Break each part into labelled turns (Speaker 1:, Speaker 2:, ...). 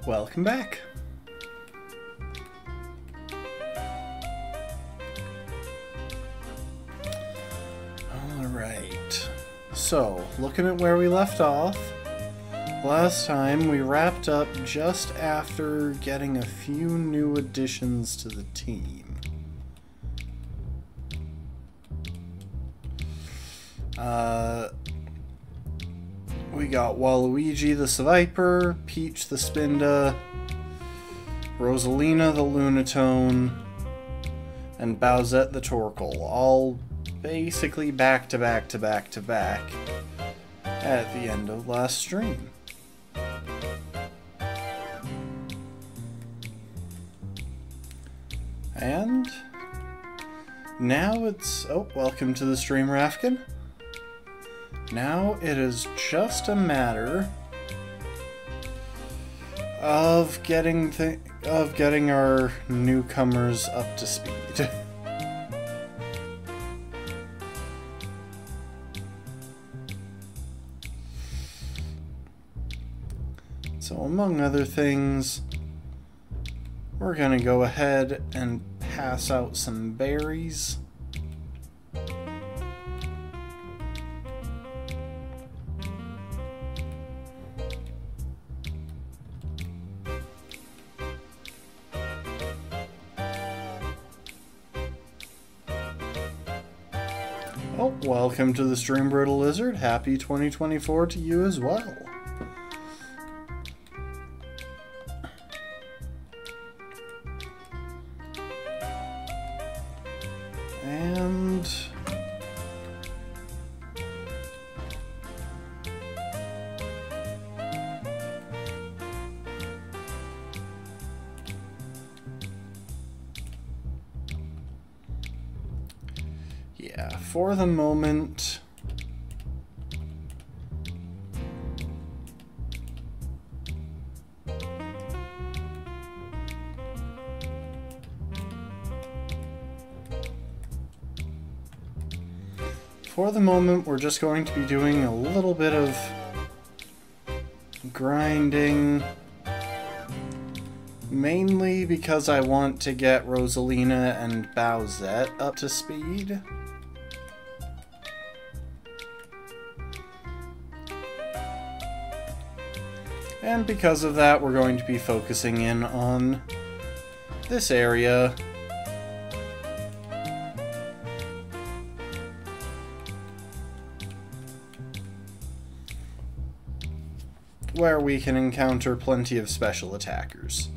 Speaker 1: Welcome back. Alright, so looking at where we left off, last time we wrapped up just after getting a few new additions to the team. We got Waluigi the Seviper, Peach the Spinda, Rosalina the Lunatone, and Bowsette the Torkoal, all basically back to back to back to back at the end of last stream. And now it's... oh, welcome to the stream, Rafkin. Now it is just a matter of getting our newcomers up to speed. So among other things, we're gonna go ahead and pass out some berries. Oh, welcome to the stream, Brutal Lizard. Happy 2024 to you as well. And... yeah, for the moment... we're just going to be doing a little bit of grinding, mainly because I want to get Rosalina and Bowsette up to speed. And because of that, we're going to be focusing in on this area. Where we can encounter plenty of special attackers.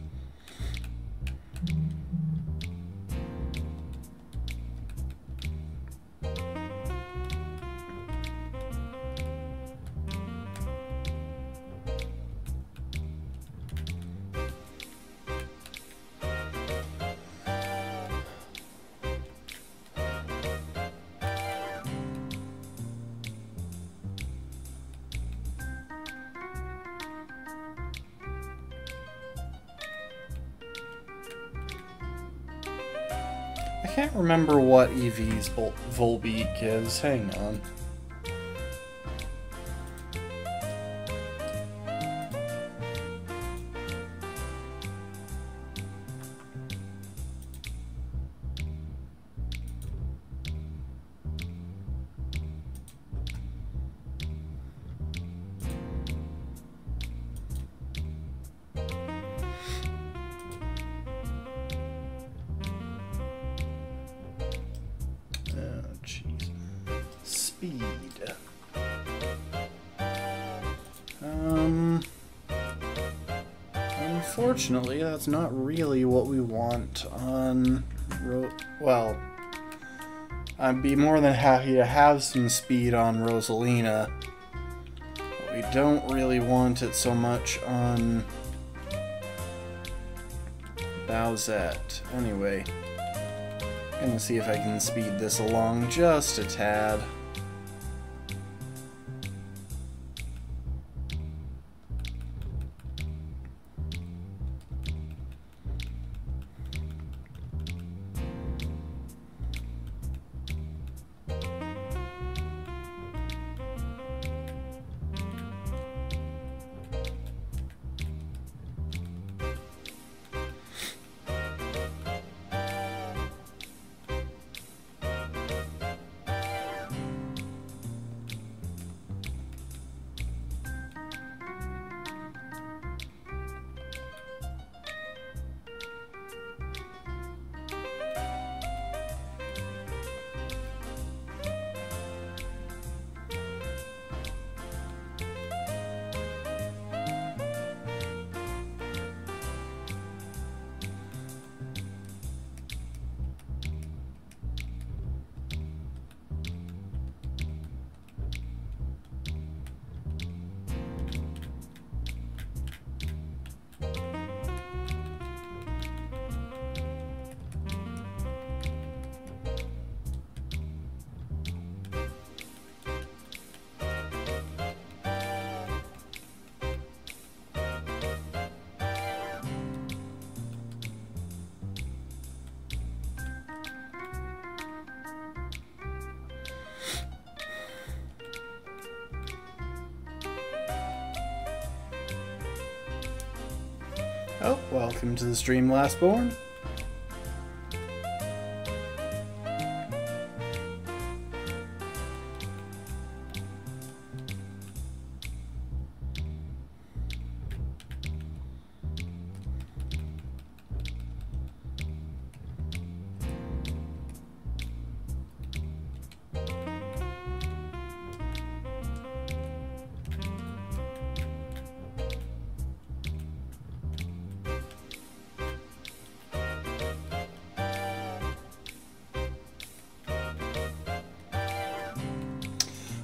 Speaker 1: I can't remember what EV's Volbeat is. Hang on. Unfortunately, that's not really what we want on... well, I'd be more than happy to have some speed on Rosalina, but we don't really want it so much on Bowsette. Anyway, I'm gonna see if I can speed this along just a tad. Oh, welcome to the stream, Lastborn.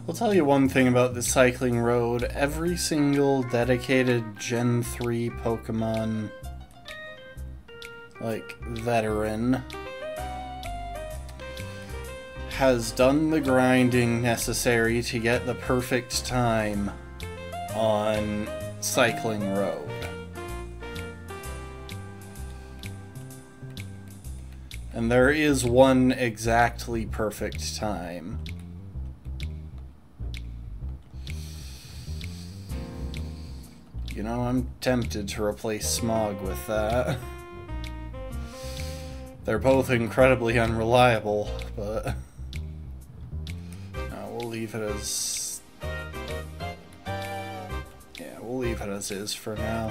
Speaker 1: I'll tell you one thing about the cycling road. Every single dedicated Gen 3 Pokemon, like, veteran, has done the grinding necessary to get the perfect time on cycling road. And there is one exactly perfect time. You know, I'm tempted to replace Smog with that. They're both incredibly unreliable, but we'll leave it as... Yeah, we'll leave it as is for now.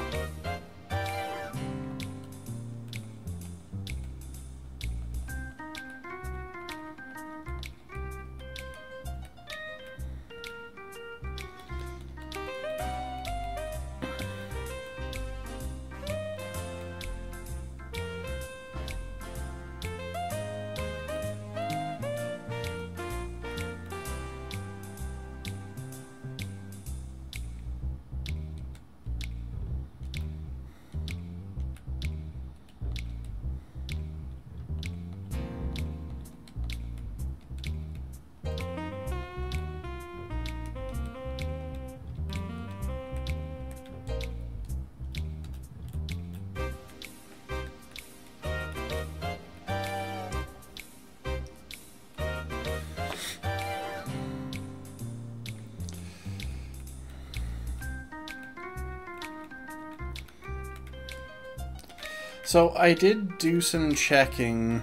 Speaker 1: So I did do some checking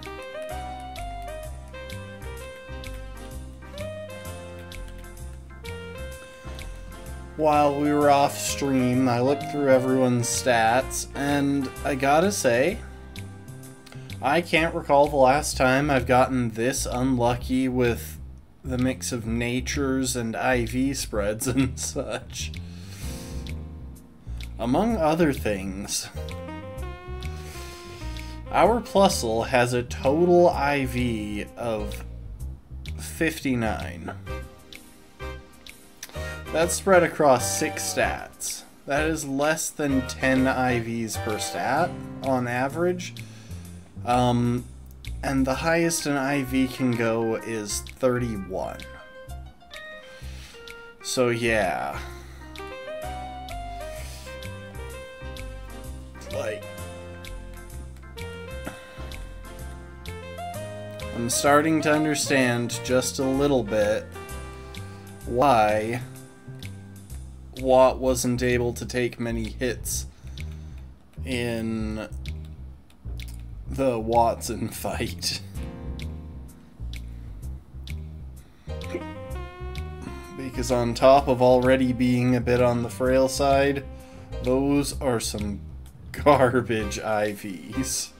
Speaker 1: while we were off stream. I looked through everyone's stats, and I gotta say, I can't recall the last time I've gotten this unlucky with the mix of natures and IV spreads and such. Among other things, our Plusle has a total IV of 59. That's spread across 6 stats. That is less than 10 IVs per stat on average. And the highest an IV can go is 31. So yeah. Like, I'm starting to understand just a little bit why Watt wasn't able to take many hits in the Watson fight. Because on top of already being a bit on the frail side, those are some garbage IVs.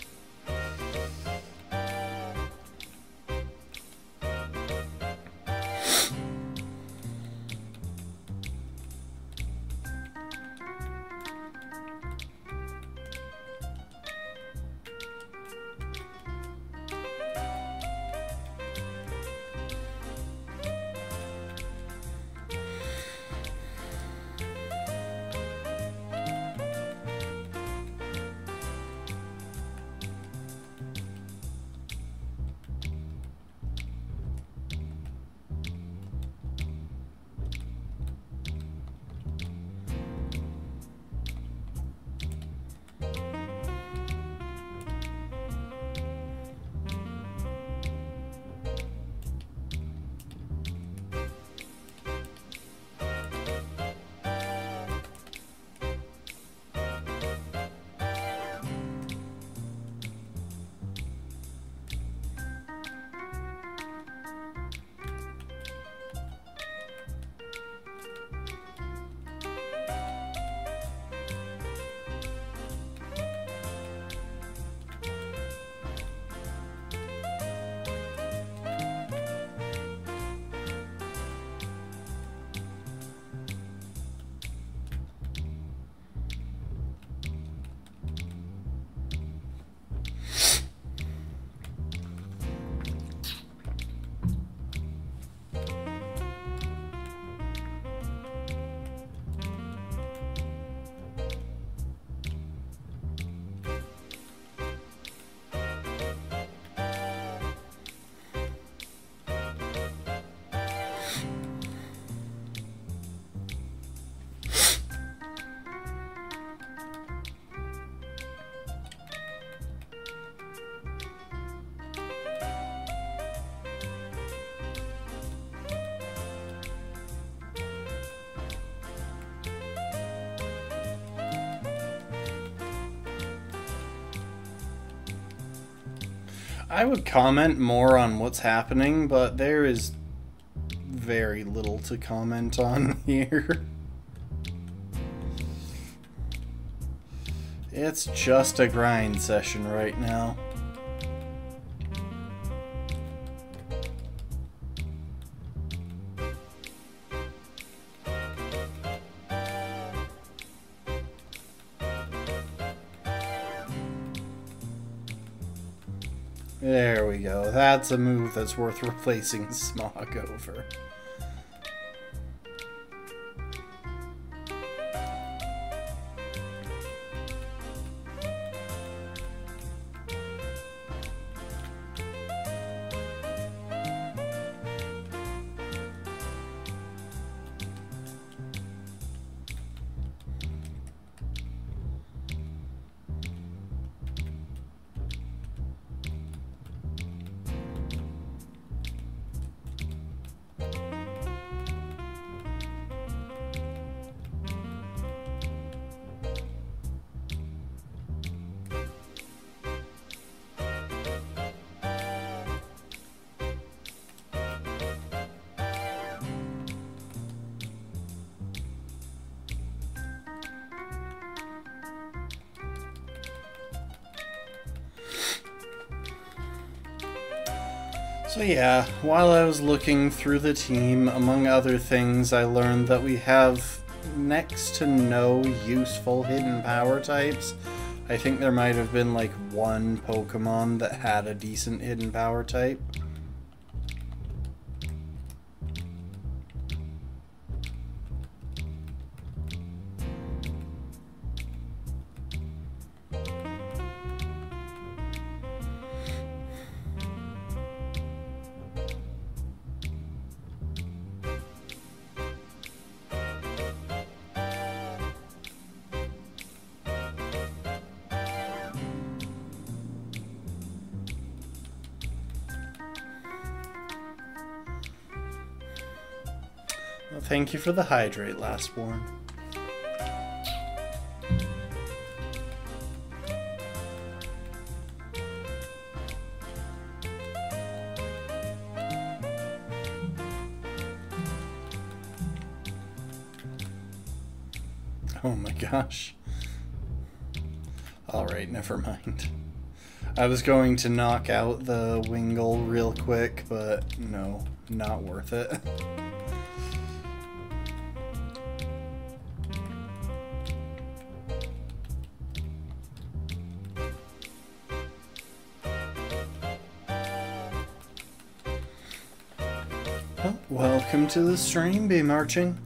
Speaker 1: I would comment more on what's happening, but there is very little to comment on here. It's just a grind session right now. There we go. That's a move that's worth replacing Smog over. So yeah, while I was looking through the team, among other things, I learned that we have next to no useful hidden power types. I think there might have been like one Pokemon that had a decent hidden power type. Well, thank you for the hydrate, Lastborn. Oh my gosh. Alright, never mind. I was going to knock out the Wingull real quick, but no, not worth it. Oh, welcome to the stream, Be Marching.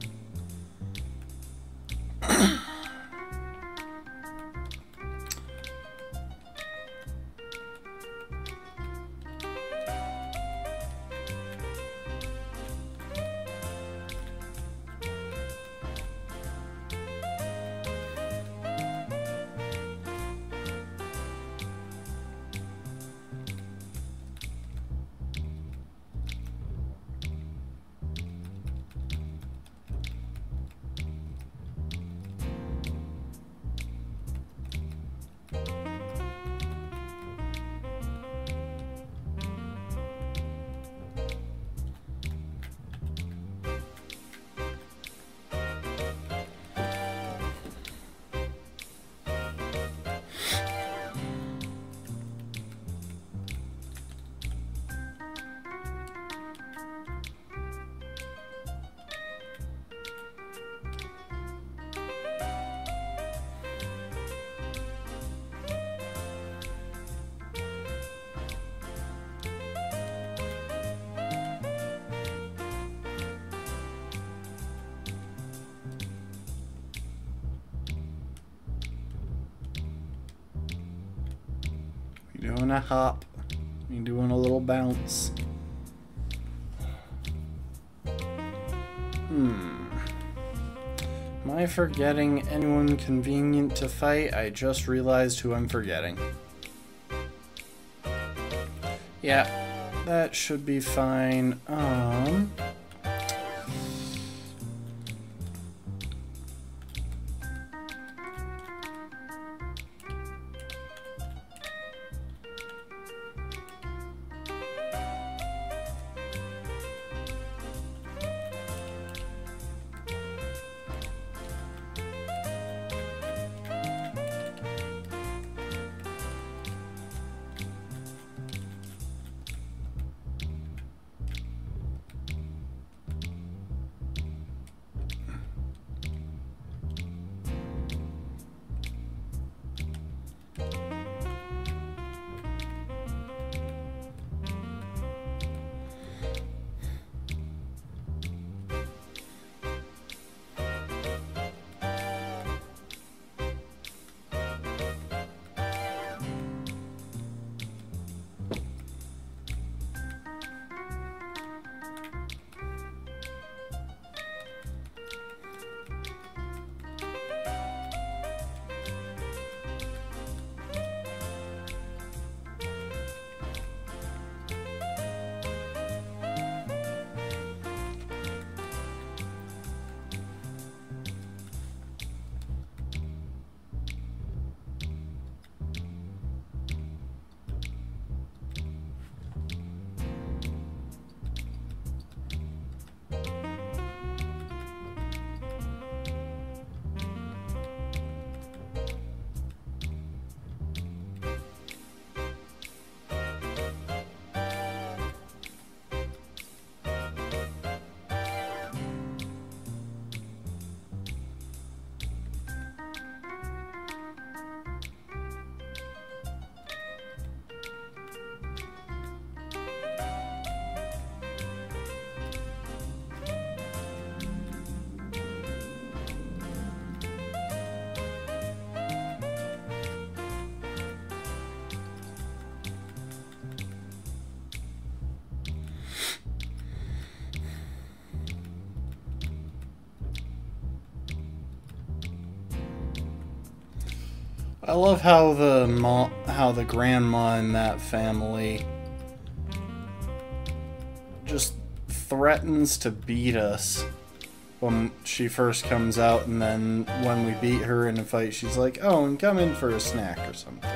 Speaker 1: Doing a hop. You're doing a little bounce. Am I forgetting anyone convenient to fight? I just realized who I'm forgetting. Yeah, that should be fine. love how the grandma in that family just threatens to beat us when she first comes out, and then when we beat her in a fight, she's like, "Oh, and come in for a snack or something."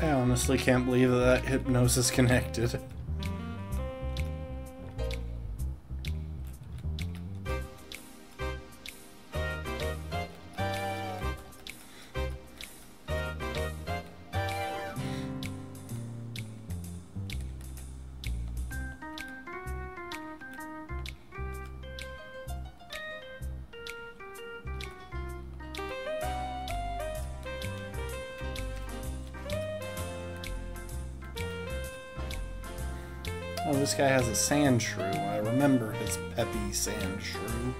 Speaker 1: I honestly can't believe that hypnosis connected. Oh, this guy has a sand shrew. I remember his peppy sand shrew.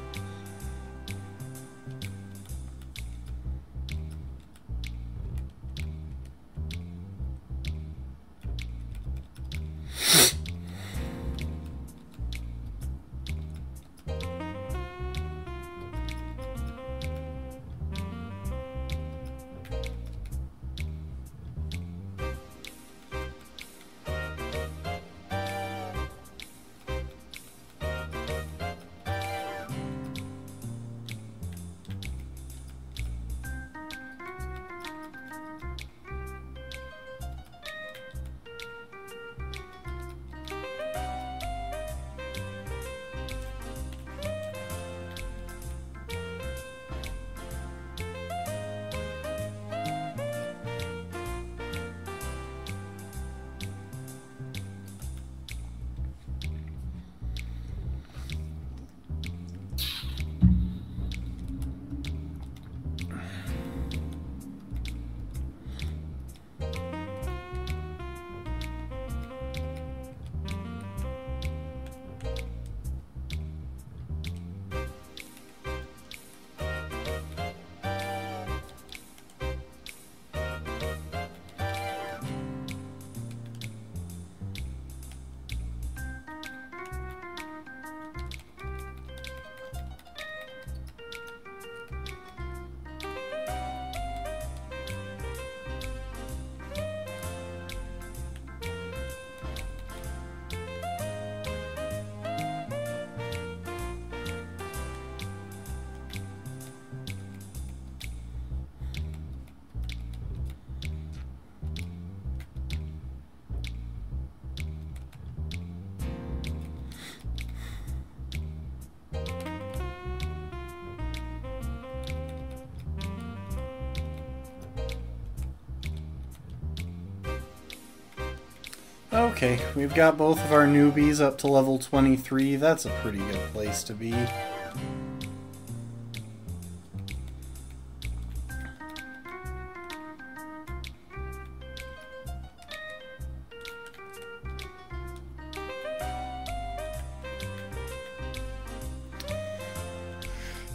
Speaker 1: Okay, we've got both of our newbies up to level 23. That's a pretty good place to be.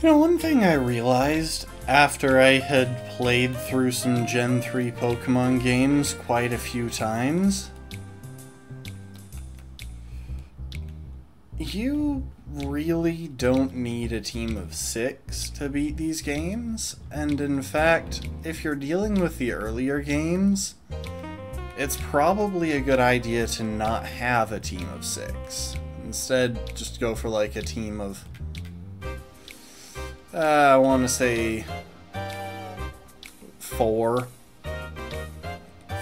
Speaker 1: You know, one thing I realized, after I had played through some Gen 3 Pokemon games quite a few times, you really don't need a team of 6 to beat these games, and in fact, if you're dealing with the earlier games, it's probably a good idea to not have a team of 6. Instead, just go for like a team of, I want to say 4.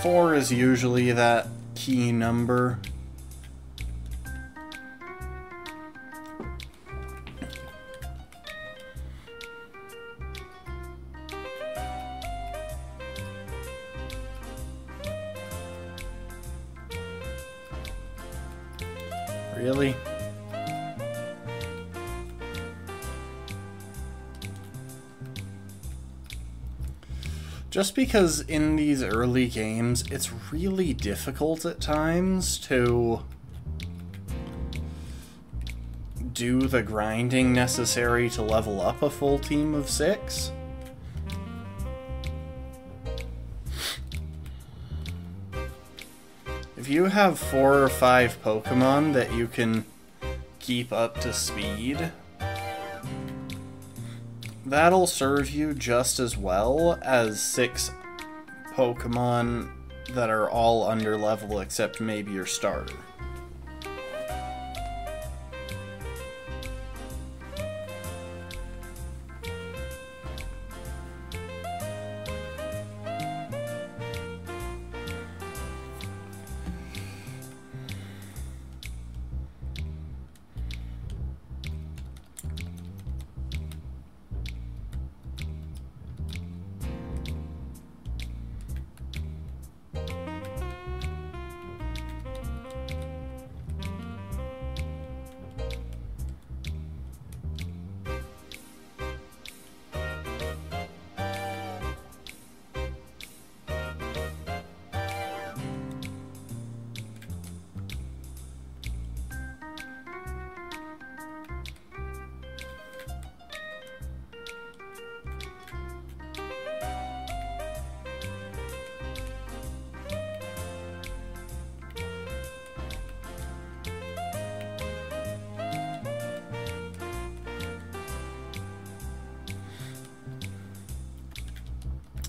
Speaker 1: 4 is usually that key number. Really? Just because in these early games, it's really difficult at times to do the grinding necessary to level up a full team of 6. If you have 4 or 5 Pokemon that you can keep up to speed, that'll serve you just as well as 6 Pokemon that are all under level except maybe your starter.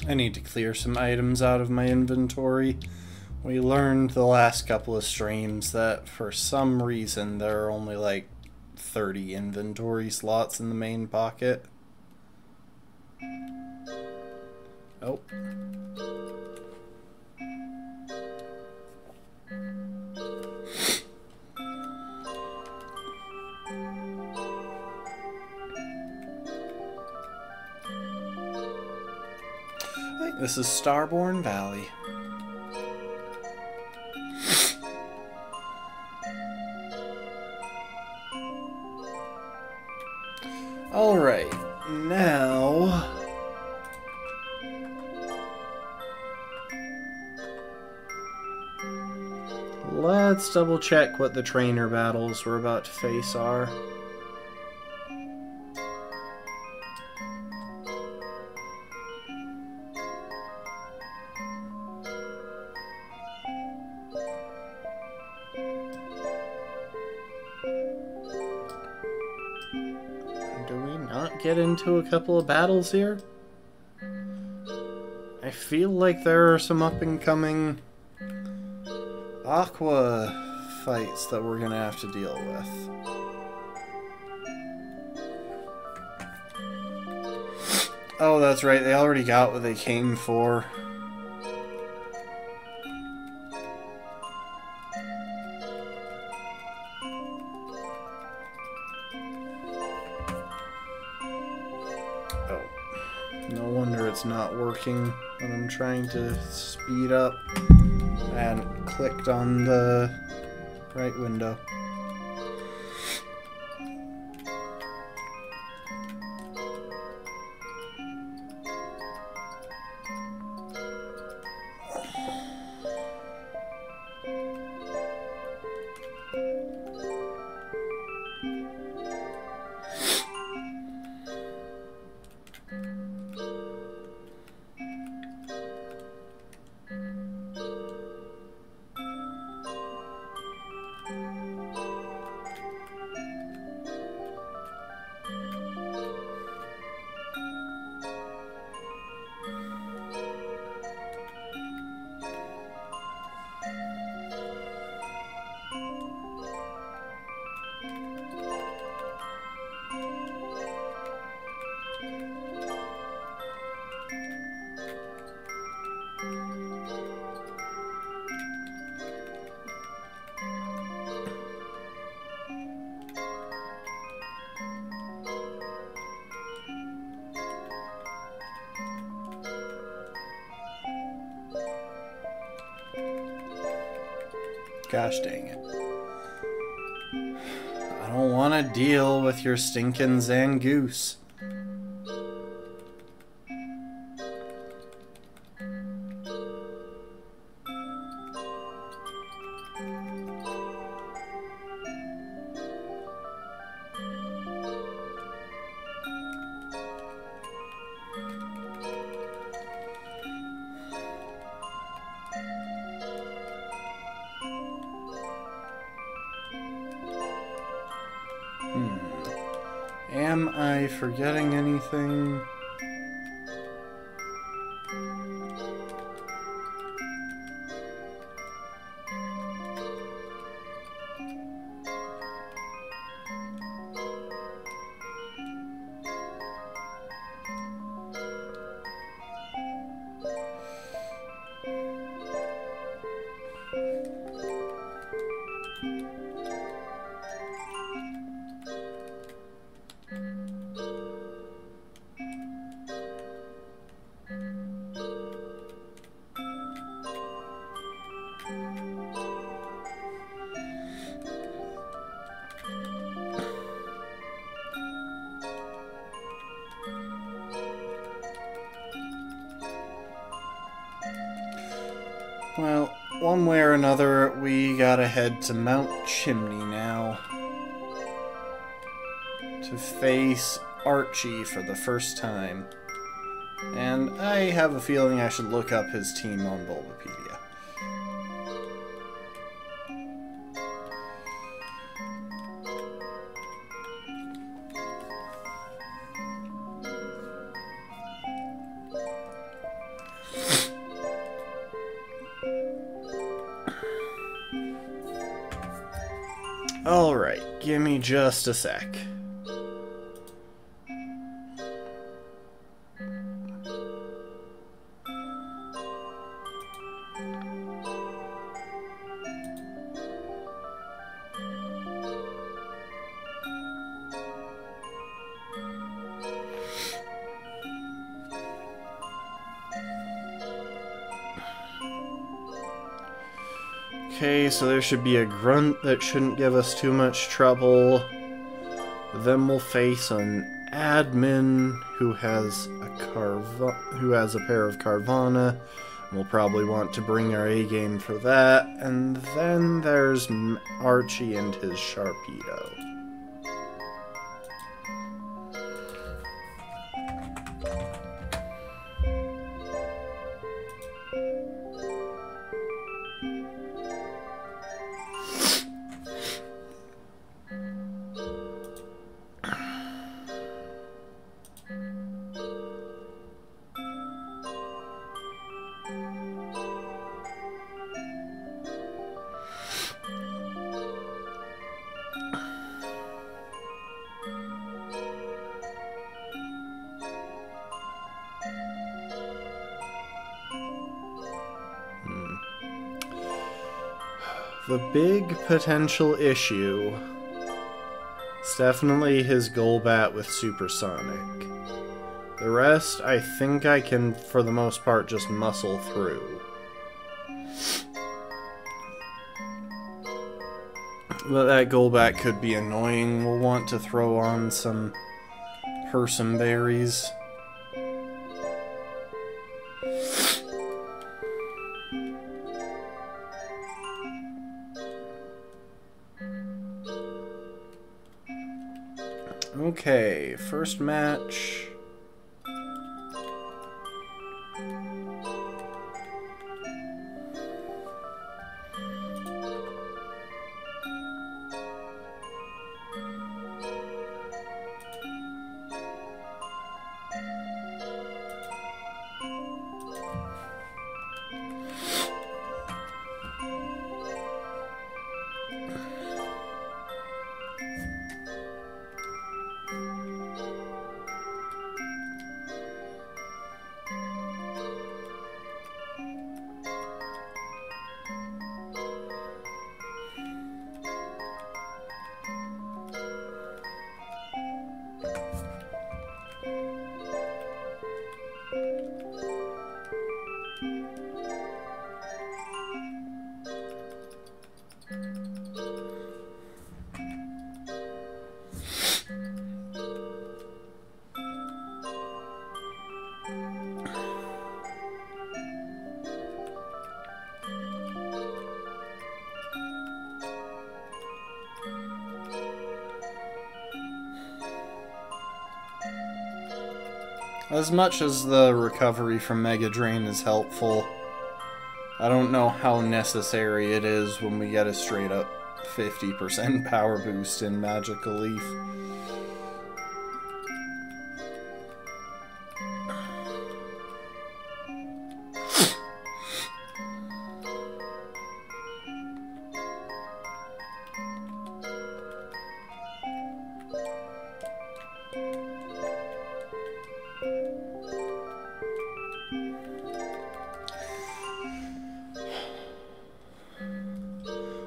Speaker 1: I need to clear some items out of my inventory. We learned the last couple of streams that for some reason there are only like 30 inventory slots in the main pocket. Oh. This is Starborn Valley. Alright, now... let's double check what the trainer battles we're about to face are. Get into a couple of battles here? I feel like there are some up-and-coming Aqua fights that we're gonna have to deal with. Oh, that's right, they already got what they came for. Not working when I'm trying to speed up. I hadn't clicked on the right window. Gosh dang it. I don't want to deal with your stinking Zangoose. Am I forgetting anything? Well, one way or another, we gotta head to Mount Chimney now to face Archie for the first time. And I have a feeling I should look up his team on Bulbapedia. Alright, give me just a sec. Okay, so there should be a grunt that shouldn't give us too much trouble. Then we'll face an admin who has a pair of Carvana. We'll probably want to bring our A game for that. And then there's Archie and his Sharpedo. The big potential issue is definitely his Golbat with Supersonic. The rest, I think I can, for the most part, just muscle through. But that Golbat could be annoying. We'll want to throw on some Person Berries. Okay, first match. As much as the recovery from Mega Drain is helpful, I don't know how necessary it is when we get a straight up 50% power boost in Magical Leaf.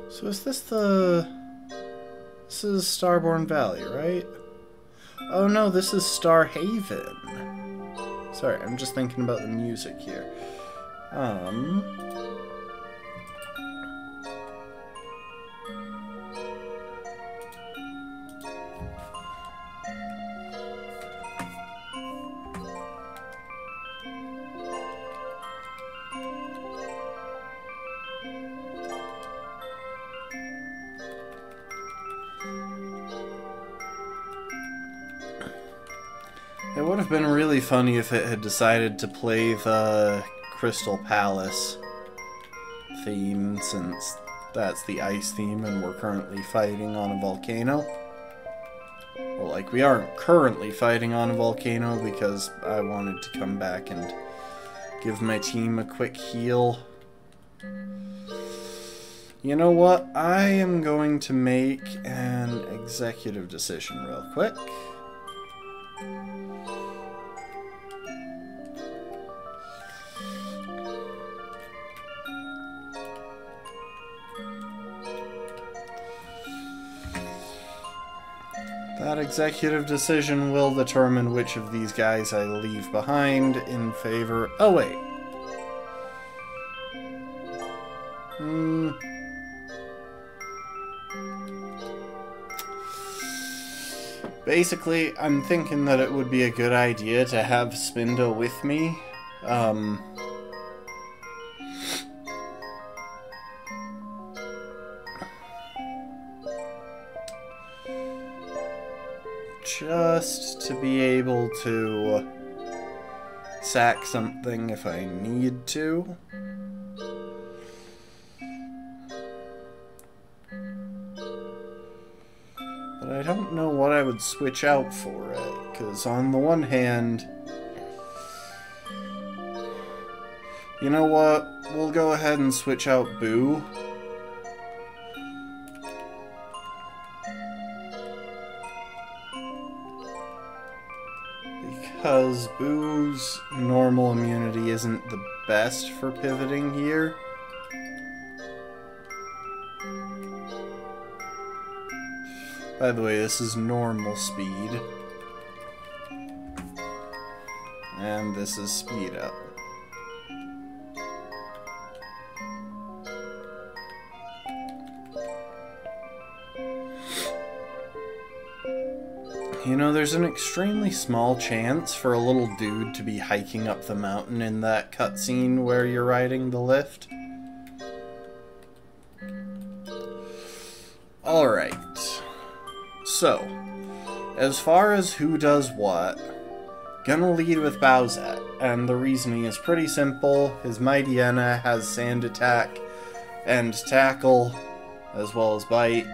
Speaker 1: So is this the... This is Starborn Valley, right? Oh no, this is Star Haven. Sorry, I'm just thinking about the music here. It would have been really funny if it had decided to play the Crystal Palace theme, since that's the ice theme and we're currently fighting on a volcano. Well, like, we aren't currently fighting on a volcano because I wanted to come back and give my team a quick heal. You know what? I am going to make an executive decision real quick. That executive decision will determine which of these guys I leave behind in favor... Oh, wait. Basically, I'm thinking that it would be a good idea to have Spindo with me. Just to be able to sack something if I need to. But I don't know what I would switch out for it, because on the one hand... You know what? We'll go ahead and switch out Boo. Because Boo's normal immunity isn't the best for pivoting here. By the way, this is normal speed. And this is speed up. You know, there's an extremely small chance for a little dude to be hiking up the mountain in that cutscene where you're riding the lift. Alright. So, as far as who does what, gonna lead with Bowsette, and the reasoning is pretty simple. His Mightyena has Sand Attack and Tackle, as well as Bite.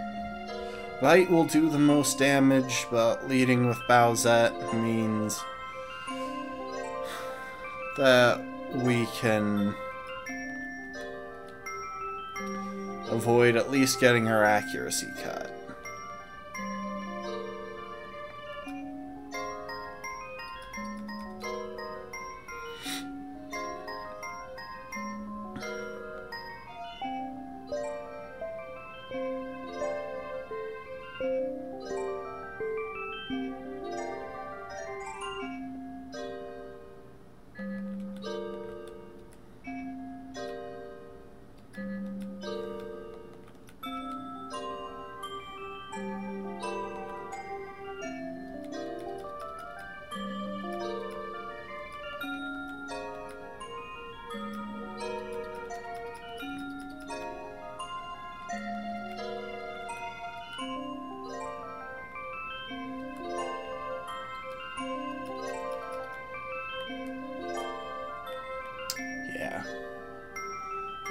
Speaker 1: Bite will do the most damage, but leading with Bowsette means that we can avoid at least getting our accuracy cut.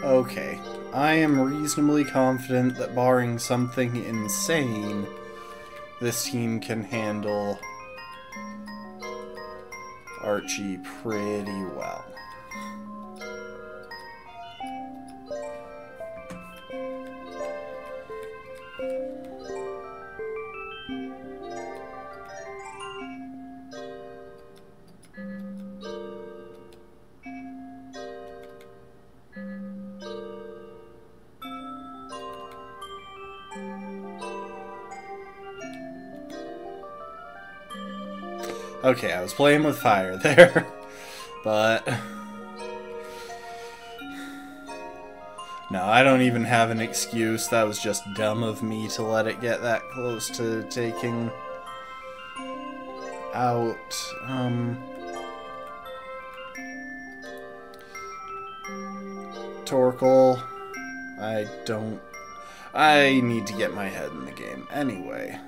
Speaker 1: Okay. I am reasonably confident that barring something insane, this team can handle Archie pretty well. Okay, I was playing with fire there, but no, I don't even have an excuse. That was just dumb of me to let it get that close to taking out, Torkoal. I need to get my head in the game anyway.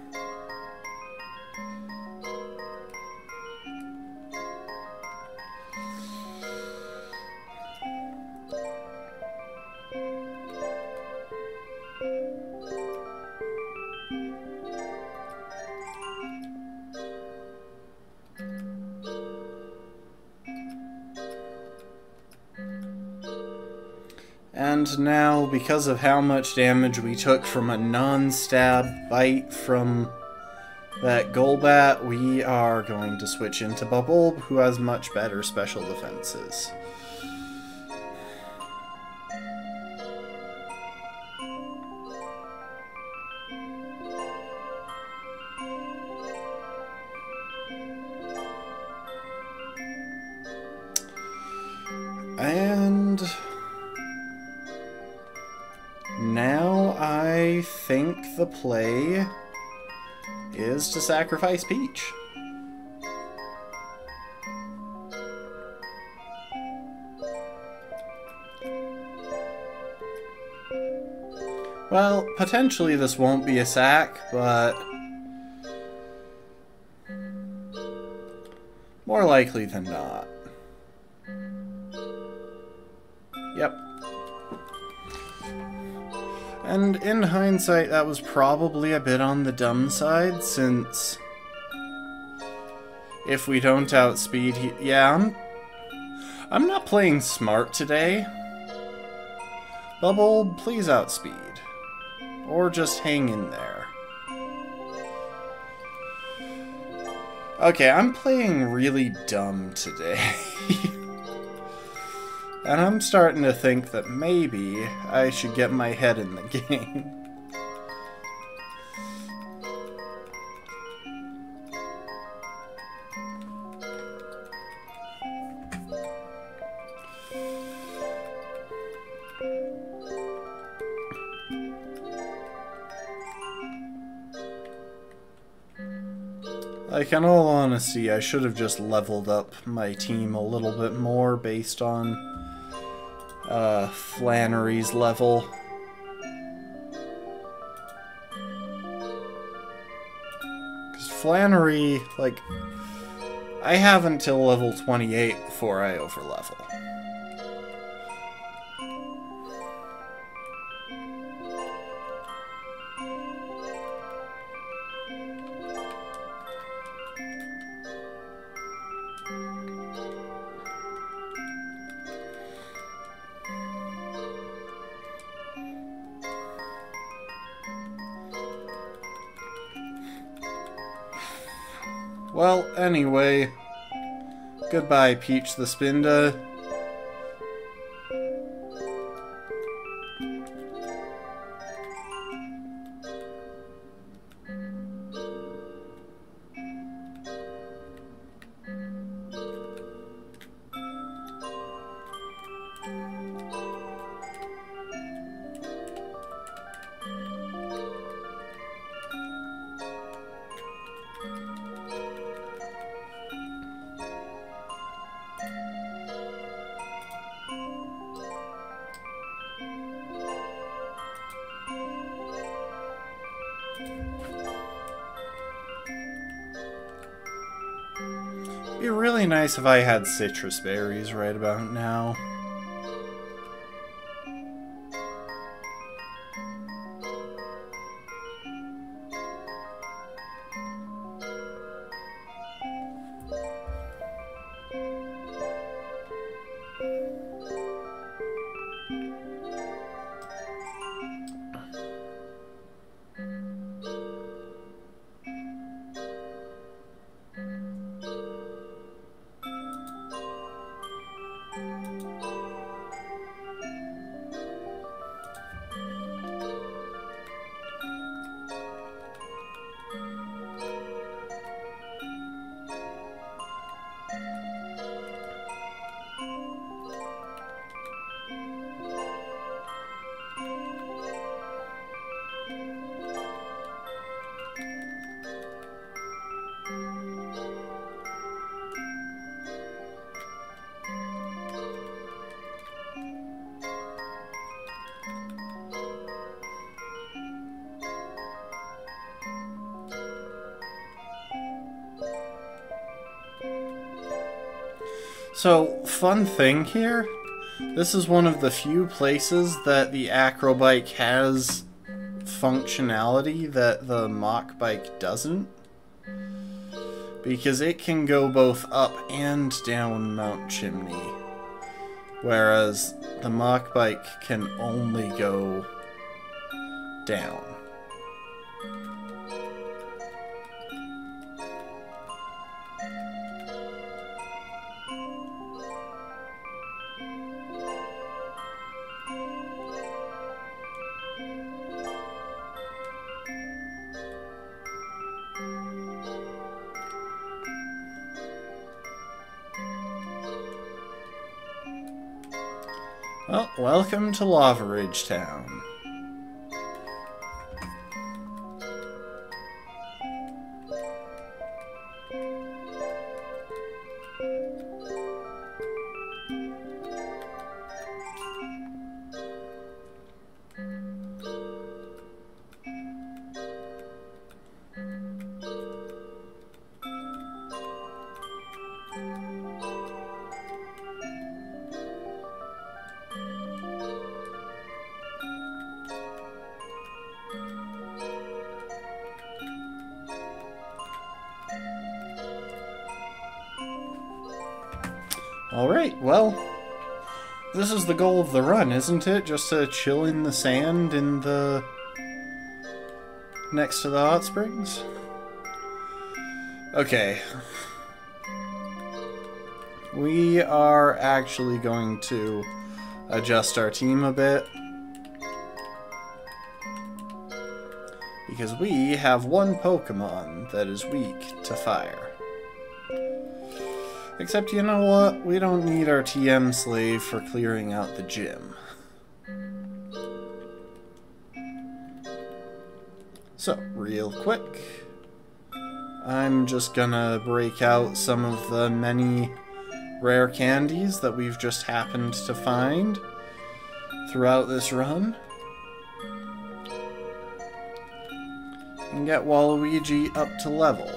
Speaker 1: And now, because of how much damage we took from a non-stab bite from that Golbat, we are going to switch into Bubble, who has much better special defenses. And now I think the play is to sacrifice Peach. Well, potentially this won't be a sack, but more likely than not. Yep. And in hindsight, that was probably a bit on the dumb side, since if we don't outspeed I'm not playing smart today. Bubble, please outspeed. Or just hang in there. Okay, I'm playing really dumb today. And I'm starting to think that maybe I should get my head in the game. Like, in all honesty, I should have just leveled up my team a little bit more based on Flannery's level. Because Flannery, like, I have until level 28 before I overlevel. Well, anyway, goodbye, Peach the Spinda. It'd be really nice if I had citrus berries right about now. So, fun thing here, this is one of the few places that the Acrobike has functionality that the Mach Bike doesn't. Because it can go both up and down Mount Chimney. Whereas the Mach Bike can only go down. Well, welcome to Lava Ridge Town. Alright, well, this is the goal of the run, isn't it? Just to chill in the sand in the... next to the hot springs? Okay. We are actually going to adjust our team a bit. Because we have one Pokemon that is weak to fire. Except, you know what? We don't need our TM slave for clearing out the gym. So, real quick, I'm just gonna break out some of the many rare candies that we've just happened to find throughout this run. And get Waluigi up to level.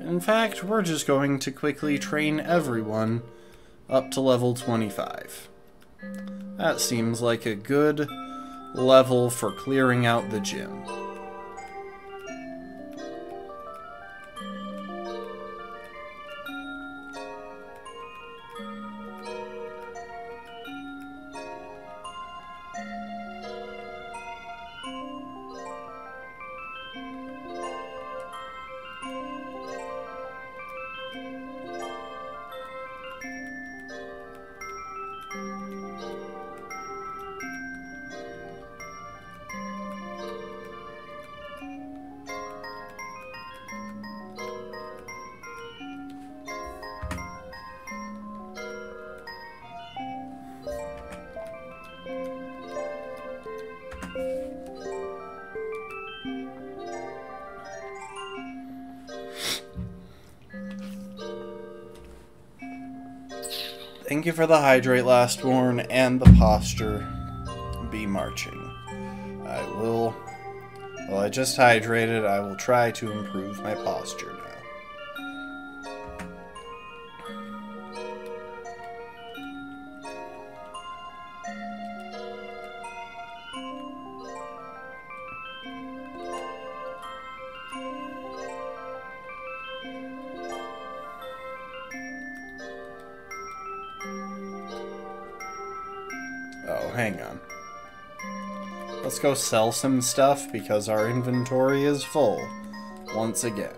Speaker 1: In fact, we're just going to quickly train everyone up to level 25. That seems like a good level for clearing out the gym. Thank you for the hydrate, Lastborn, and the posture. Be marching. I will... Well, I just hydrated. I will try to improve my posture now. Oh, hang on. Let's go sell some stuff because our inventory is full once again.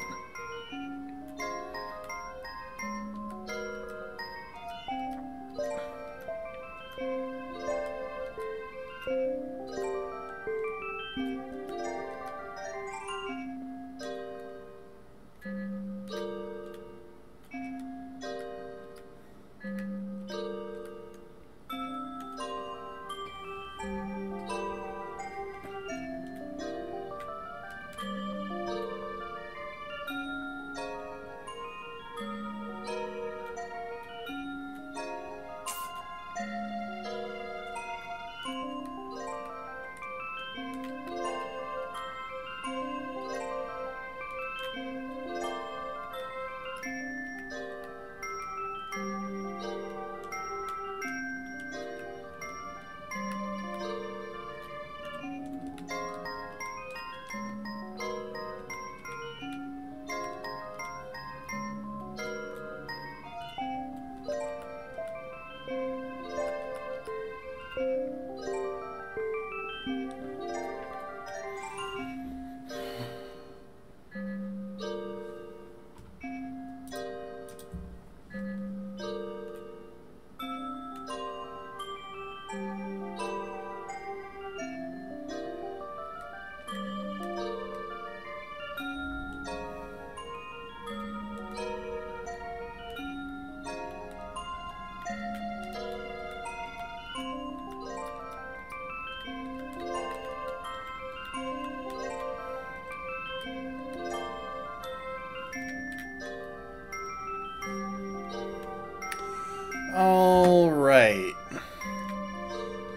Speaker 1: Alright.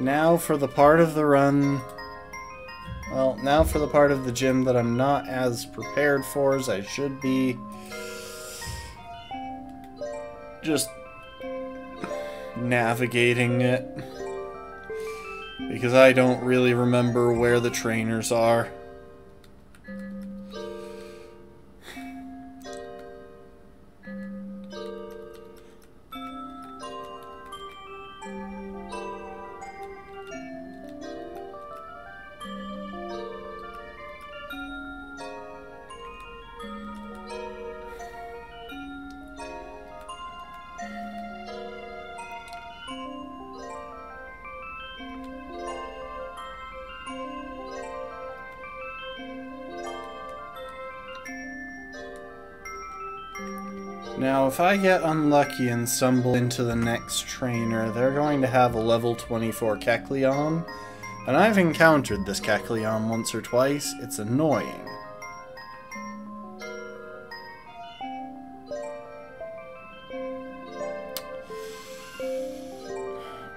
Speaker 1: Now for the part of the run... Well, now for the part of the gym that I'm not as prepared for as I should be. Just navigating it. Because I don't really remember where the trainers are. Now, if I get unlucky and stumble into the next trainer, they're going to have a level 24 Kecleon. And I've encountered this Kecleon once or twice. It's annoying.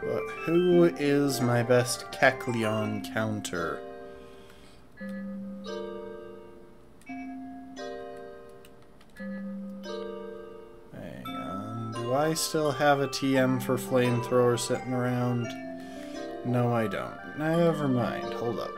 Speaker 1: But who is my best Kecleon counter? Do I still have a TM for Flamethrower sitting around? No, I don't. Never mind. Hold up.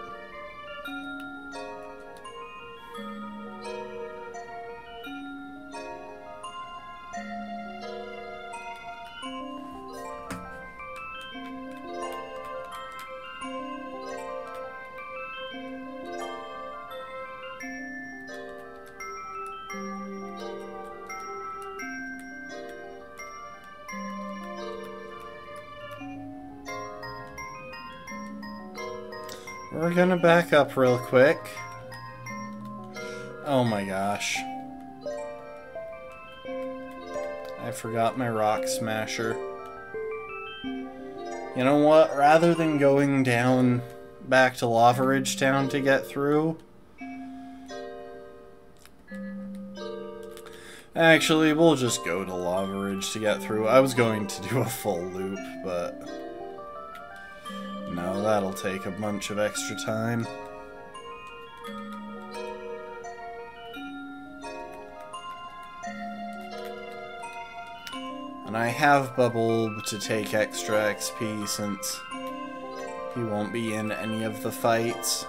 Speaker 1: We're gonna back up real quick. Oh my gosh. I forgot my Rock Smasher. You know what? Rather than going down back to Lava Ridge Town to get through... Actually, we'll just go to Lava Ridge to get through. I was going to do a full loop, but... No, that'll take a bunch of extra time. And I have Bubble to take extra XP since he won't be in any of the fights.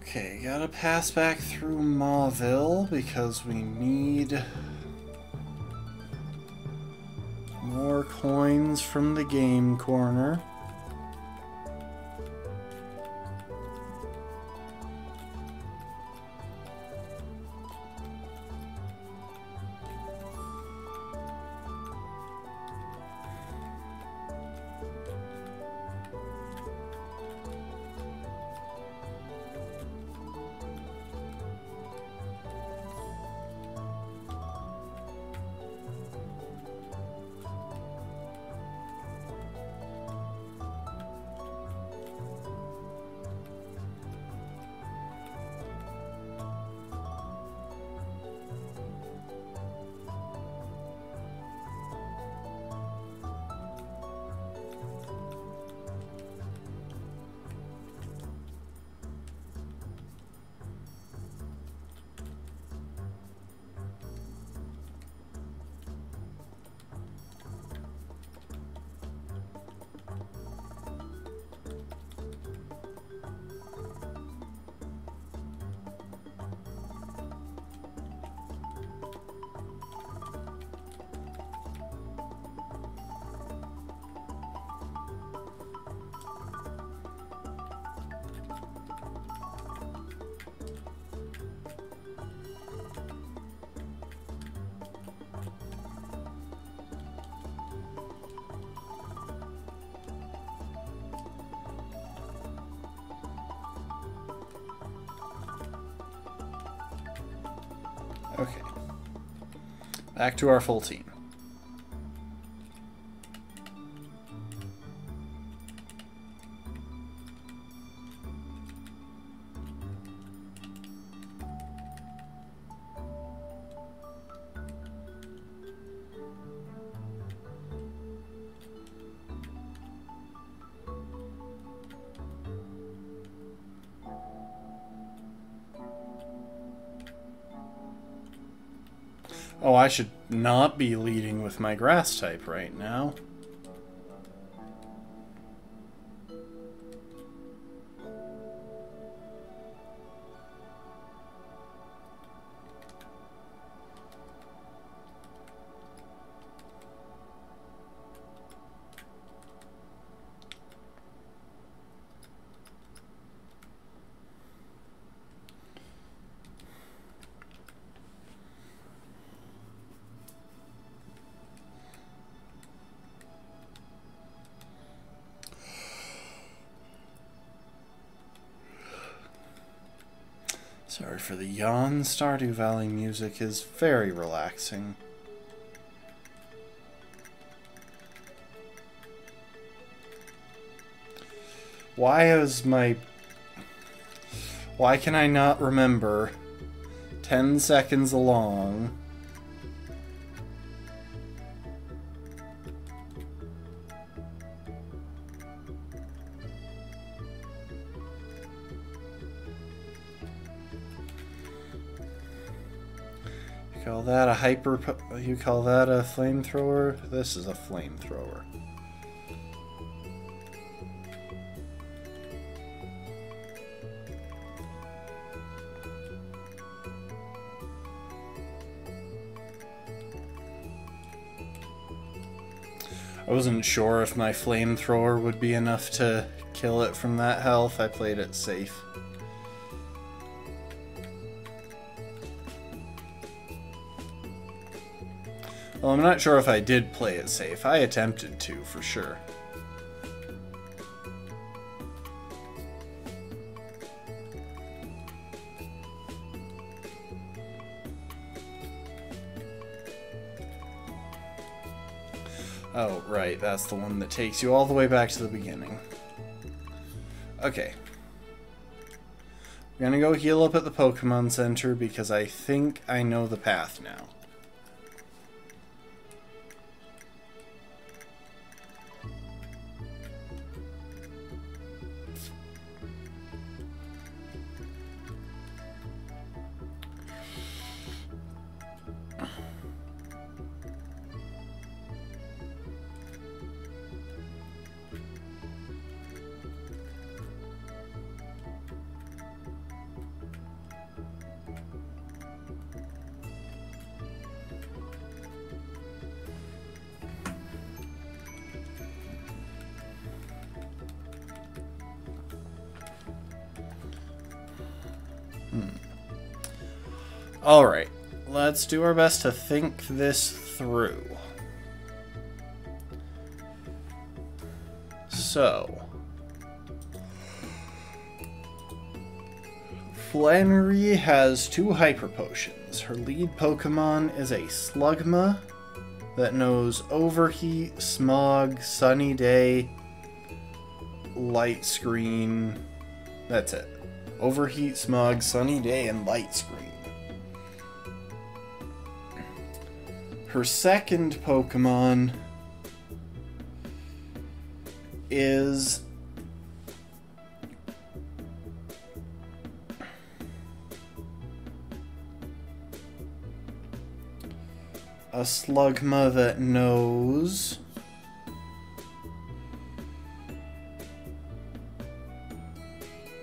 Speaker 1: Okay, gotta pass back through Mauville because we need more coins from the game corner. Okay. Back to our full team. Oh, I should not be leading with my grass type right now. Sorry for the yawn. Stardew Valley music is very relaxing. Why can I not remember 10 seconds along? Call that a you call that a flamethrower? This is a flamethrower. I wasn't sure if my flamethrower would be enough to kill it from that health. I played it safe. Well, I'm not sure if I did play it safe. I attempted to, for sure. Oh, right, that's the one that takes you all the way back to the beginning. Okay. I'm gonna go heal up at the Pokemon Center because I think I know the path now. Alright, let's do our best to think this through. So, Flannery has 2 Hyper Potions. Her lead Pokemon is a Slugma that knows Overheat, Smog, Sunny Day, Light Screen. That's it. Overheat, Smog, Sunny Day, and Light Screen. Her second Pokemon is a Slugma that knows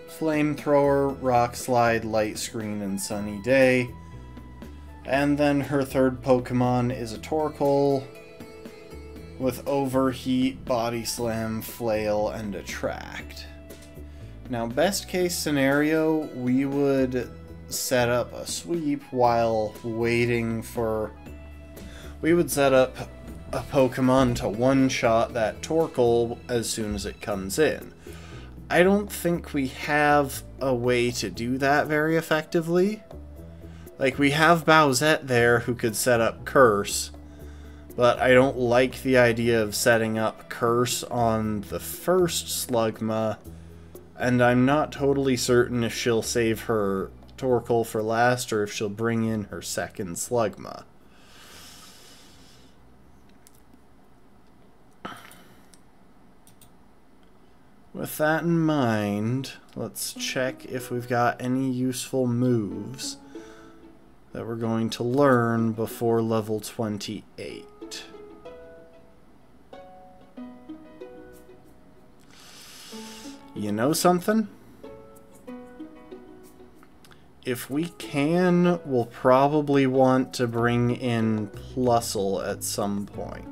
Speaker 1: Flamethrower, Rock Slide, Light Screen, and Sunny Day. And then her third Pokemon is a Torkoal with Overheat, Body Slam, Flail, and Attract. Now, best case scenario, we would set up a sweep while waiting for... We would set up a Pokemon to one-shot that Torkoal as soon as it comes in. I don't think we have a way to do that very effectively. Like, we have Bowsette there who could set up Curse, but I don't like the idea of setting up Curse on the first Slugma, and I'm not totally certain if she'll save her Torkoal for last or if she'll bring in her second Slugma. With that in mind, let's check if we've got any useful moves that we're going to learn before level 28. You know something? If we can, we'll probably want to bring in Plusle at some point.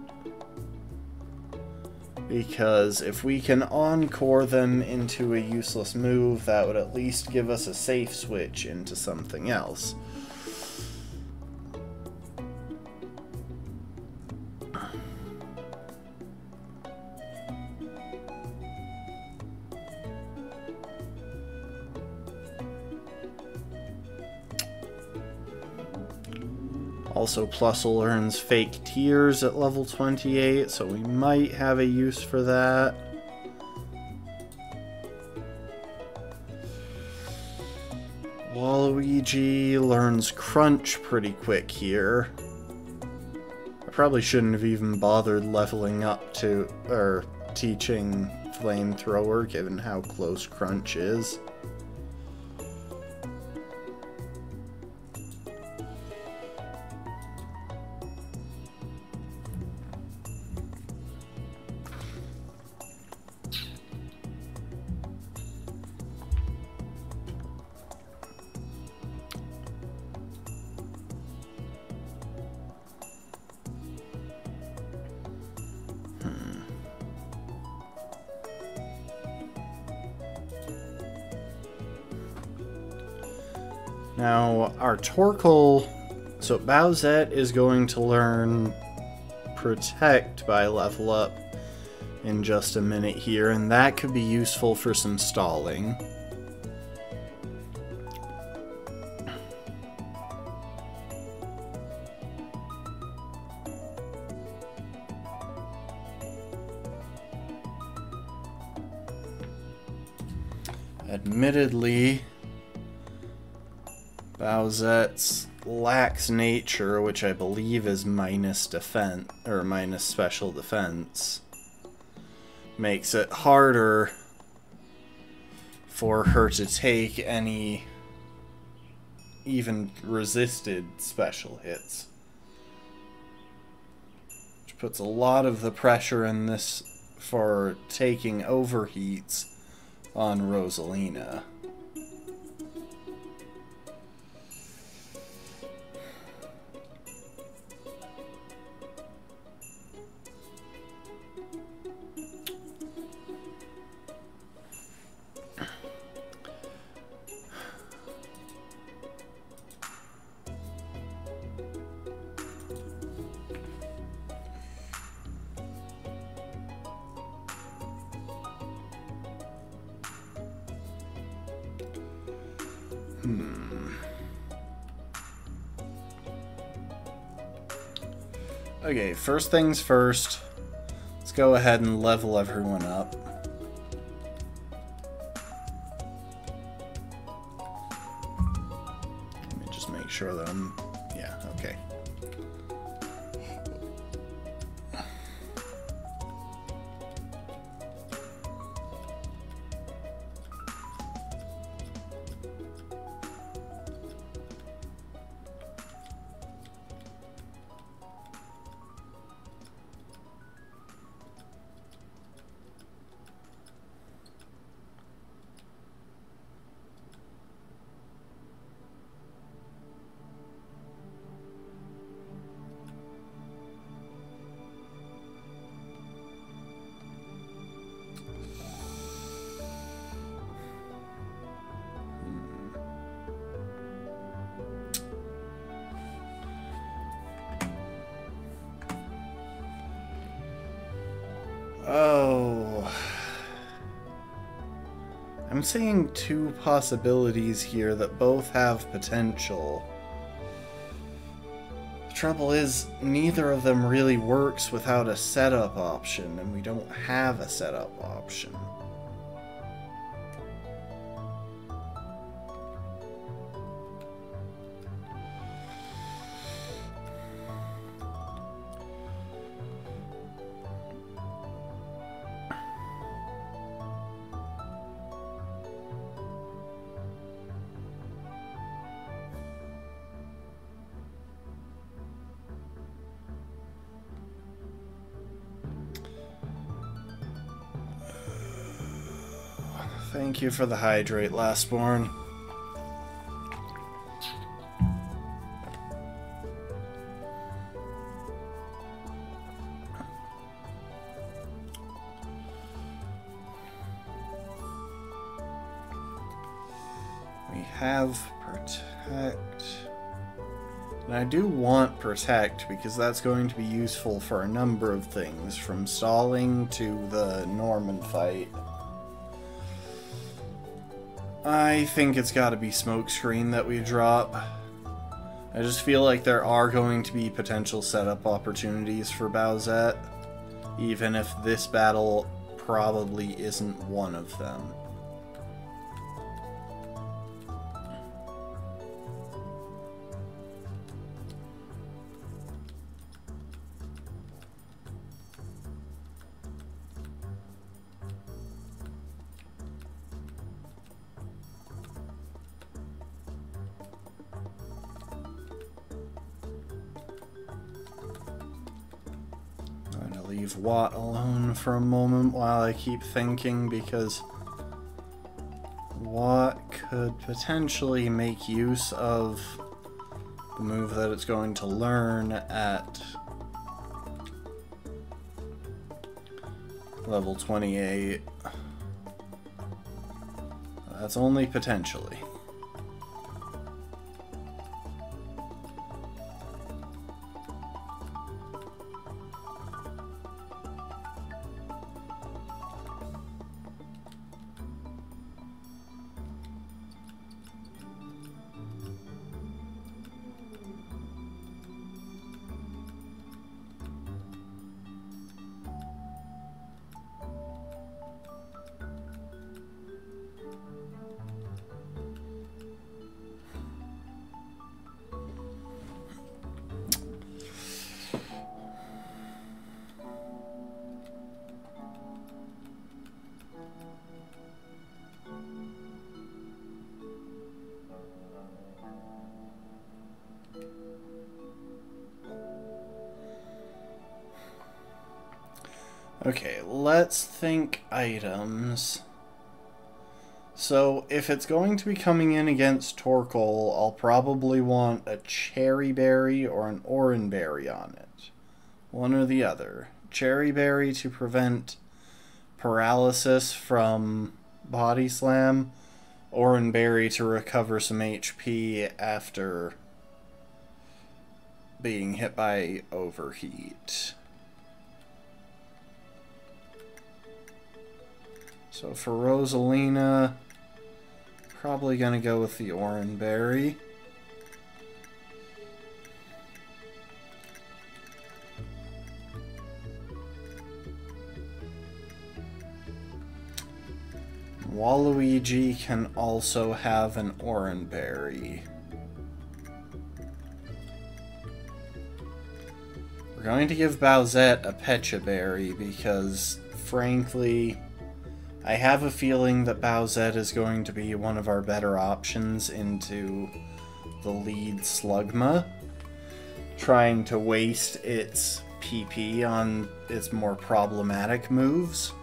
Speaker 1: Because if we can encore them into a useless move, that would at least give us a safe switch into something else. Also, Plusle earns Fake Tears at level 28, so we might have a use for that. Waluigi learns Crunch pretty quick here. I probably shouldn't have even bothered leveling up to, or teaching Flamethrower, given how close Crunch is. Now, our Torkoal, so Bowsette is going to learn Protect by level up in just a minute here, and that could be useful for some stalling. Admittedly, Bowsette's Lax Nature, which I believe is minus defense, or minus special defense, makes it harder for her to take any even resisted special hits. Which puts a lot of the pressure in this for taking overheats on Rosalina. Okay, first things first. Let's go ahead and level everyone up. Let me just make sure that I'm... Yeah, okay. Oh, I'm seeing two possibilities here that both have potential. The trouble is, neither of them really works without a setup option, and we don't have a setup option. Thank you for the hydrate, Lastborn. We have Protect. And I do want Protect because that's going to be useful for a number of things, from stalling to the Norman fight. I think it's got to be Smokescreen that we drop. I just feel like there are going to be potential setup opportunities for Bowsette, even if this battle probably isn't one of them. Leave Watt alone for a moment while I keep thinking, because Watt could potentially make use of the move that it's going to learn at level 28. That's only potentially. Okay, let's think items. So, if it's going to be coming in against Torkoal, I'll probably want a Cherry Berry or an Oran Berry on it. One or the other. Cherry Berry to prevent paralysis from Body Slam, Oran Berry to recover some HP after being hit by Overheat. So for Rosalina, probably gonna go with the Oranberry. Waluigi can also have an Oranberry. We're going to give Bowsette a Pecha Berry because, frankly, I have a feeling that Bowsette is going to be one of our better options into the lead Slugma, trying to waste its PP on its more problematic moves.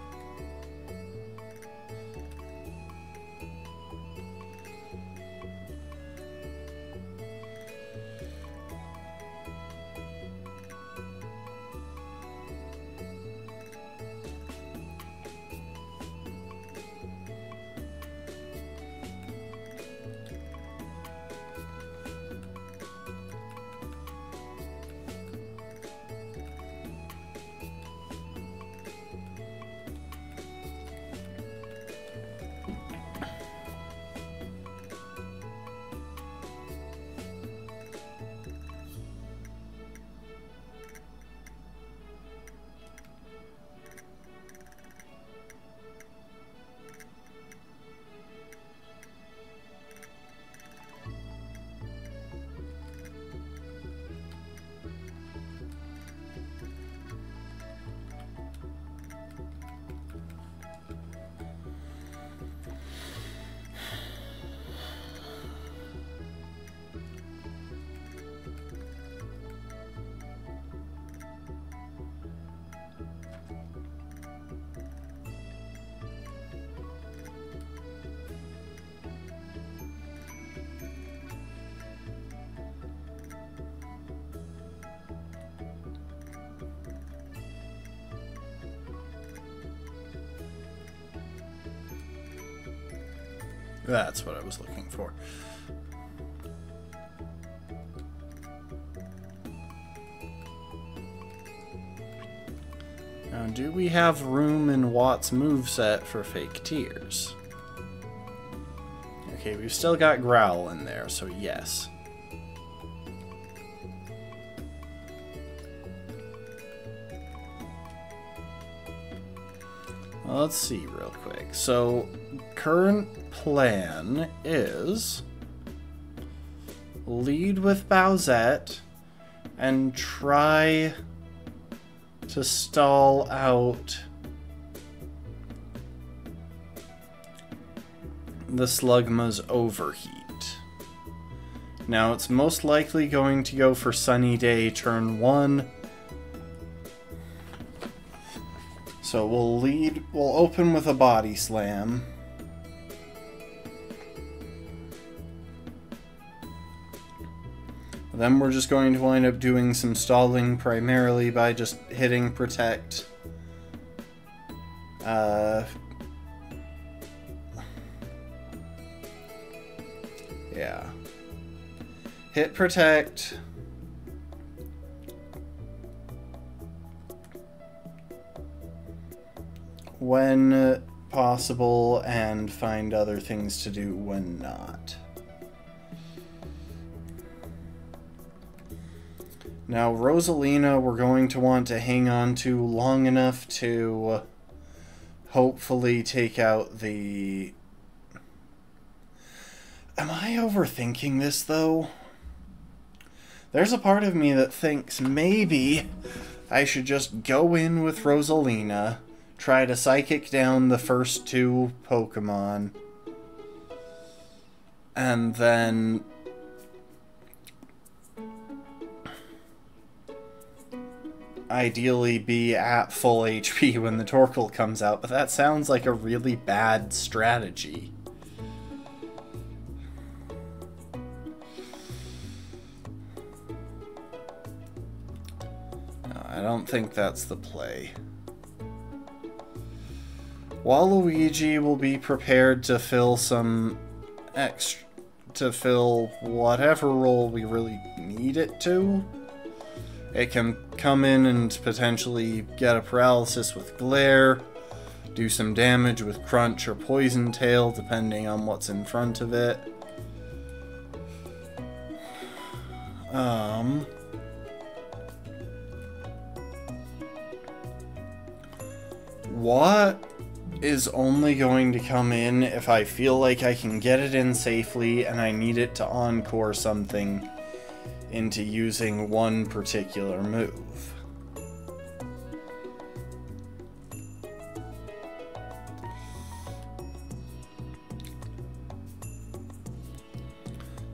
Speaker 1: That's what I was looking for. Now, do we have room in Watt's moveset for Fake Tears? Okay, we've still got Growl in there, so yes. Well, let's see real quick. So, current plan is lead with Bowsette and try to stall out the Slugma's overheat. Now, it's most likely going to go for Sunny Day turn 1. So we'll open with a Body Slam. Then we're just going to wind up doing some stalling primarily by just hitting Protect. Yeah. Hit Protect. When possible, and find other things to do when not. Now, Rosalina, we're going to want to hang on to long enough to hopefully take out the... Am I overthinking this, though? There's a part of me that thinks maybe I should just go in with Rosalina, try to Psychic down the first 2 Pokemon, and then ideally be at full HP when the Torkoal comes out, but that sounds like a really bad strategy. No, I don't think that's the play. Waluigi will be prepared to fill some extra, to fill whatever role we really need it to. It can come in and potentially get a paralysis with Glare, do some damage with Crunch or Poison Tail, depending on what's in front of it. What is only going to come in if I feel like I can get it in safely and I need it to encore something into using one particular move?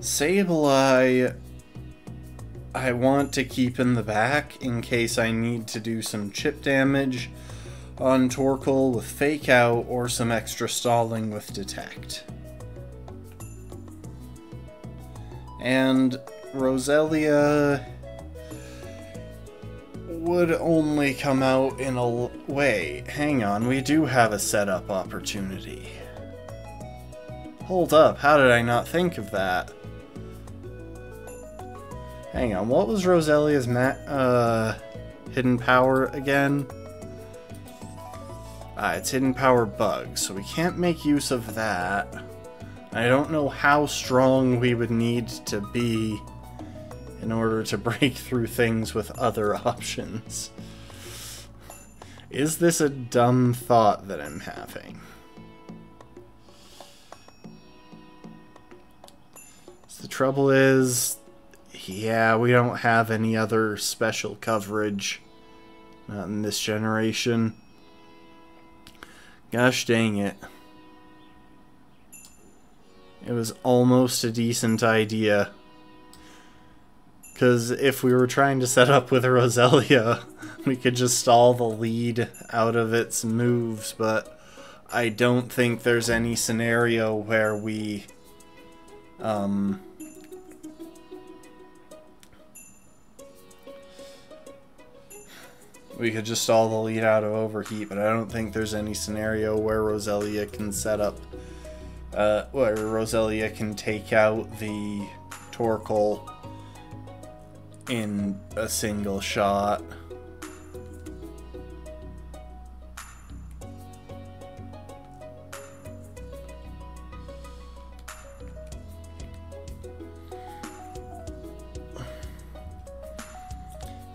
Speaker 1: Sableye, I want to keep in the back in case I need to do some chip damage on Torkoal with Fake Out or some extra stalling with Detect. And Roselia would only come out in a... Wait, hang on, we do have a setup opportunity. Hold up, how did I not think of that? Hang on, what was Roselia's hidden power again? It's hidden power Bug, so we can't make use of that. I don't know how strong we would need to be in order to break through things with other options. Is this a dumb thought that I'm having? So the trouble is, yeah, we don't have any other special coverage. Not in this generation. Gosh dang it. It was almost a decent idea. Because if we were trying to set up with a Roselia, we could just stall the lead out of its moves, but I don't think there's any scenario where we could just stall the lead out of Overheat, but I don't think there's any scenario where Roselia can set up, where Roselia can take out the Torkoal in a single shot.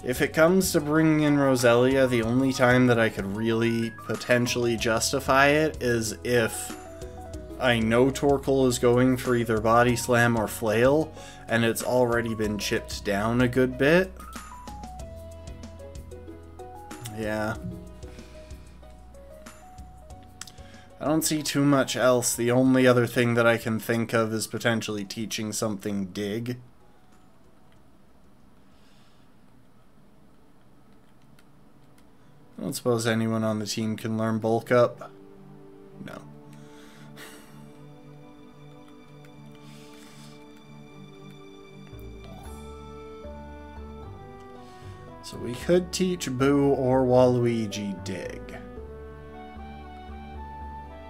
Speaker 1: If it comes to bringing in Roselia, the only time that I could really potentially justify it is if I know Torkoal is going for either Body Slam or Flail, and it's already been chipped down a good bit. Yeah. I don't see too much else. The only other thing that I can think of is potentially teaching something Dig. I don't suppose anyone on the team can learn Bulk Up. No. So we could teach Boo or Waluigi Dig.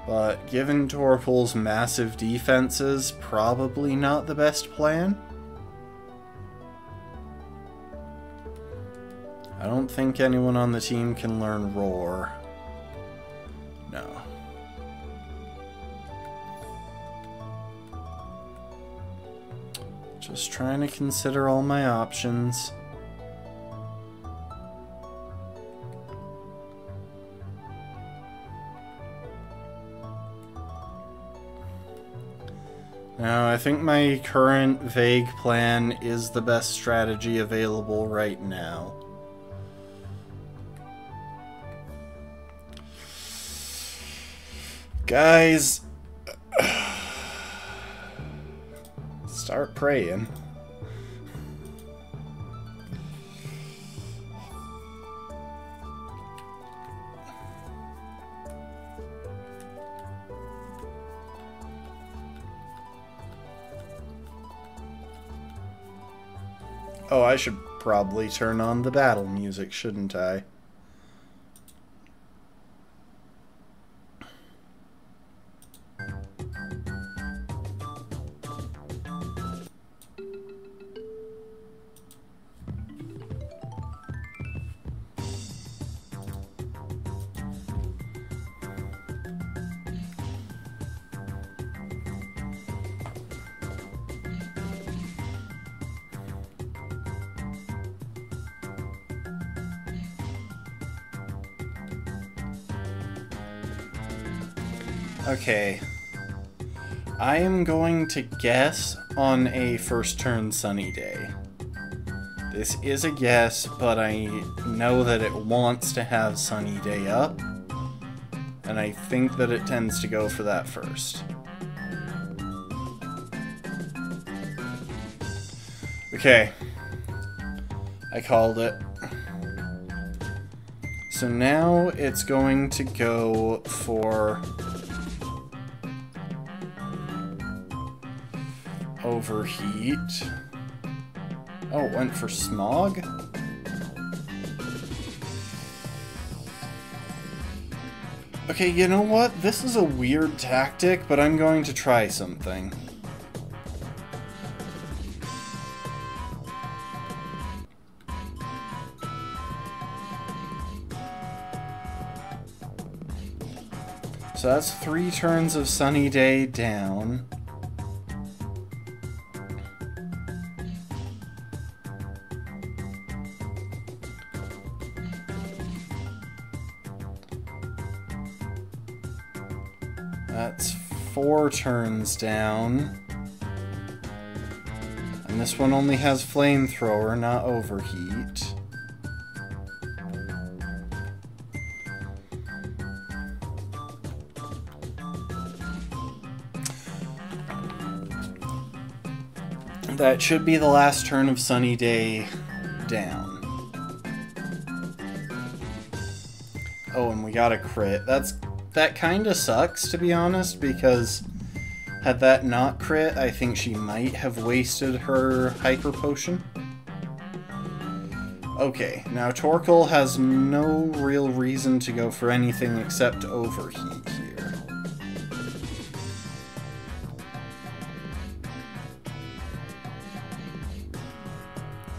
Speaker 1: But given Torkoal's massive defenses, probably not the best plan. I don't think anyone on the team can learn Roar. No. Just trying to consider all my options. Now, I think my current vague plan is the best strategy available right now. Guys, start praying. Oh, I should probably turn on the battle music, shouldn't I? Okay. I am going to guess on a first turn sunny day. This is a guess, but I know that it wants to have sunny day up, and I think that it tends to go for that first. Okay. I called it. So now it's going to go for overheat. Oh, it went for smog? Okay, you know what? This is a weird tactic, but I'm going to try something. So that's 3 turns of sunny day down. That's 4 turns down. And this one only has flamethrower, not overheat. That should be the last turn of sunny day down. Oh, and we got a crit. That kinda sucks, to be honest, because had that not crit, I think she might have wasted her hyper potion. Okay, now Torkoal has no real reason to go for anything except overheat here.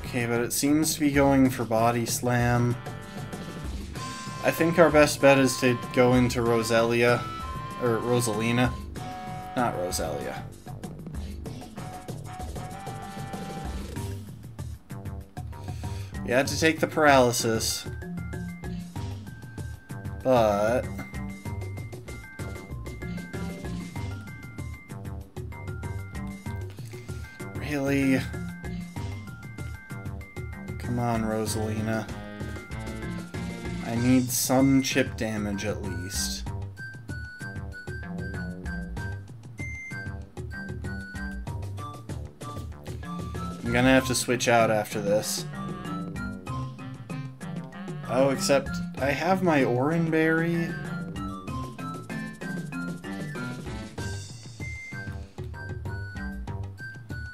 Speaker 1: Okay, but it seems to be going for Body Slam. I think our best bet is to go into Roselia, or Rosalina, not Roselia. We had to take the paralysis, but really, come on, Rosalina. I need some chip damage at least. I'm gonna have to switch out after this. Oh, except I have my Oranberry.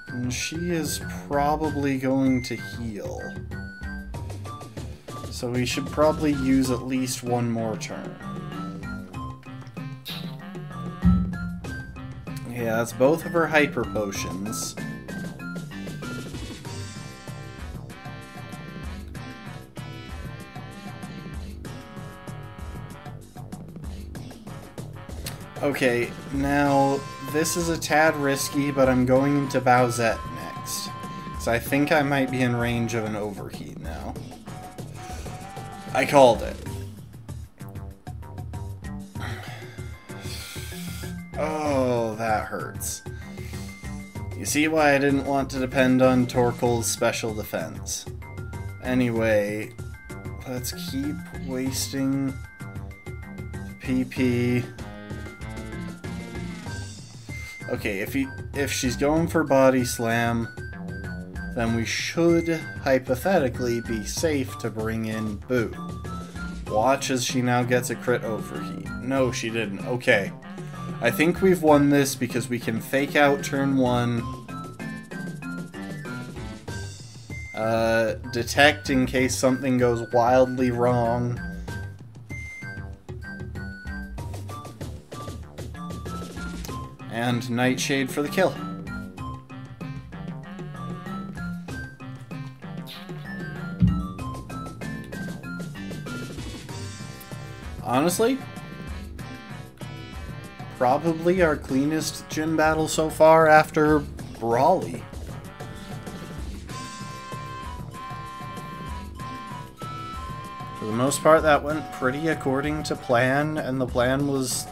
Speaker 1: And she is probably going to heal. So we should probably use at least one more turn. Yeah, that's both of her hyper potions. Okay, now this is a tad risky, but I'm going into Bowsette next. So I think I might be in range of an overheat now. I called it. Oh, that hurts. You see why I didn't want to depend on Torkoal's special defense. Anyway, let's keep wasting the PP. Okay, if she's going for Body Slam, then we should, hypothetically, be safe to bring in Boo. Watch as she now gets a crit overheat. No, she didn't. Okay. I think we've won this because we can fake out turn 1. Detect in case something goes wildly wrong. And Nightshade for the kill. Honestly, probably our cleanest gym battle so far after Brawly. For the most part, that went pretty according to plan, and the plan was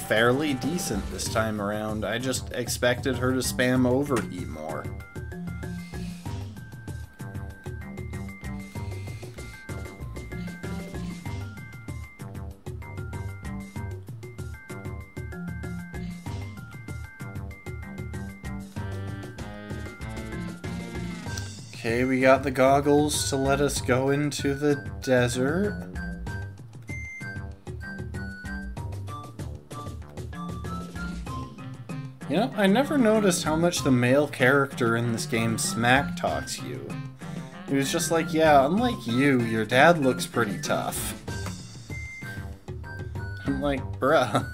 Speaker 1: fairly decent this time around. I just expected her to spam overheat more. Okay, we got the goggles to let us go into the desert. You know, I never noticed how much the male character in this game smack talks you. He was just like, yeah, unlike you, your dad looks pretty tough. I'm like, bruh.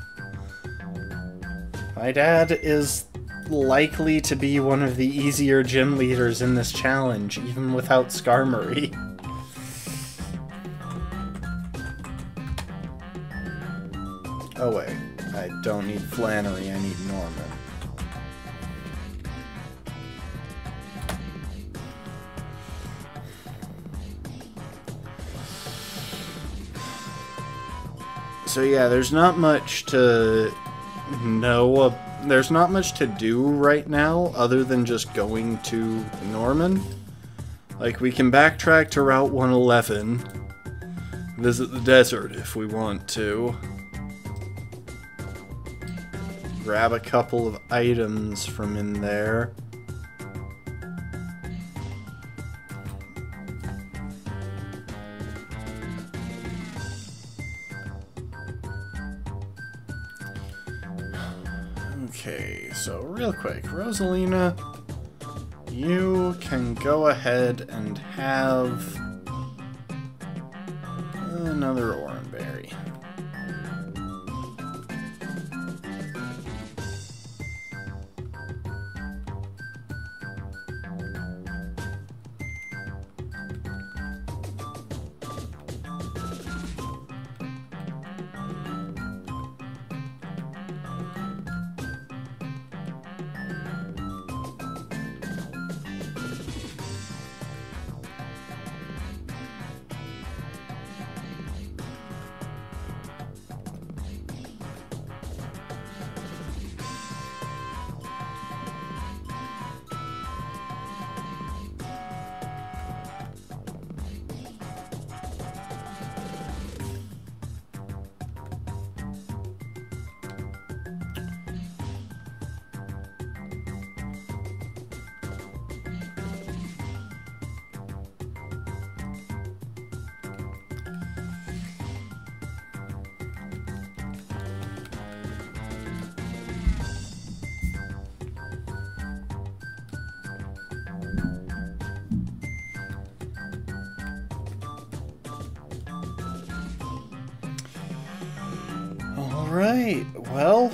Speaker 1: My dad is likely to be one of the easier gym leaders in this challenge, even without Skarmory. Oh wait, I don't need Flannery, I need Norman. So yeah, there's not much to know. There's not much to do right now other than just going to Norman. Like, we can backtrack to Route 111, visit the desert if we want to, grab a couple of items from in there. Okay, so real quick, Rosalina, you can go ahead and have another Oranberry. Alright, well...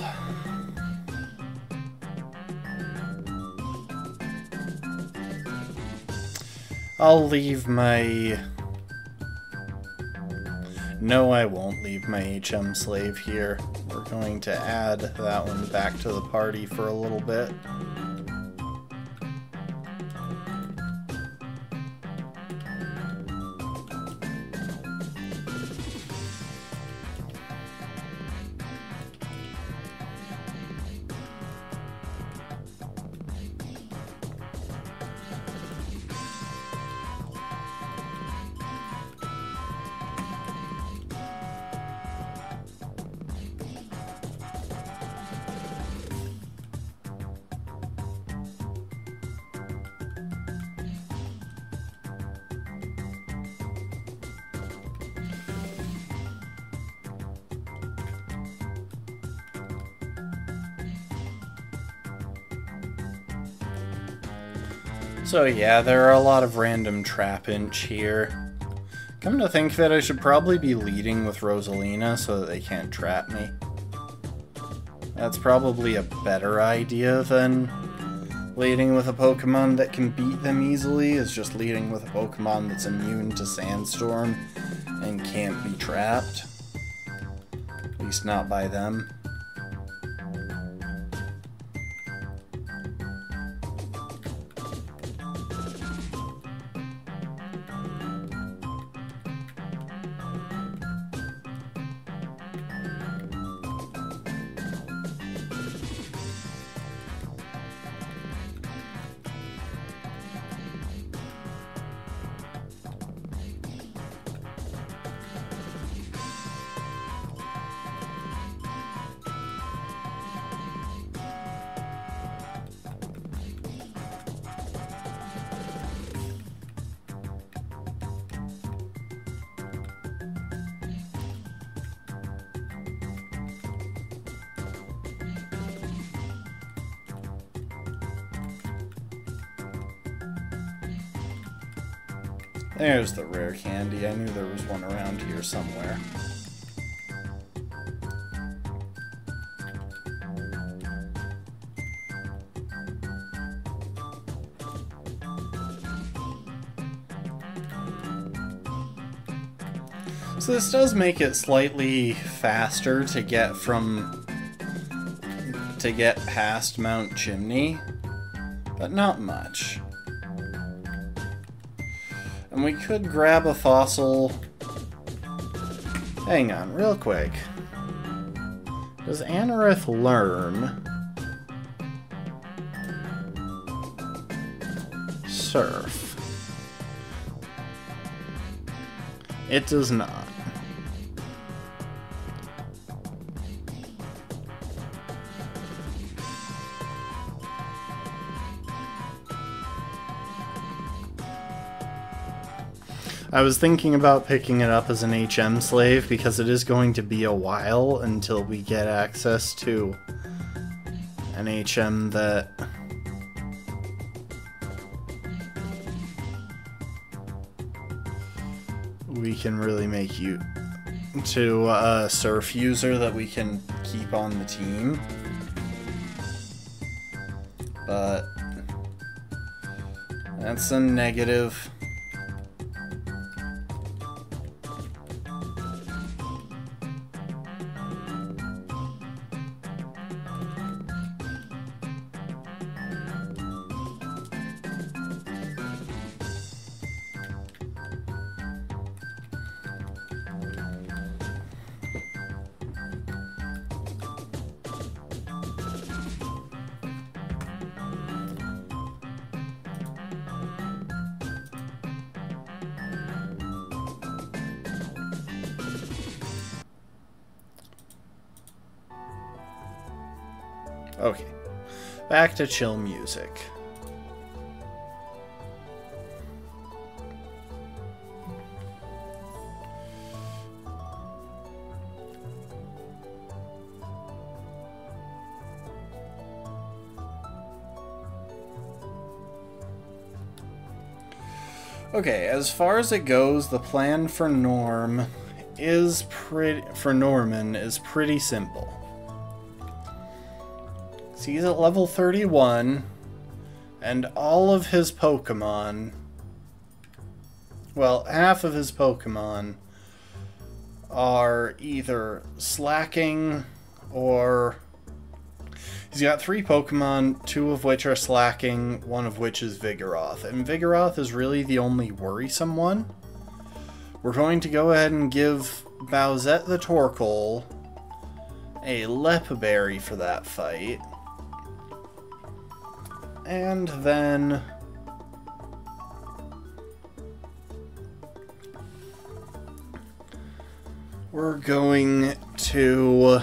Speaker 1: I'll leave my... No, I won't leave my HM slave here. We're going to add that one back to the party for a little bit. So yeah, there are a lot of random trap inch here. Come to think that I should probably be leading with Rosalina so that they can't trap me. That's probably a better idea than leading with a Pokemon that can beat them easily, is just leading with a Pokemon that's immune to Sandstorm and can't be trapped. At least not by them. There's the rare candy. I knew there was one around here somewhere. So this does make it slightly faster to get past Mount Chimney, but not much. And we could grab a fossil. Hang on, real quick. Does Anorith learn Surf? It does not. I was thinking about picking it up as an HM slave because it is going to be a while until we get access to an HM that we can really make you to a surf user that we can keep on the team. But that's a negative. Okay, back to chill music. Okay, as far as it goes, the plan for Norman is pretty simple. So he's at level 31, and all of his Pokemon, well, half of his Pokemon are either slacking or he's got 3 Pokemon, 2 of which are slacking, 1 of which is Vigoroth. And Vigoroth is really the only worrisome one. We're going to go ahead and give Bowsette the Torkoal a Lepaberry for that fight. And then we're going to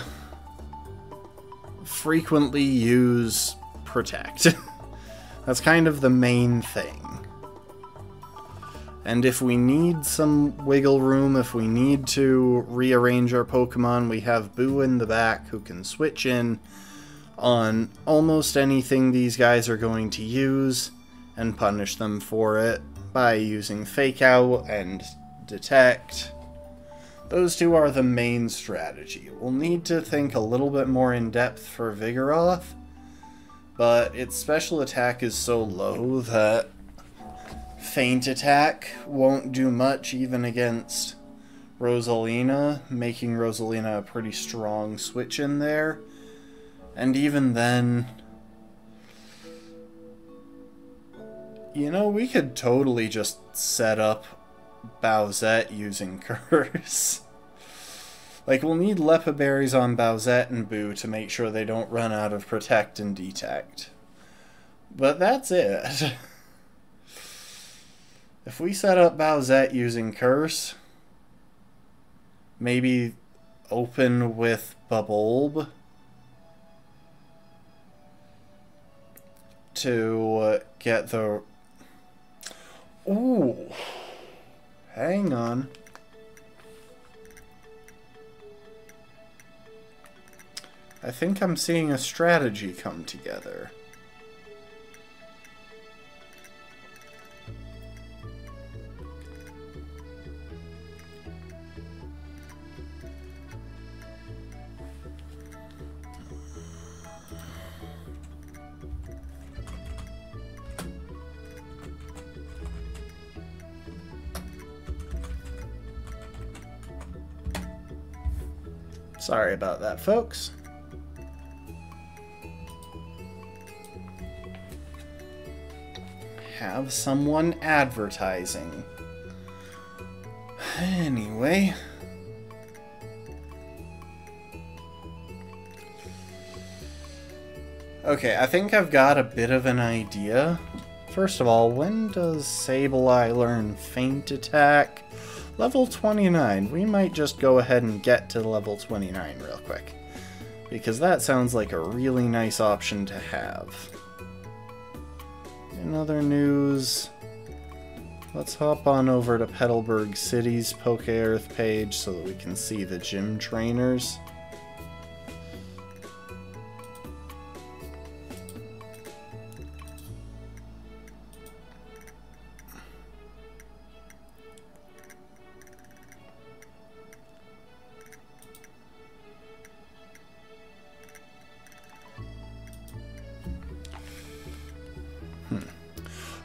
Speaker 1: frequently use Protect. That's kind of the main thing. And if we need some wiggle room, if we need to rearrange our Pokemon, we have Boo in the back who can switch in on almost anything these guys are going to use and punish them for it by using Fake Out and Detect. Those 2 are the main strategy. We'll need to think a little bit more in depth for Vigoroth, but its special attack is so low that Feint Attack won't do much even against Rosalina, making Rosalina a pretty strong switch in there. And even then, you know, we could totally just set up Bowsette using Curse. Like, we'll need Lepaberries on Bowsette and Boo to make sure they don't run out of Protect and Detect. But that's it. If we set up Bowsette using Curse, maybe open with Bubulb to get the... Ooh! Hang on. I think I'm seeing a strategy come together. Sorry about that, folks. Have someone advertising. Anyway. Okay, I think I've got a bit of an idea. First of all, when does Sableye learn Feint Attack? Level 29. We might just go ahead and get to level 29 real quick, because that sounds like a really nice option to have. In other news, let's hop on over to Petalburg City's Poke-Earth page so that we can see the gym trainers.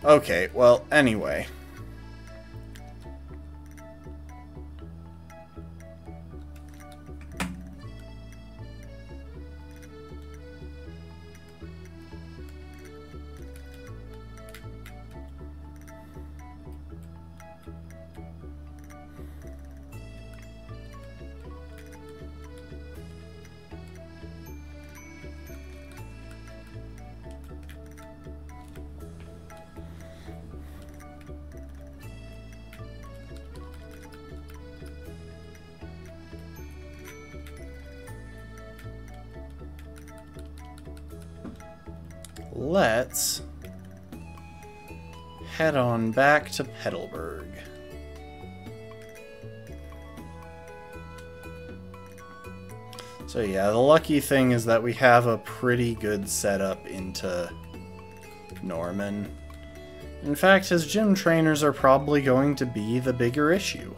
Speaker 1: Okay, well, anyway. Let's head on back to Petalburg. So yeah, the lucky thing is that we have a pretty good setup into Norman. In fact, his gym trainers are probably going to be the bigger issue.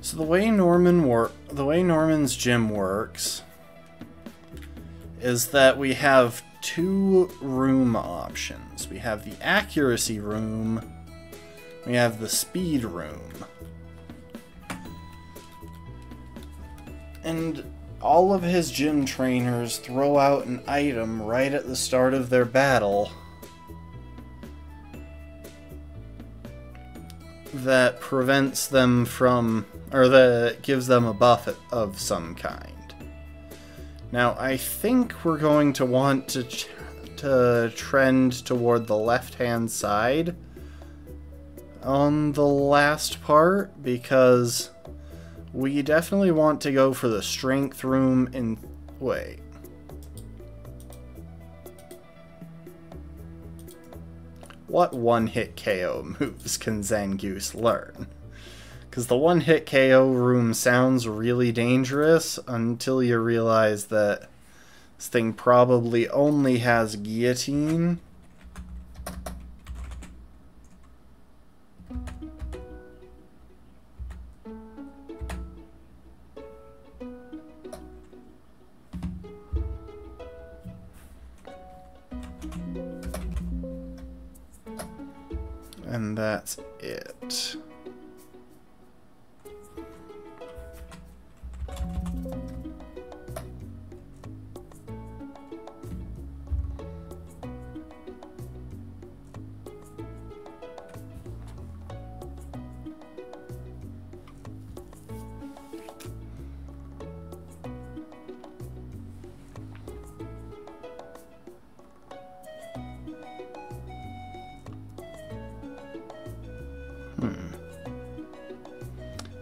Speaker 1: So the way Norman's gym works is that we have two room options. We have the accuracy room, we have the speed room. And all of his gym trainers throw out an item right at the start of their battle that prevents them from, or that gives them a buff of some kind. Now, I think we're going to want to trend toward the left-hand side on the last part, because we definitely want to go for the strength room in... Wait. What one-hit KO moves can Zangoose learn? Because the one-hit KO room sounds really dangerous until you realize that this thing probably only has Guillotine. And that's it.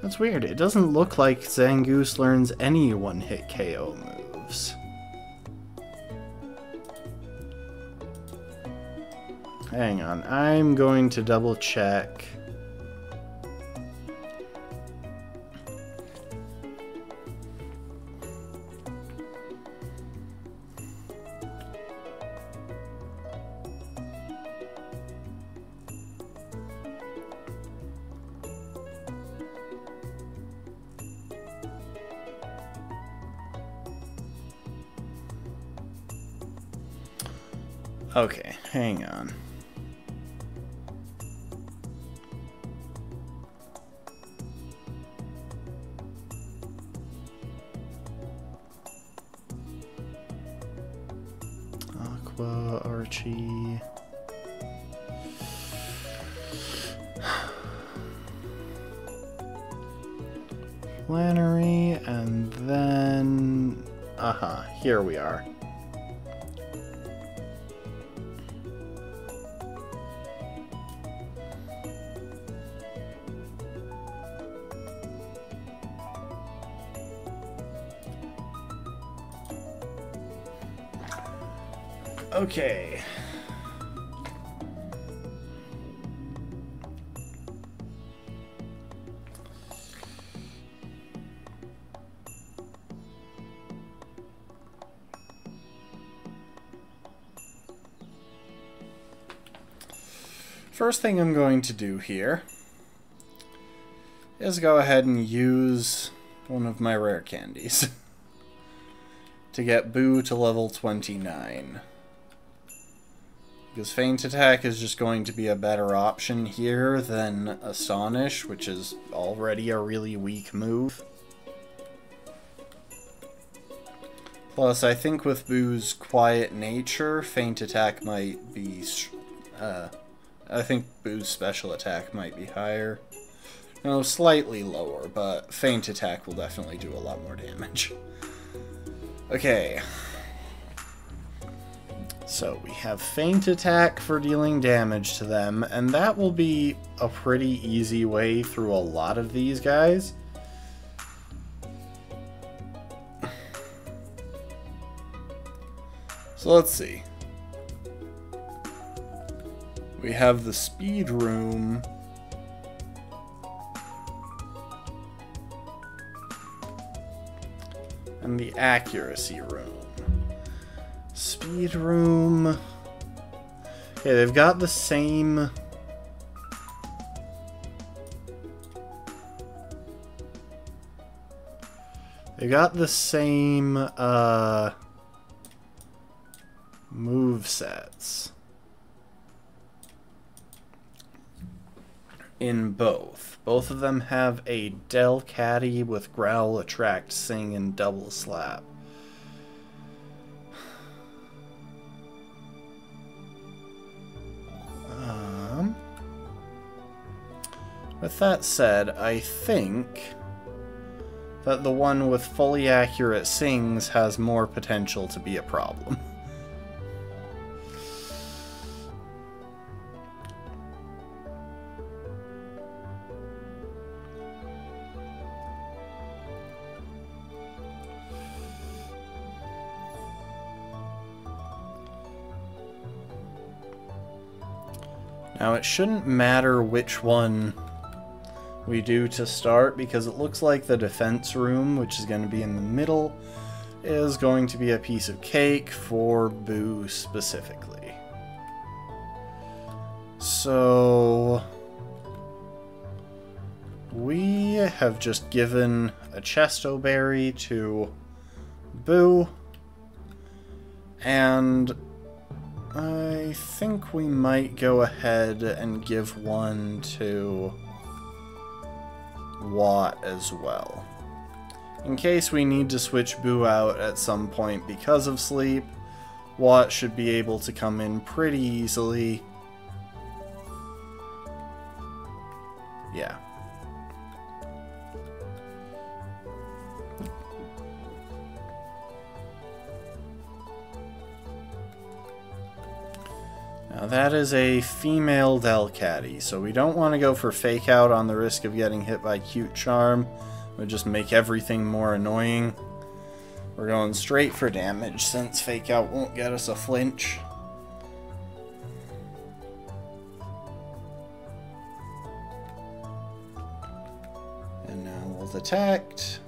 Speaker 1: That's weird. It doesn't look like Zangoose learns any one-hit KO moves. Hang on, I'm going to double check. Okay, hang on. Aqua, Archie. Flannery, and then... here we are. Okay. First thing I'm going to do here is go ahead and use one of my rare candies to get Boo to level 29. Because Feint Attack is just going to be a better option here than Astonish, which is already a really weak move. Plus, I think with Boo's quiet nature, Feint Attack might be... I think Boo's special attack might be higher. No, slightly lower, but Feint Attack will definitely do a lot more damage. Okay. So we have Feint Attack for dealing damage to them, and that will be a pretty easy way through a lot of these guys. So let's see. We have the Speed Room. And the Accuracy Room. Speed Room. Okay, they've got the same... They've got the same, movesets. In both. Both of them have a Delcatty with Growl, Attract, Sing, and Double Slap. With that said, I think that the one with fully accurate Sings has more potential to be a problem. Now, it shouldn't matter which one we do to start, because it looks like the defense room, which is going to be in the middle, is going to be a piece of cake for Boo specifically. So we have just given a Chesto Berry to Boo, and I think we might go ahead and give one to Watt as well. In case we need to switch Boo out at some point because of sleep, Watt should be able to come in pretty easily. Yeah. Now that is a female Delcatty, so we don't want to go for Fake Out on the risk of getting hit by Cute Charm. It would just make everything more annoying. We're going straight for damage since Fake Out won't get us a flinch. And now we'll detect.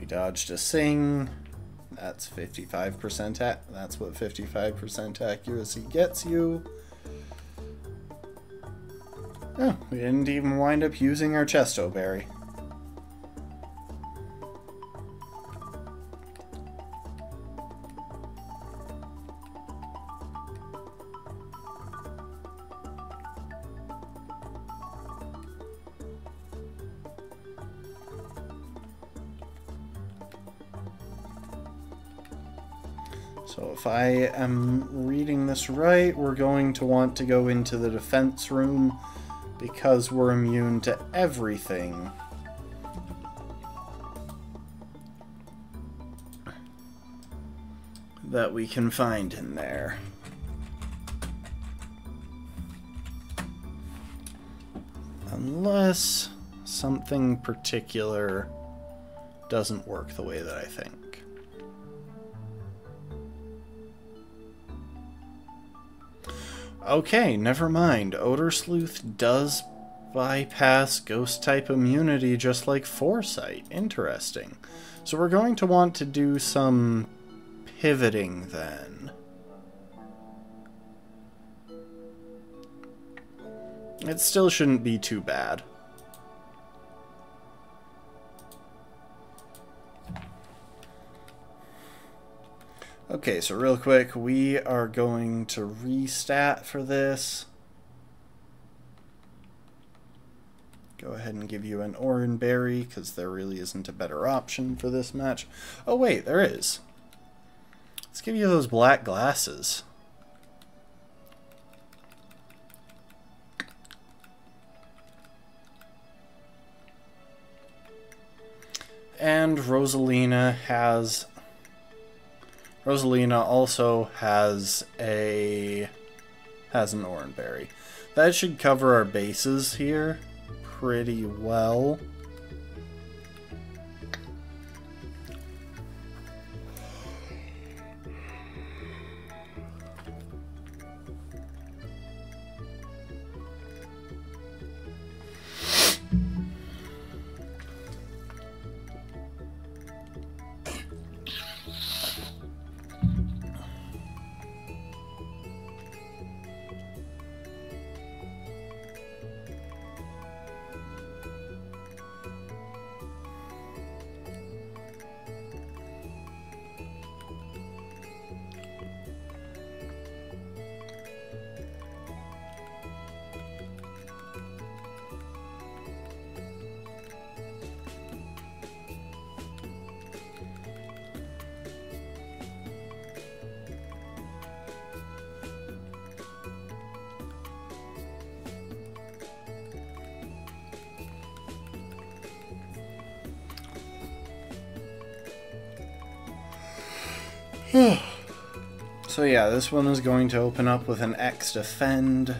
Speaker 1: Dodged a Sing. That's 55% that's what 55% accuracy gets you. Oh, we didn't even wind up using our Chesto Berry. So if I am reading this right, we're going to want to go into the defense room because we're immune to everything. That we can find in there. Unless something particular doesn't work the way that I think. Okay, never mind. Odor Sleuth does bypass ghost-type immunity just like Foresight. Interesting. So we're going to want to do some pivoting then. It still shouldn't be too bad. Okay, so real quick, we are going to restat for this. Go ahead and give you an Oran Berry, because there really isn't a better option for this match. Oh wait, there is. Let's give you those black glasses. And Rosalina also has an Oran Berry. That should cover our bases here pretty well. So yeah, this one is going to open up with an X defend.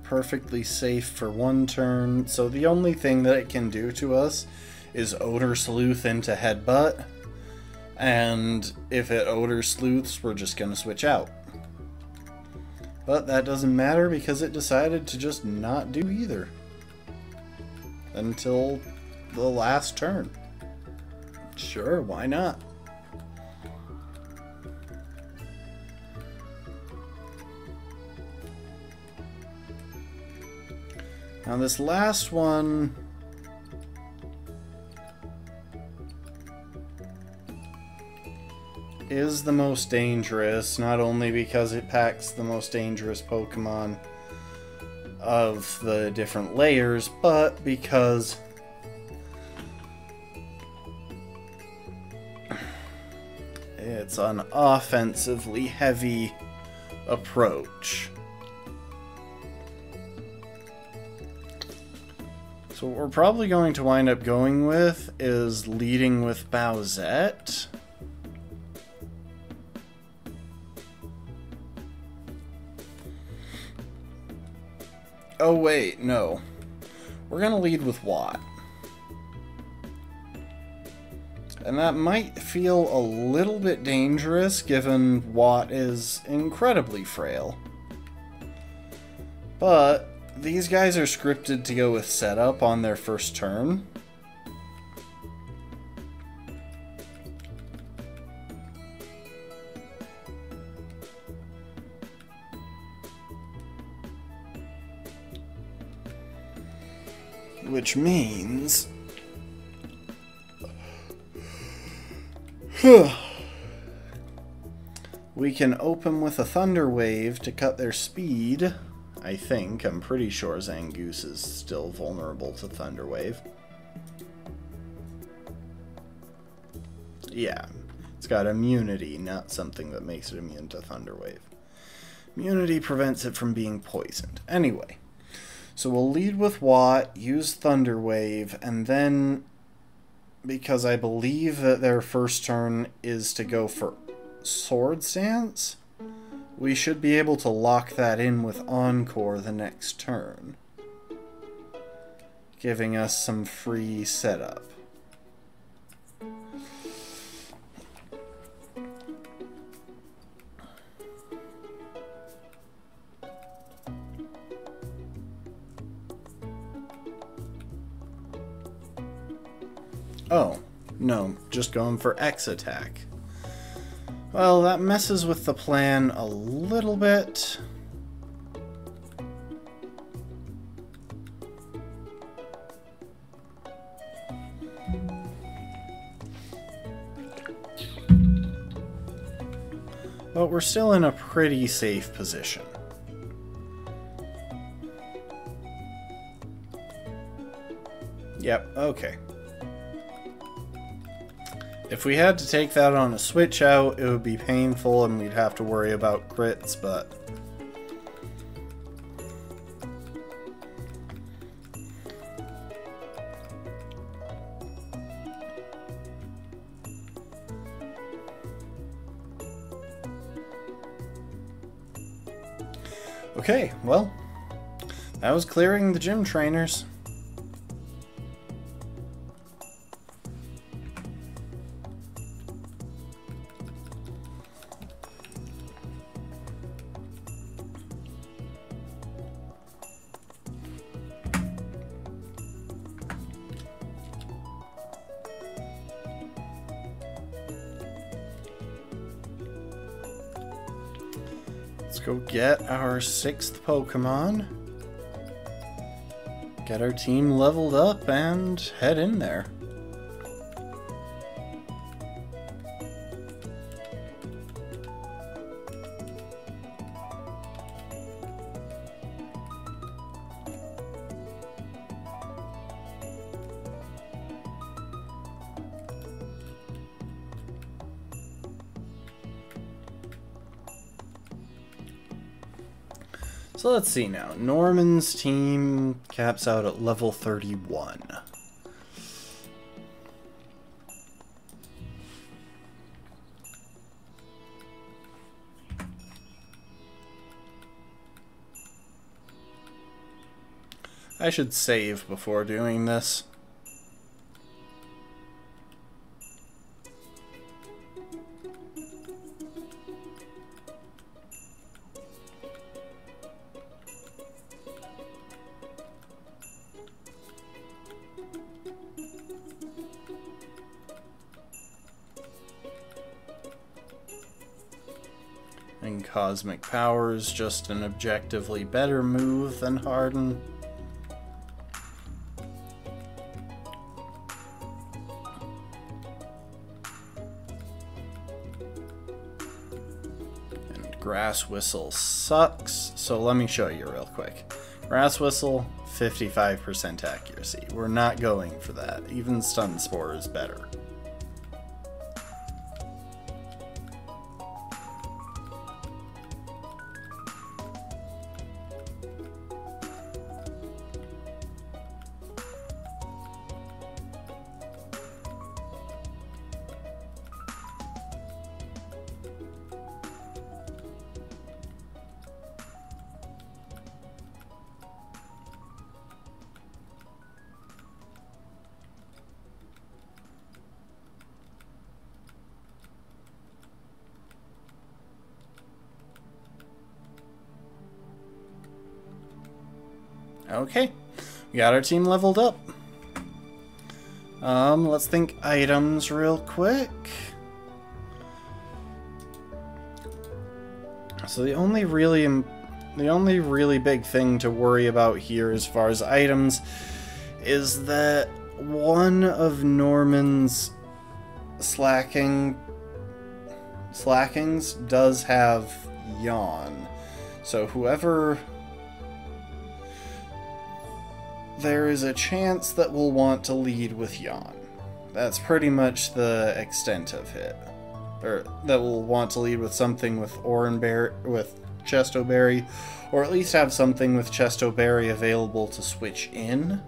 Speaker 1: Perfectly safe for one turn, so the only thing that it can do to us is Odor Sleuth into Headbutt, and if it Odor Sleuths, we're just gonna switch out. But that doesn't matter because it decided to just not do either until the last turn. Sure, why not? Now this last one is the most dangerous, not only because it packs the most dangerous Pokemon of the different layers, but because it's an offensively heavy approach. So what we're probably going to wind up going with is leading with Bowsette. Oh wait, no. We're going to lead with Watt. And that might feel a little bit dangerous given Watt is incredibly frail. But these guys are scripted to go with setup on their first turn. Which means... we can open with a Thunder Wave to cut their speed. I think. I'm pretty sure Zangoose is still vulnerable to Thunder Wave. Yeah. It's got immunity, not something that makes it immune to Thunder Wave. Immunity prevents it from being poisoned. Anyway. So we'll lead with Watt, use Thunder Wave, and then, because I believe that their first turn is to go for Sword Stance, we should be able to lock that in with Encore the next turn, giving us some free setup. Oh, no, just going for X attack. Well, that messes with the plan a little bit. But we're still in a pretty safe position. Yep, okay. If we had to take that on a switch out, it would be painful and we'd have to worry about crits, but... okay, well, that was clearing the gym trainers. Let's go get our 6th Pokemon, get our team leveled up, and head in there. So let's see now. Norman's team caps out at level 31. I should save before doing this. And Cosmic Power is just an objectively better move than Harden. And Grass Whistle sucks, so let me show you real quick. Grass Whistle, 55% accuracy. We're not going for that. Even Stun Spore is better. Okay, we got our team leveled up. Let's think items real quick. So the only really big thing to worry about here as far as items is that one of Norman's slackings does have yawn. So whoever... there is a chance that we'll want to lead with yawn. That's pretty much the extent of it. Or that we'll want to lead with something with Chestoberry, or at least have something with Chestoberry available to switch in.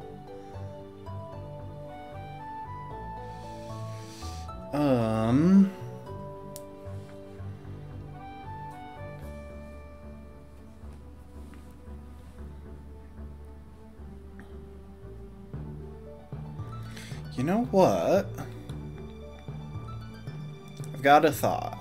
Speaker 1: You know what? I've got a thought.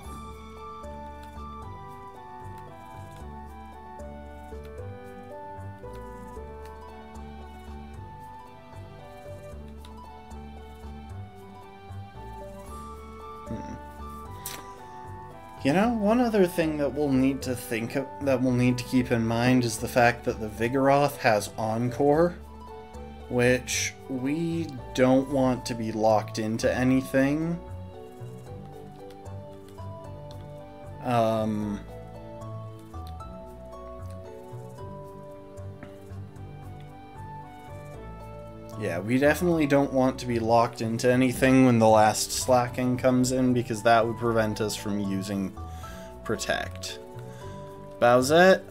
Speaker 1: You know, one other thing that we'll need to keep in mind is the fact that the Vigoroth has Encore, which we don't want to be locked into anything. Yeah, we definitely don't want to be locked into anything when the last slacking comes in, because that would prevent us from using Protect. Bowsette,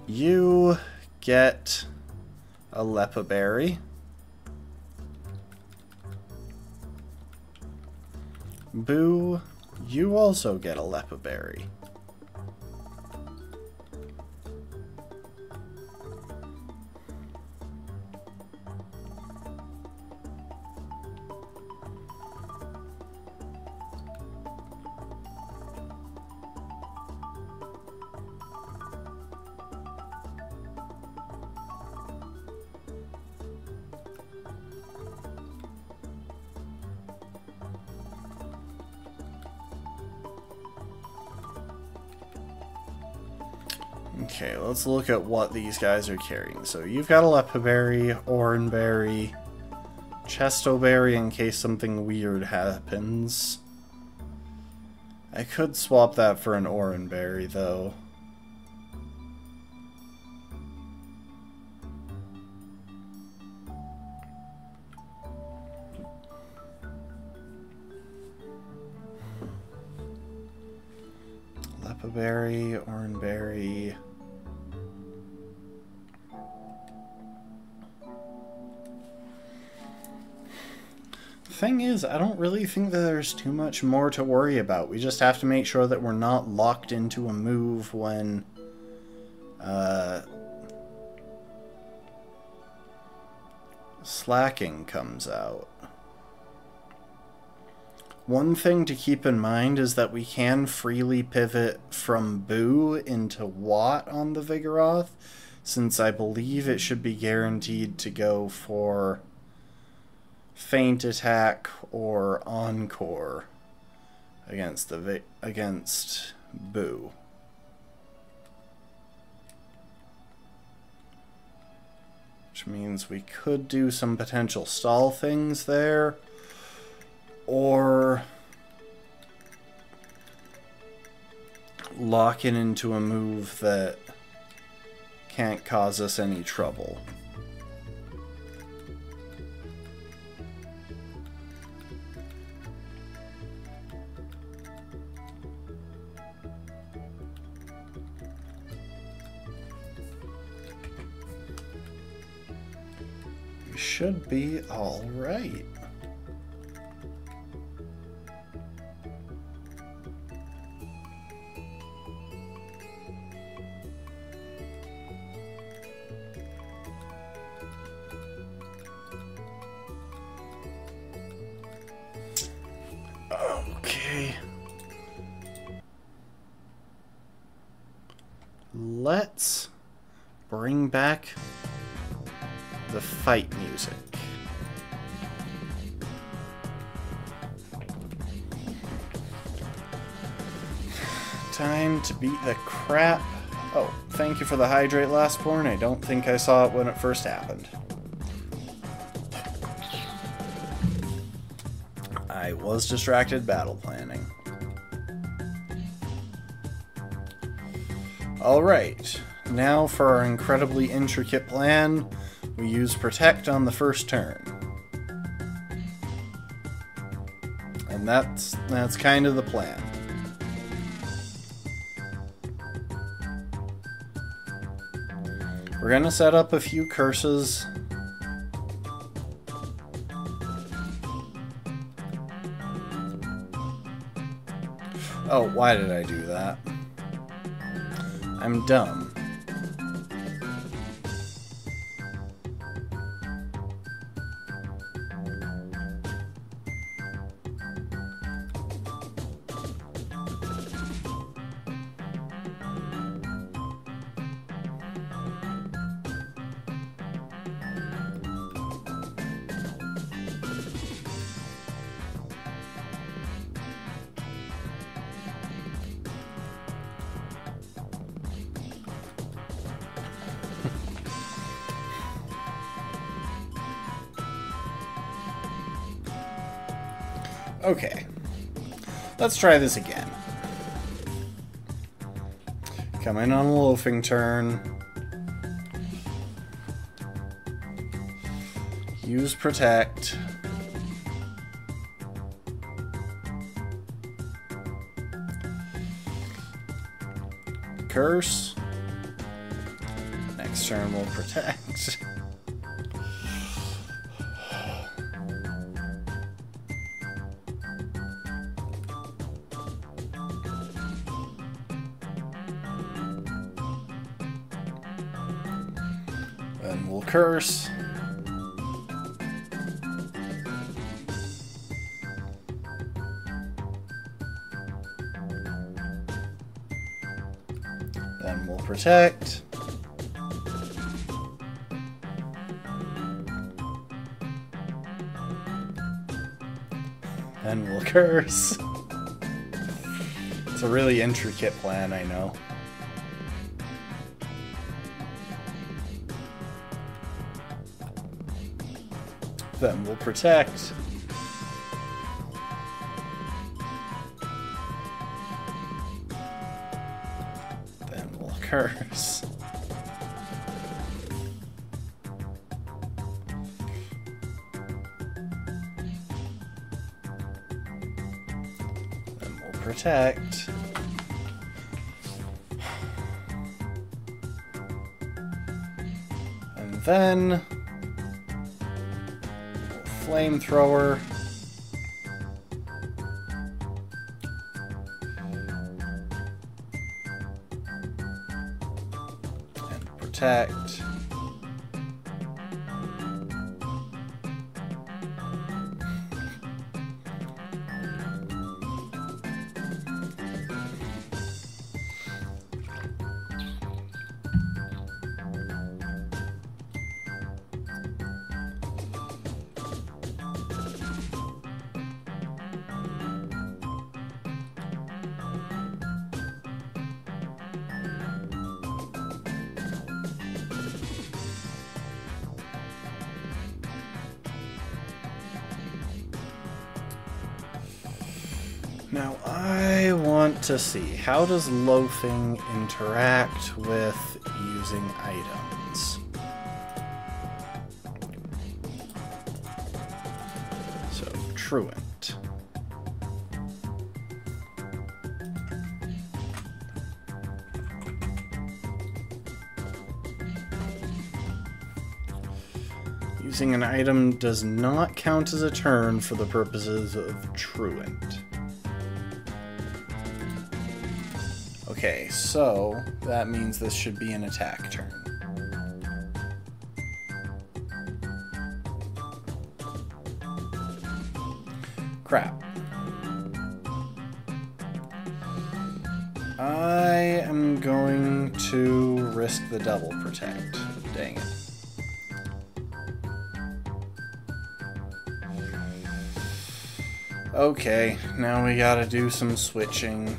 Speaker 1: you get a Lepaberry. Boo, you also get a Lepaberry. Okay, let's look at what these guys are carrying. So you've got a Lepaberry, Oranberry, Chestoberry in case something weird happens. I could swap that for an Oranberry, though. Lepaberry, Oranberry... Thing is, I don't really think that there's too much more to worry about. We just have to make sure that we're not locked into a move when slacking comes out. One thing to keep in mind is that we can freely pivot from Boo into Watt on the Vigoroth, since I believe it should be guaranteed to go for Feint Attack or Encore against Boo. Which means we could do some potential stall things there, or lock it into a move that can't cause us any trouble. Should be all right. Okay. Let's bring back the fight music. Time to beat the crap. Oh, thank you for the hydrate, Lastborn. I don't think I saw it when it first happened. I was distracted battle planning. Alright, now for our incredibly intricate plan, we use Protect on the first turn. And that's kind of the plan. We're gonna set up a few curses. Oh, why did I do that? I'm dumb. Okay, let's try this again. Come in on a loafing turn. Use Protect. Curse. Next turn we'll Protect. Then we'll Curse. Then we'll Protect. Then we'll Curse. It's a really intricate plan, I know. Then we'll Protect. Then we'll Curse. Then we'll Protect. And then Flamethrower. And Protect. Now I want to see, how does loafing interact with using items? So, Truant. Using an item does not count as a turn for the purposes of Truant. Okay, so that means this should be an attack turn. Crap. I am going to risk the double Protect. Dang it. Okay, now we gotta do some switching.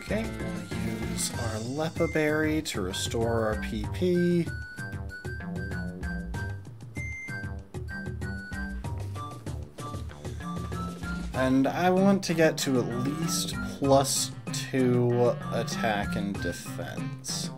Speaker 1: Okay, we'll use our Lepa Berry to restore our PP. And I want to get to at least +2 attack and defense.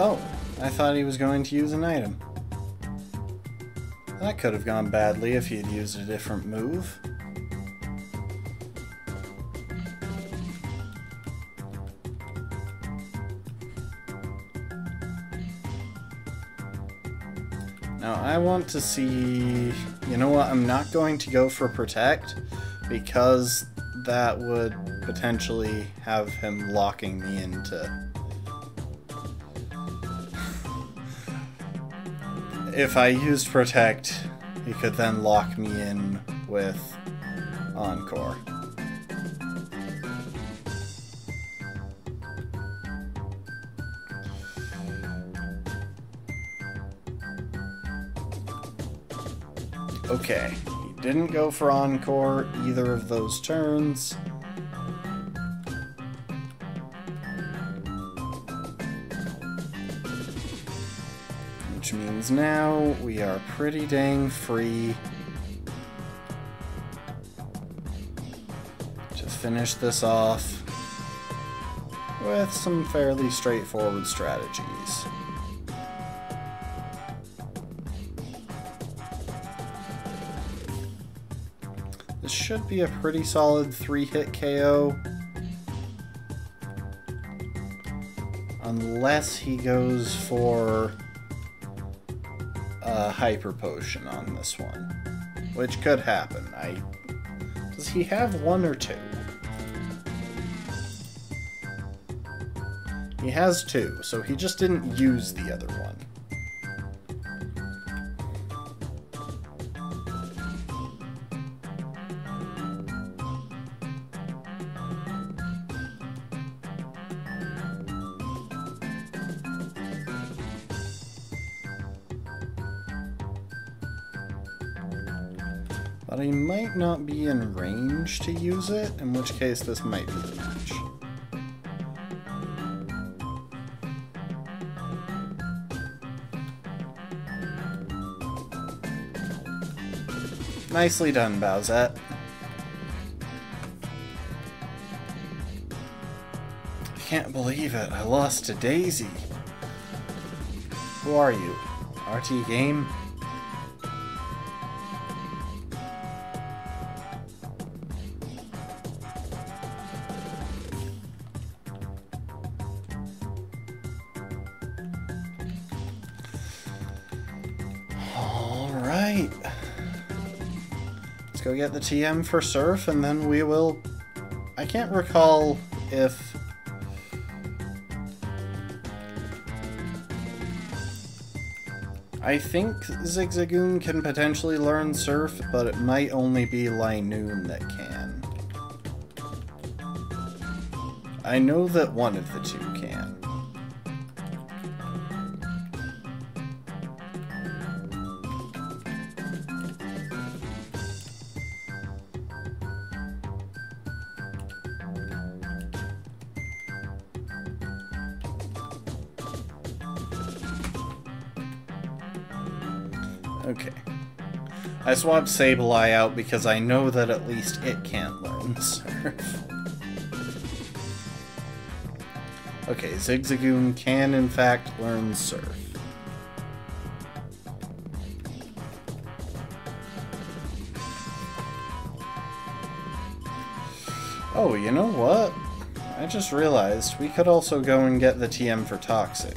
Speaker 1: Oh, I thought he was going to use an item. That could have gone badly if he had used a different move. Now I want to see... You know what, I'm not going to go for Protect, because that would potentially have him locking me into... If I used Protect, he could then lock me in with Encore. Okay, he didn't go for Encore either of those turns. Which means now we are pretty dang free to finish this off with some fairly straightforward strategies. This should be a pretty solid 3-hit KO. Unless he goes for a Hyper Potion on this one. Which could happen. Does he have 1 or 2? He has 2, so he just didn't use the other one. But he might not be in range to use it, in which case this might be the match. Nicely done, Bowsette. I can't believe it, I lost to Daisy. Who are you? RT Game? Alright. Let's go get the TM for Surf, and then we will... I can't recall if... I think Zigzagoon can potentially learn Surf, but it might only be Linoon that can. I know that one of the two can. Okay. I swapped Sableye out because I know that at least it can't learn Surf. Okay, Zigzagoon can in fact learn Surf. Oh, you know what? I just realized we could also go and get the TM for Toxic.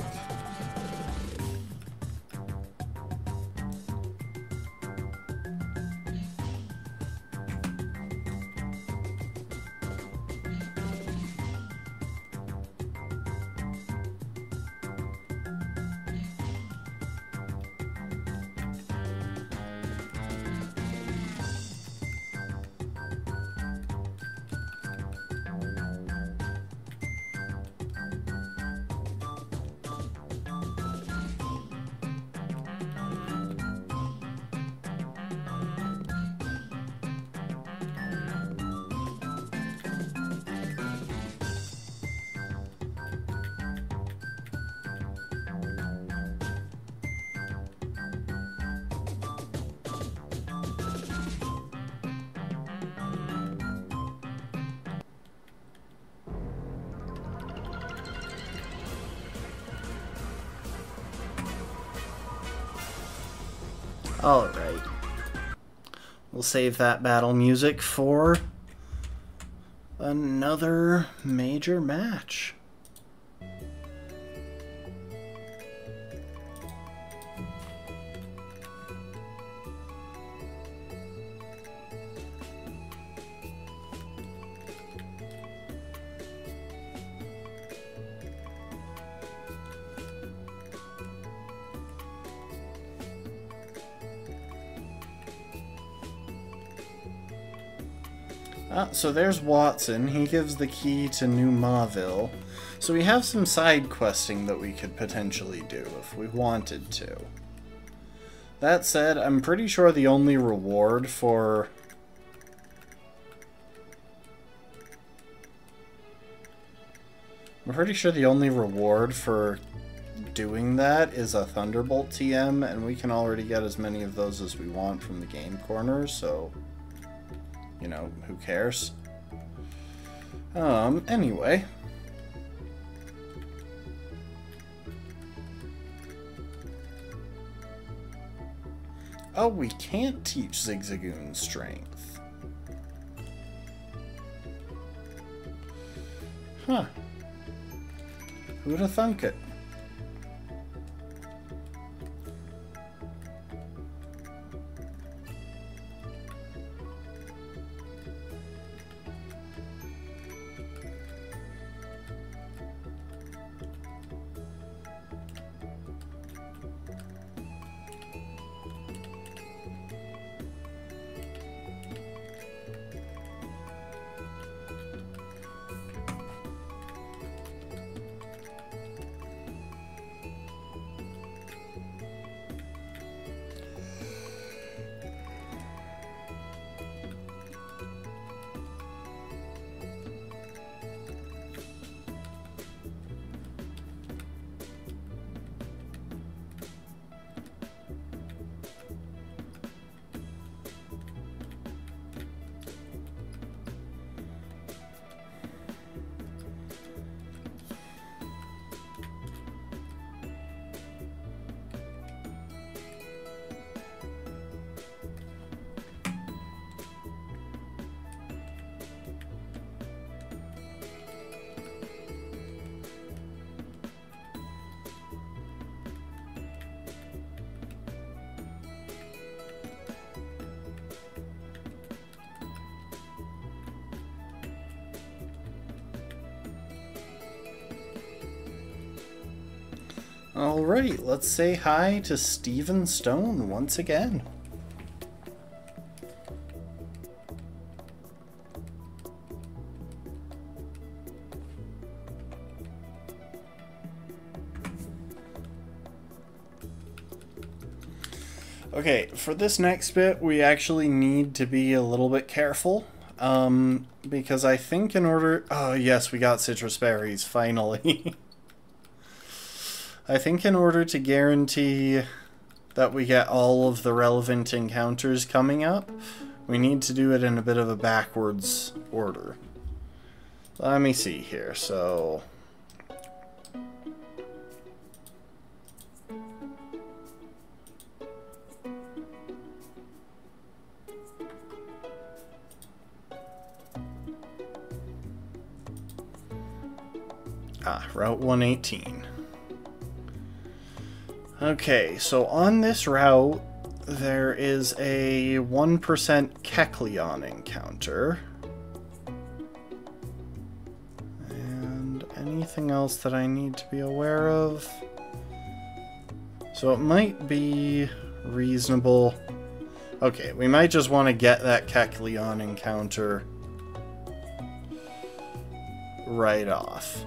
Speaker 1: Alright. We'll save that battle music for another major match. So there's Watson. He gives the key to New Mauville. So we have some side questing that we could potentially do if we wanted to. That said, I'm pretty sure the only reward for... doing that is a Thunderbolt TM, and we can already get as many of those as we want from the game corner, so... you know, who cares? Anyway. Oh, we can't teach Zigzagoon strength. Huh. Who'd have thunk it? Alright, let's say hi to Steven Stone once again. Okay, for this next bit, we actually need to be a little bit careful. Because I think in order... Oh, yes, we got citrus berries, finally. I think in order to guarantee that we get all of the relevant encounters coming up, we need to do it in a bit of a backwards order. Let me see here, so... Ah, Route 118. Okay, so on this route, there is a 1% Kecleon encounter. And anything else that I need to be aware of? So it might be reasonable. Okay, we might just want to get that Kecleon encounter right off.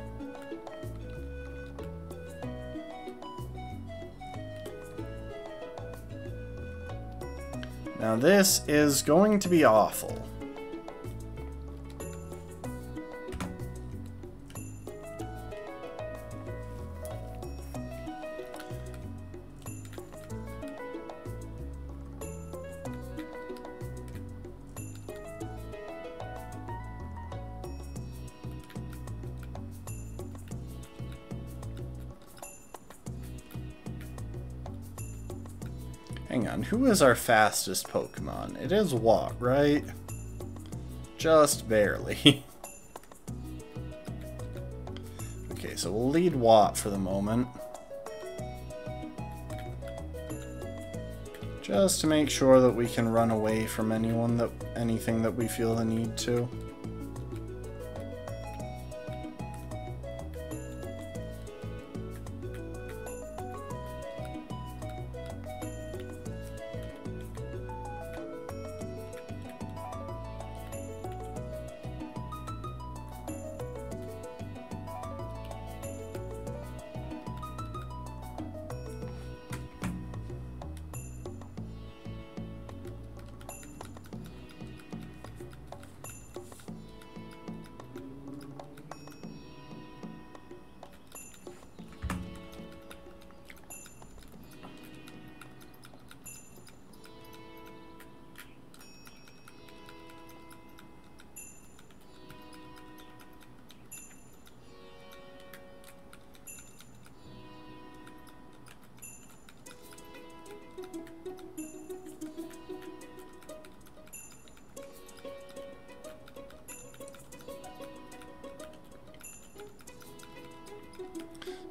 Speaker 1: Now this is going to be awful. Hang on, who is our fastest Pokemon? It is Watt, right? Just barely. Okay, so we'll lead Watt for the moment. Just to make sure that we can run away from anything that we feel the need to.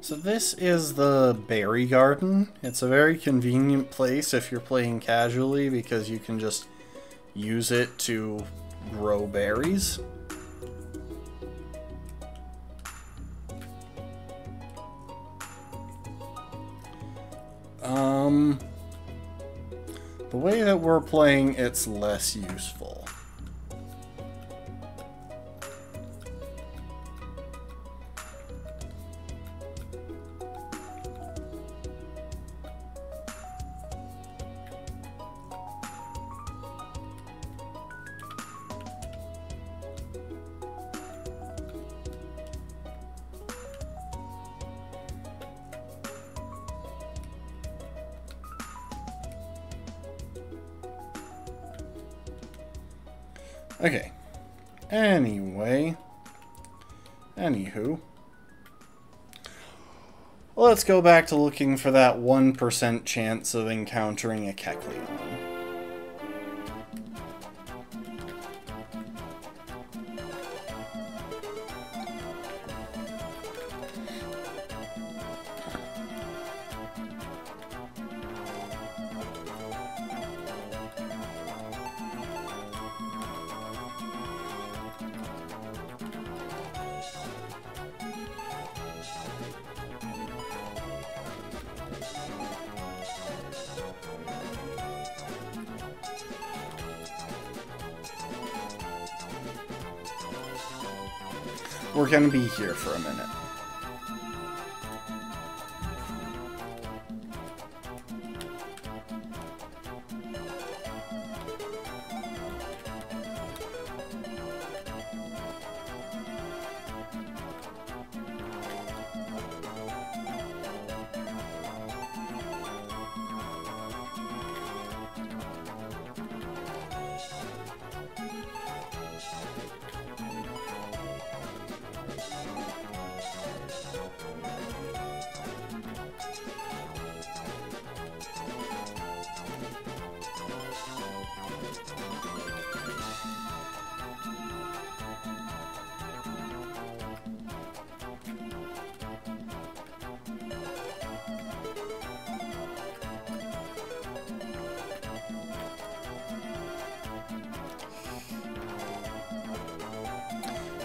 Speaker 1: So this is the berry garden. It's a very convenient place if you're playing casually because you can just use it to grow berries. The way that we're playing, it's less useful. Okay. Anywho. Let's go back to looking for that 1% chance of encountering a Kecleon. We're gonna be here for a minute.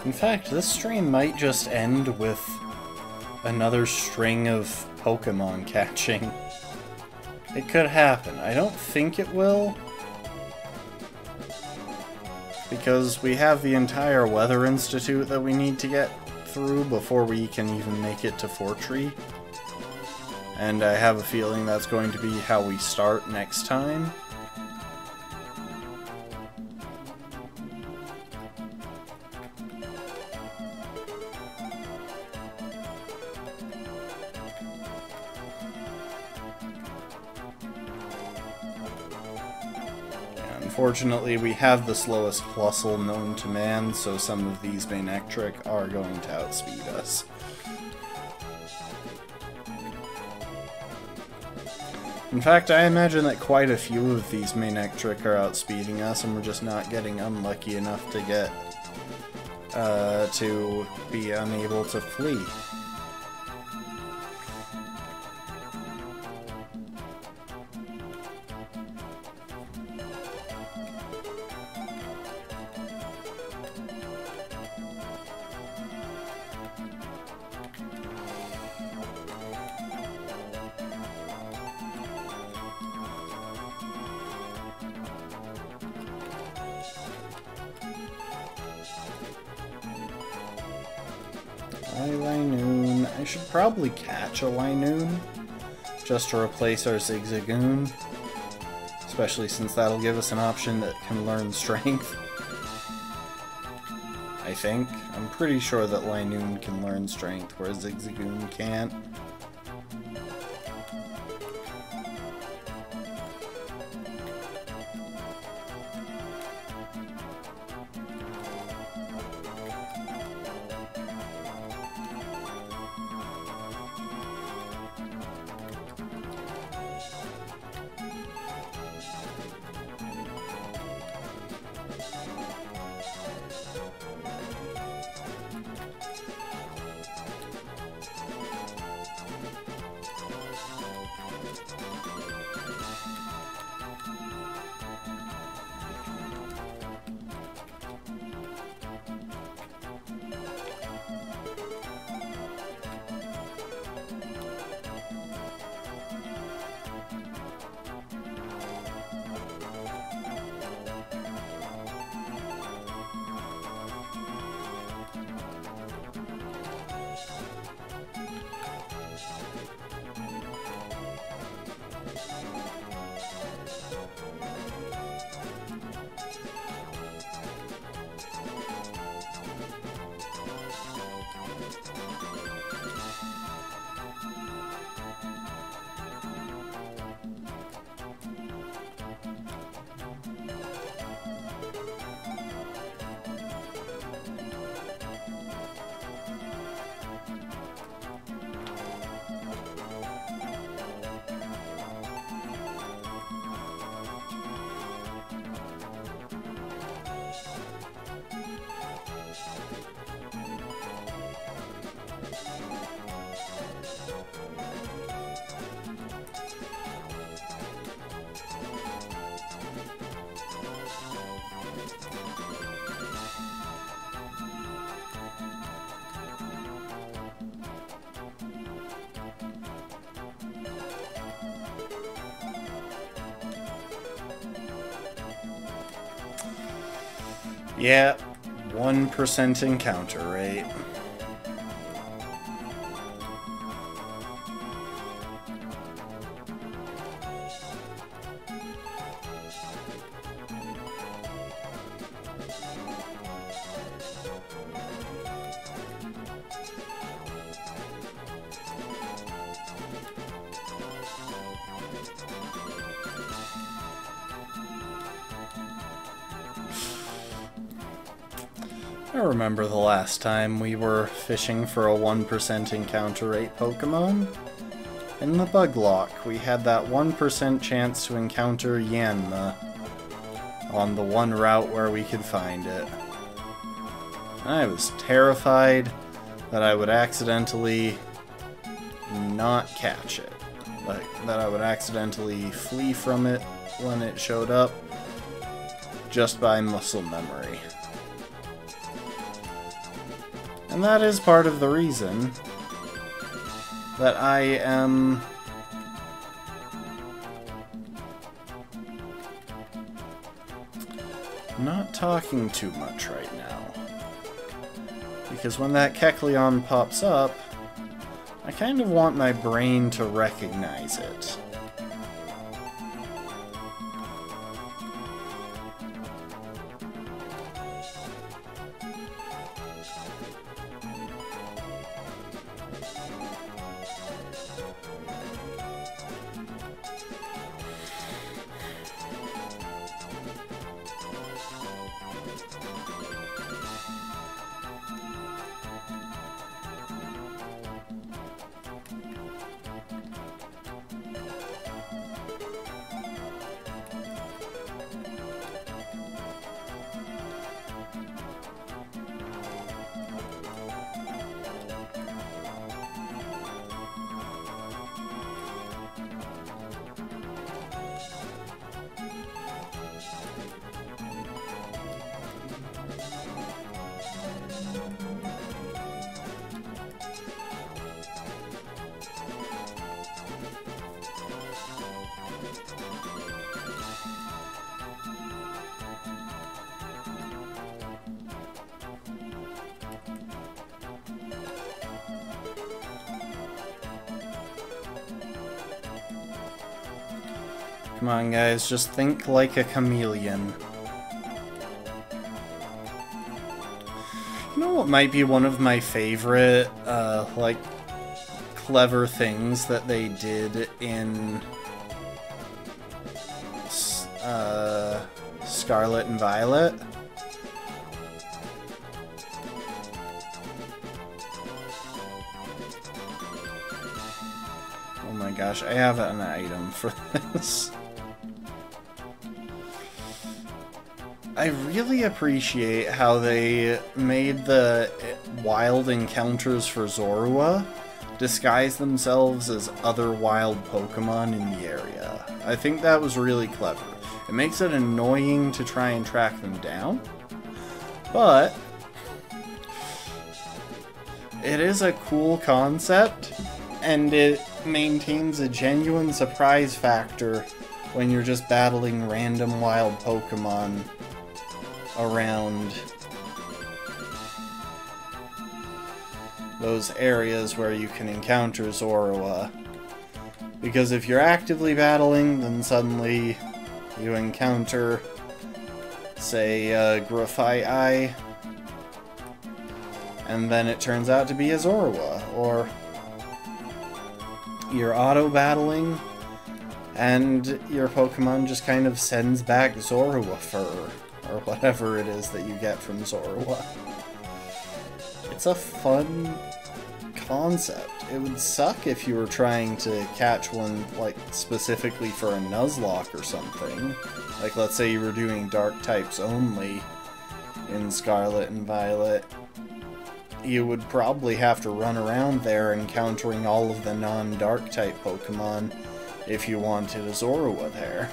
Speaker 1: In fact, this stream might just end with another string of Pokémon catching. It could happen. I don't think it will, because we have the entire Weather Institute that we need to get through before we can even make it to Fortree. And I have a feeling that's going to be how we start next time. Unfortunately, we have the slowest Plusle known to man, so some of these Manectric are going to outspeed us. In fact, I imagine that quite a few of these Manectric are outspeeding us, and we're just not getting unlucky enough to get to be unable to flee. Linoon. I should probably catch a Linoon just to replace our Zigzagoon, especially since that'll give us an option that can learn Strength. I think. I'm pretty sure that Linoon can learn Strength, whereas Zigzagoon can't. Yeah, 1% encounter rate. I remember the last time we were fishing for a 1% encounter rate Pokemon. In the Nuzlocke, we had that 1% chance to encounter Yanma on the one route where we could find it. I was terrified that I would accidentally not catch it. Like, that I would accidentally flee from it when it showed up just by muscle memory. And that is part of the reason that I am not talking too much right now. Because when that Kecleon pops up, I kind of want my brain to recognize it. Come on, guys, just think like a chameleon. You know what might be one of my favorite, like, clever things that they did in Scarlet and Violet? Oh my gosh, I have an item for this. I really appreciate how they made the wild encounters for Zorua disguise themselves as other wild Pokemon in the area. I think that was really clever. It makes it annoying to try and track them down, but it is a cool concept, and it maintains a genuine surprise factor when you're just battling random wild Pokemon around those areas where you can encounter Zorua. Because if you're actively battling, then suddenly you encounter, say, Grafaiai, and then it turns out to be a Zorua. Or you're auto-battling, and your Pokemon just kind of sends back Zorua fur, or whatever it is that you get from Zorua. It's a fun concept. It would suck if you were trying to catch one, like, specifically for a Nuzlocke or something. Like, let's say you were doing dark types only in Scarlet and Violet. You would probably have to run around there encountering all of the non-dark type Pokemon if you wanted a Zorua there.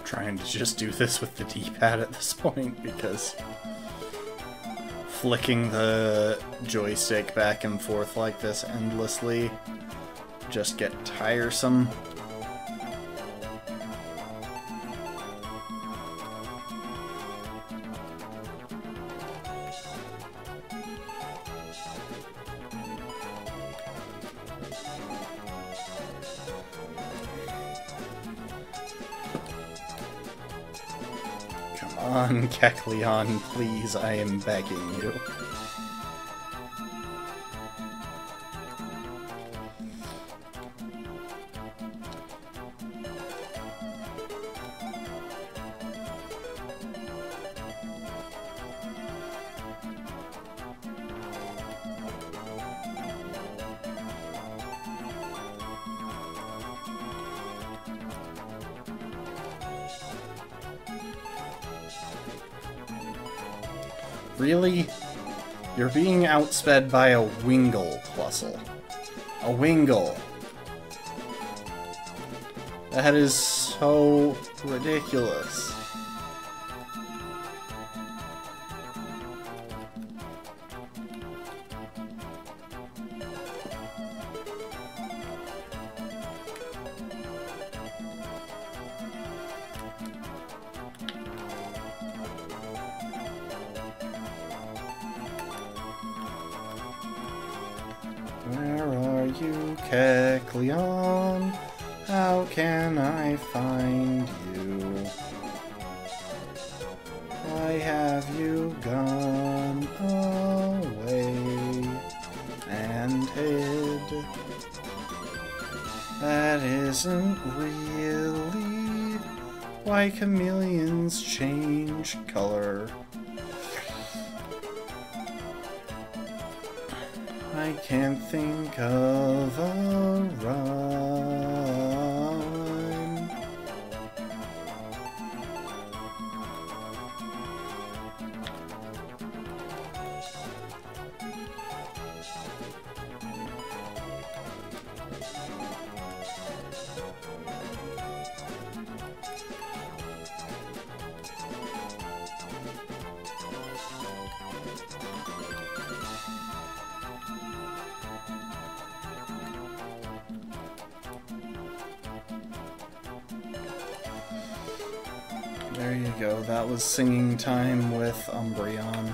Speaker 1: trying to just do this with the D-pad at this point, because flicking the joystick back and forth like this endlessly just get tiresome. Come on, Kecleon, please, I am begging you. Really? You're being outsped by a Wingull, Plusle. A Wingull. That is so ridiculous. Where are you, Kecleon? How can I find you? Why have you gone away and hid? That isn't really why chameleons change color. I can't think of a rhyme. There you go, that was singing time with Umbreon.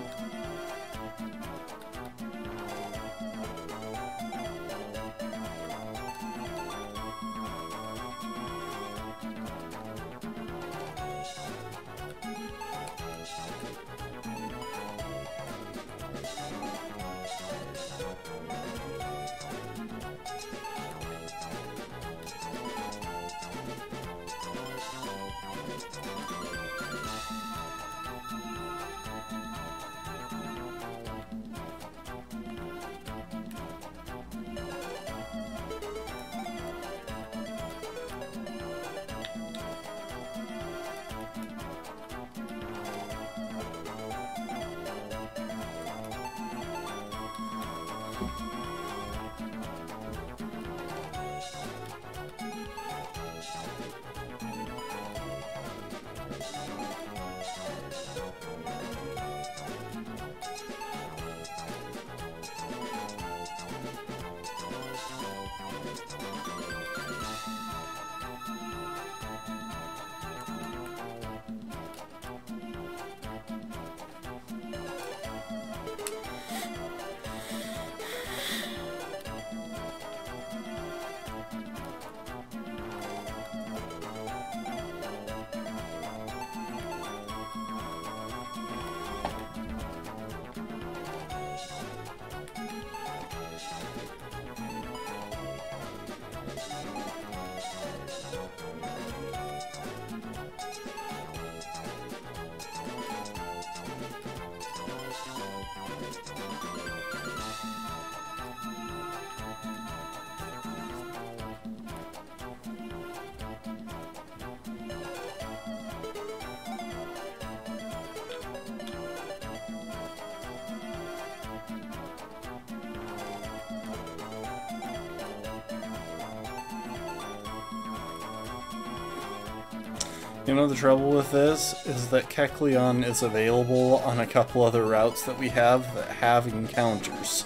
Speaker 1: You know, the trouble with this is that Kecleon is available on a couple other routes that we have that have encounters.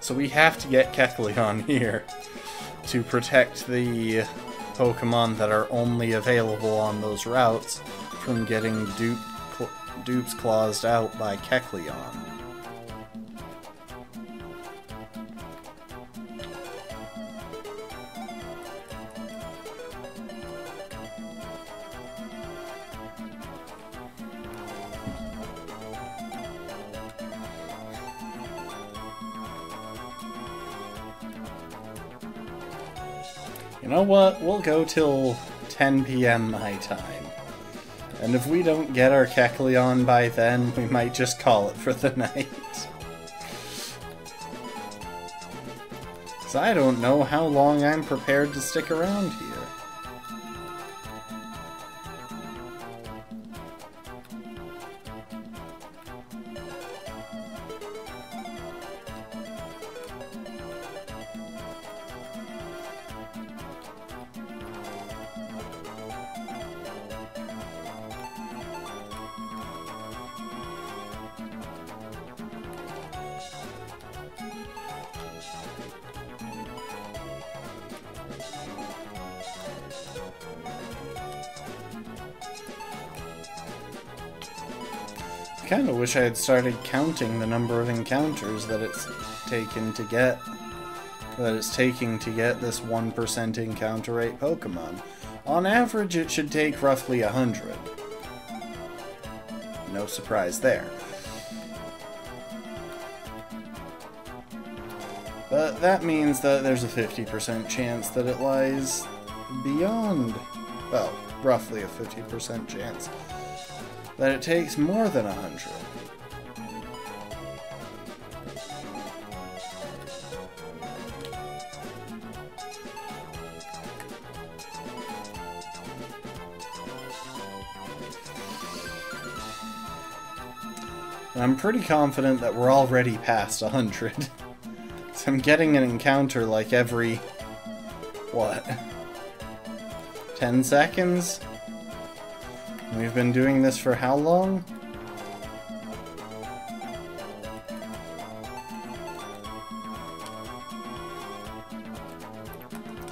Speaker 1: So we have to get Kecleon here to protect the Pokemon that are only available on those routes from getting Dupes Claused out by Kecleon. You know what? We'll go till 10 PM my time. And if we don't get our Kecleon by then, we might just call it for the night. Because I don't know how long I'm prepared to stick around here. I kind of wish I had started counting the number of encounters that it's taking to get this 1% encounter rate Pokemon. On average, it should take roughly 100. No surprise there. But that means that there's a 50% chance that it lies beyond, well, roughly a 50% chance that it takes more than 100. And I'm pretty confident that we're already past 100. So I'm getting an encounter like every, what, 10 seconds? We've been doing this for how long?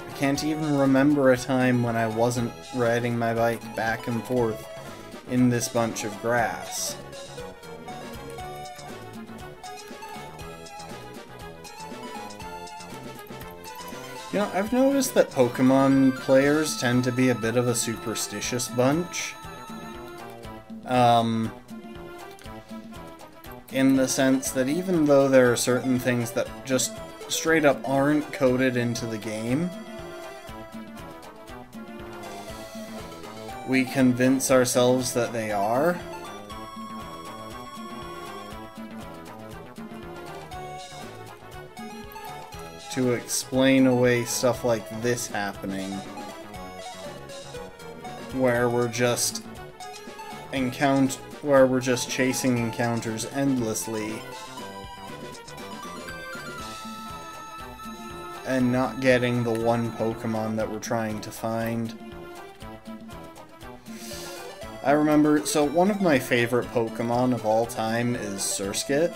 Speaker 1: I can't even remember a time when I wasn't riding my bike back and forth in this bunch of grass. You know, I've noticed that Pokemon players tend to be a bit of a superstitious bunch. In the sense that even though there are certain things that just straight up aren't coded into the game, we convince ourselves that they are. To explain away stuff like this happening, where we're just chasing encounters endlessly and not getting the one Pokemon that we're trying to find. I remember, so one of my favorite Pokemon of all time is Surskit.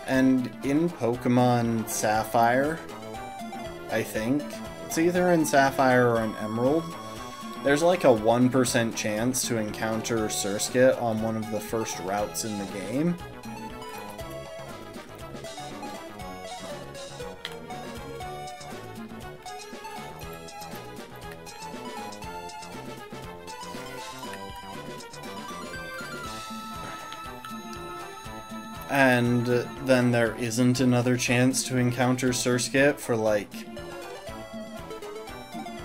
Speaker 1: And in Pokemon Sapphire, I think, it's either in Sapphire or in Emerald, there's like a 1% chance to encounter Surskit on one of the first routes in the game. And then there isn't another chance to encounter Surskit for like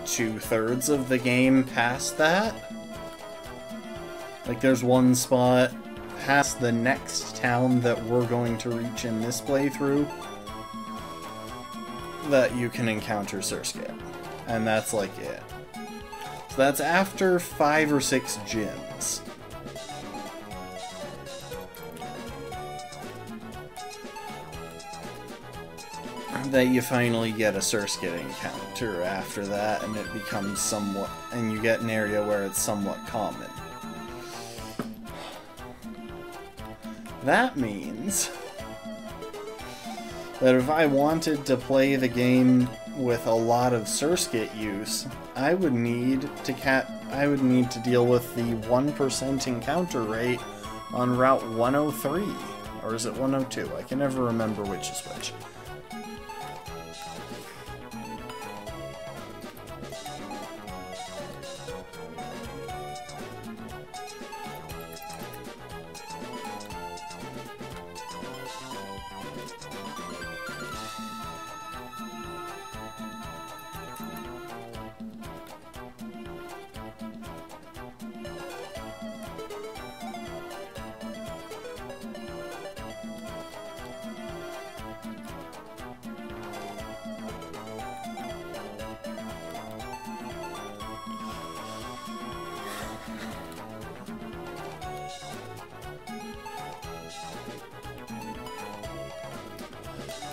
Speaker 1: 2/3 of the game past that. Like there's one spot past the next town that we're going to reach in this playthrough that you can encounter Surskit. And that's like it. So that's after 5 or 6 gyms. that you finally get a Surskit encounter after that, and it becomes somewhat, and you get an area where it's somewhat common. That means that if I wanted to play the game with a lot of Surskit use, I would need to deal with the 1% encounter rate on Route 103. Or is it 102? I can never remember which is which.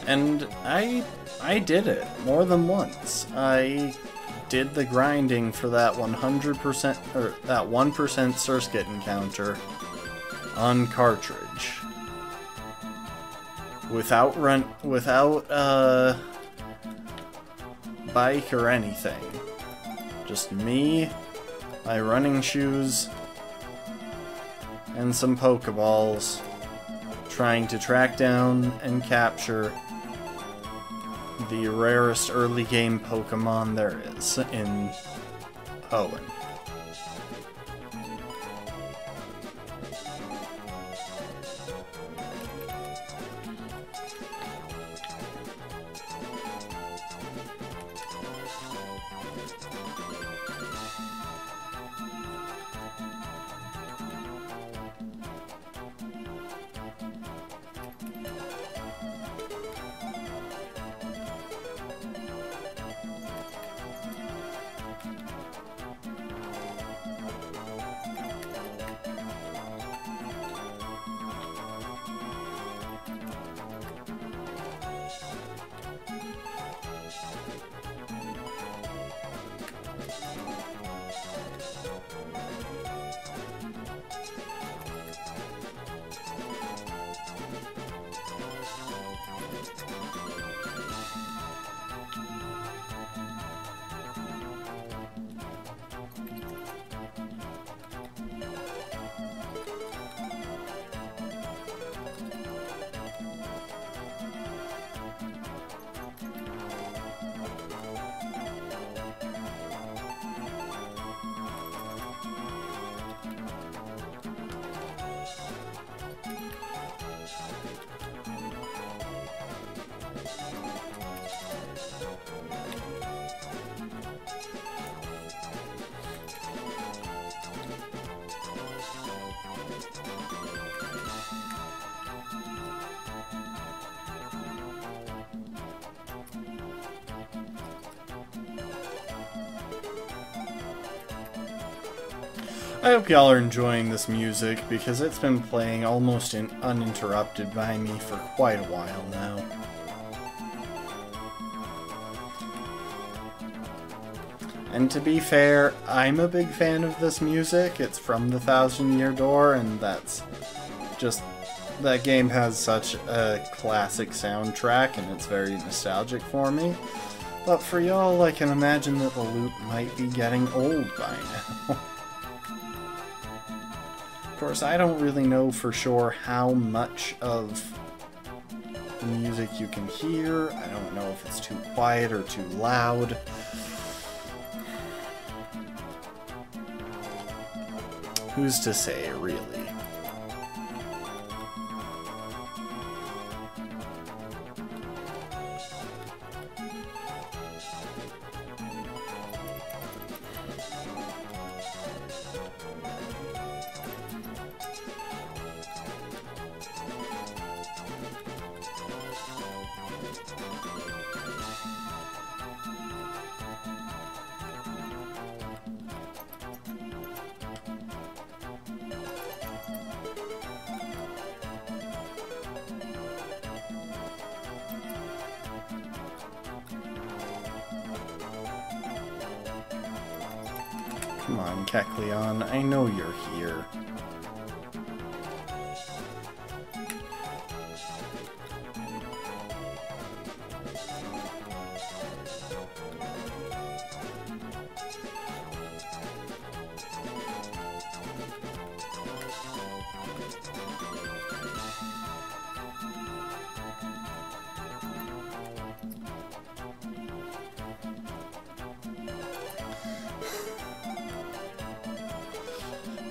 Speaker 1: And I did it more than once. I did the grinding for that 100% or that 1% Surskit encounter on cartridge without bike or anything. Just me, my running shoes, and some Pokeballs, trying to track down and capture the rarest early game Pokemon there is in Hoenn. I hope y'all are enjoying this music, because it's been playing almost uninterrupted by me for quite a while now. And to be fair, I'm a big fan of this music. It's from the Thousand Year Door, and that's just... that game has such a classic soundtrack, and it's very nostalgic for me. But for y'all, I can imagine that the loop might be getting old by now. Of course, I don't really know for sure how much of the music you can hear. I don't know if it's too quiet or too loud. Who's to say, really? Come on, Kecleon, I know you're here.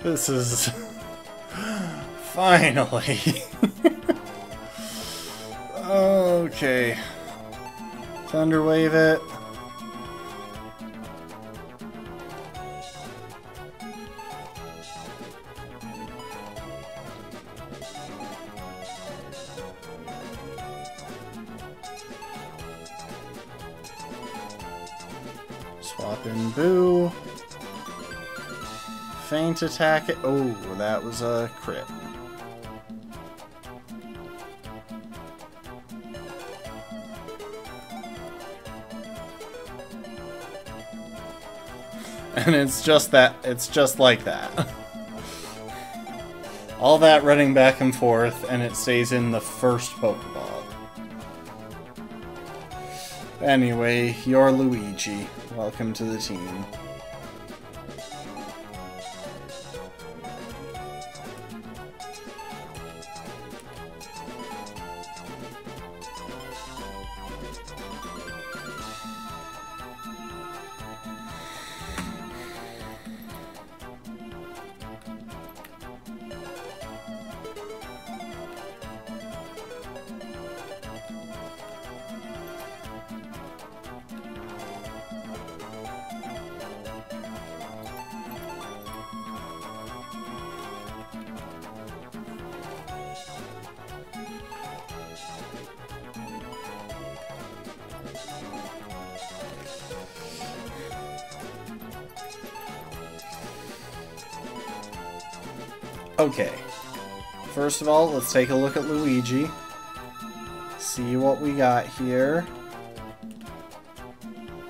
Speaker 1: This is... finally! Okay. Thunderwave it. Swap in Boo. Feint attack it. Oh, that was a crit. And it's just that, it's just like that. All that running back and forth, and it stays in the first Pokeball. Anyway, you're Luigi. Welcome to the team. Okay, first of all, let's take a look at Luigi. See what we got here.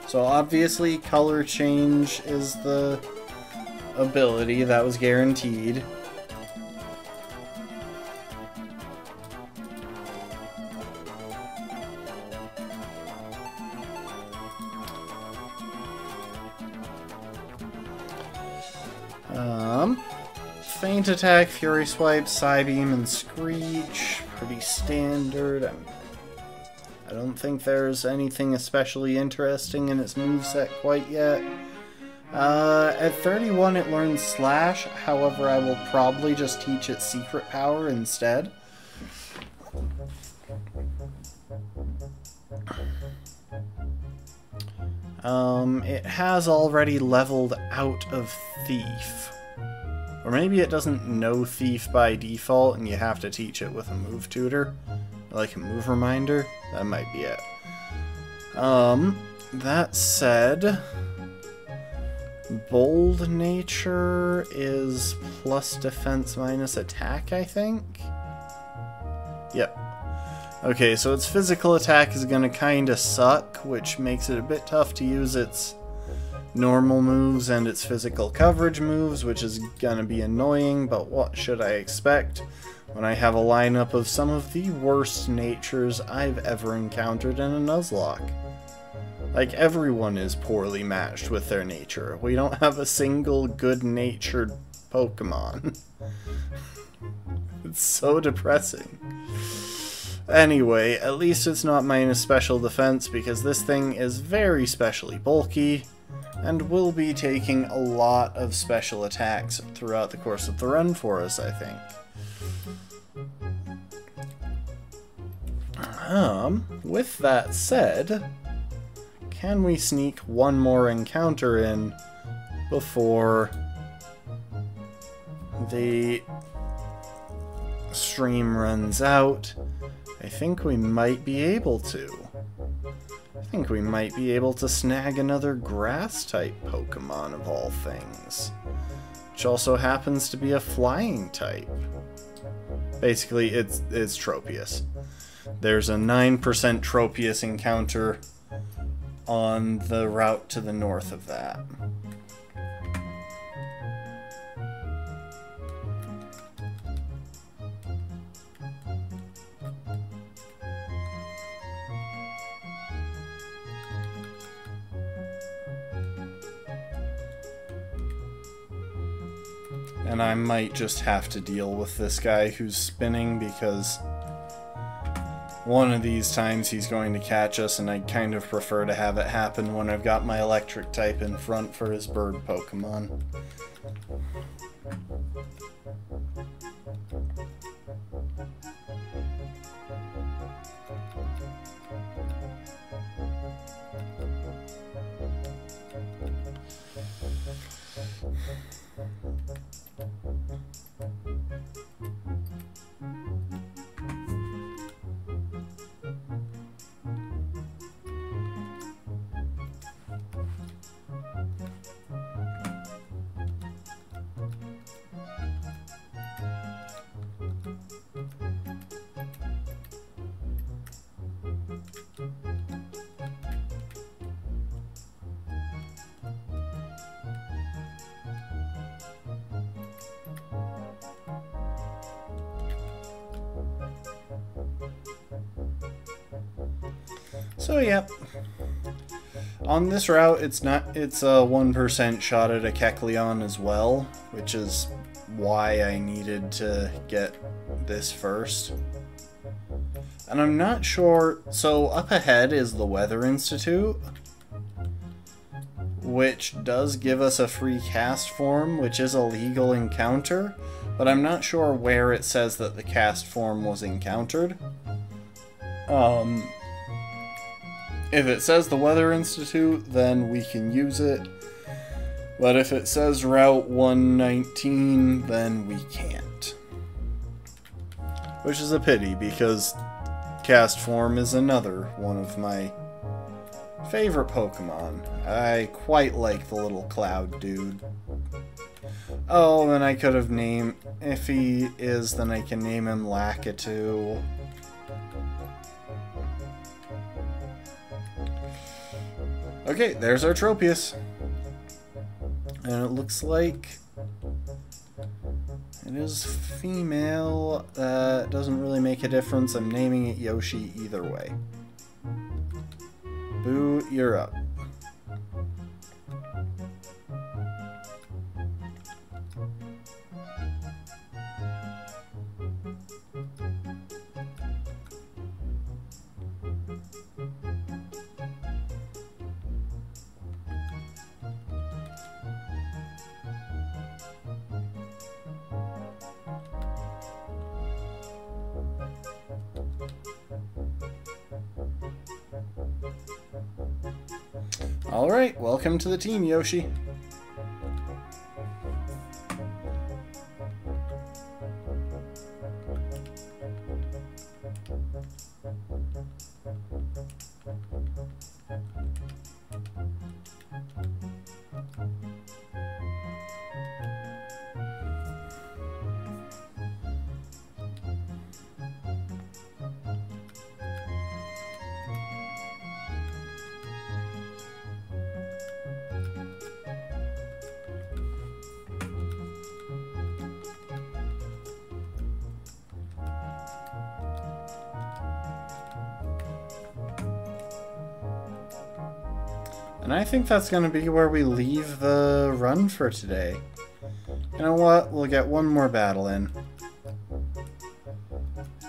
Speaker 1: So obviously, color change is the ability that was guaranteed. Feint attack, Fury Swipe, Psybeam, and Screech. Pretty standard. I don't think there's anything especially interesting in its moveset quite yet. At 31 it learns Slash, however I will probably just teach it Secret Power instead. It has already leveled out of Thief. Or maybe it doesn't know Thief by default and you have to teach it with a move tutor. Like a move reminder. That might be it. That said, Bold Nature is plus defense minus attack, I think? Yep. Okay, so its physical attack is gonna kinda suck, which makes it a bit tough to use its normal moves and its physical coverage moves, which is gonna be annoying, but what should I expect when I have a lineup of some of the worst natures I've ever encountered in a Nuzlocke? Like, everyone is poorly matched with their nature. We don't have a single good-natured Pokemon. It's so depressing. Anyway, at least it's not minus special defense, because this thing is very specially bulky, and will be taking a lot of special attacks throughout the course of the run for us, I think. With that said, can we sneak one more encounter in before the stream runs out? I think we might be able to. I think we might be able to snag another Grass-type Pokemon of all things. Which also happens to be a flying type. Basically, it's Tropius. There's a 9% Tropius encounter on the route to the north of that. And I might just have to deal with this guy who's spinning, because one of these times he's going to catch us, and I'd kind of prefer to have it happen when I've got my electric type in front for his bird Pokemon. So yep, on this route it's a 1% shot at a Kecleon as well, which is why I needed to get this first. And I'm not sure, so up ahead is the Weather Institute, which does give us a free cast form, which is a legal encounter, but I'm not sure where it says that the cast form was encountered. If it says the Weather Institute, then we can use it. But if it says Route 119, then we can't. Which is a pity, because cast form is another one of my favorite Pokemon. I quite like the little cloud dude. Oh, and I could have named... If he is, then I can name him Lakitu. Okay, there's our Tropius. And it looks like it is female. Doesn't really make a difference. I'm naming it Yoshi either way. Boo, you're up. Alright, welcome to the team, Yoshi. And I think that's going to be where we leave the run for today. You know what? We'll get one more battle in.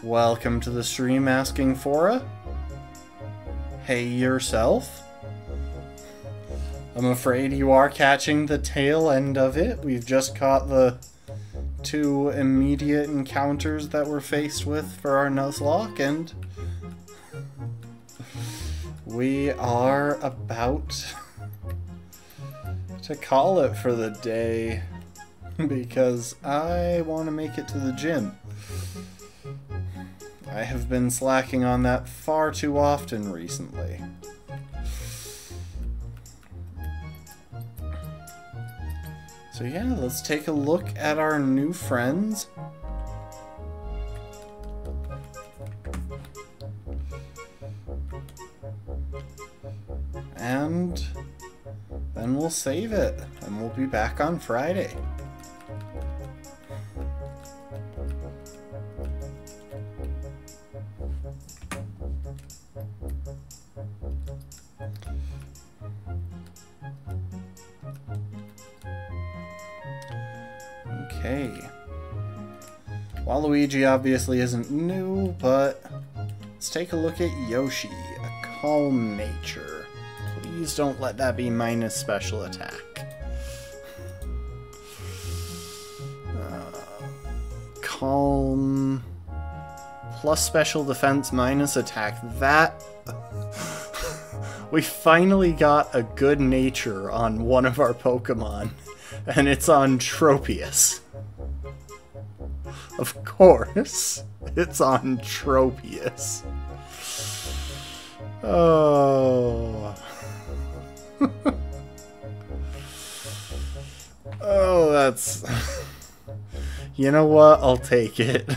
Speaker 1: Welcome to the stream, Asking Fora. Hey yourself. I'm afraid you are catching the tail end of it. We've just caught the two immediate encounters that we're faced with for our Nuzlocke, and we are about to call it for the day because I want to make it to the gym. I have been slacking on that far too often recently. So yeah, let's take a look at our new friends. And then we'll save it, and we'll be back on Friday. Okay. Waluigi obviously isn't new, but let's take a look at Yoshi, a calm nature. Please don't let that be minus special attack. Calm plus special defense minus attack. That... We finally got a good nature on one of our Pokemon, and it's on Tropius. Of course, it's on Tropius. Oh. Oh, that's... You know what? I'll take it.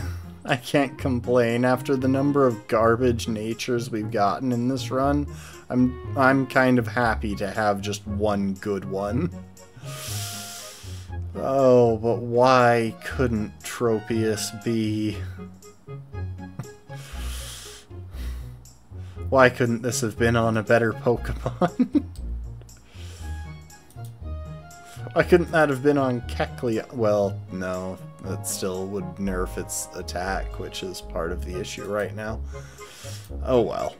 Speaker 1: I can't complain. After the number of garbage natures we've gotten in this run, I'm kind of happy to have just one good one. Oh, but why couldn't Tropius be... Why couldn't this have been on a better Pokemon? Why couldn't that have been on Kecleon? Well, no. That still would nerf its attack, which is part of the issue right now. Oh well.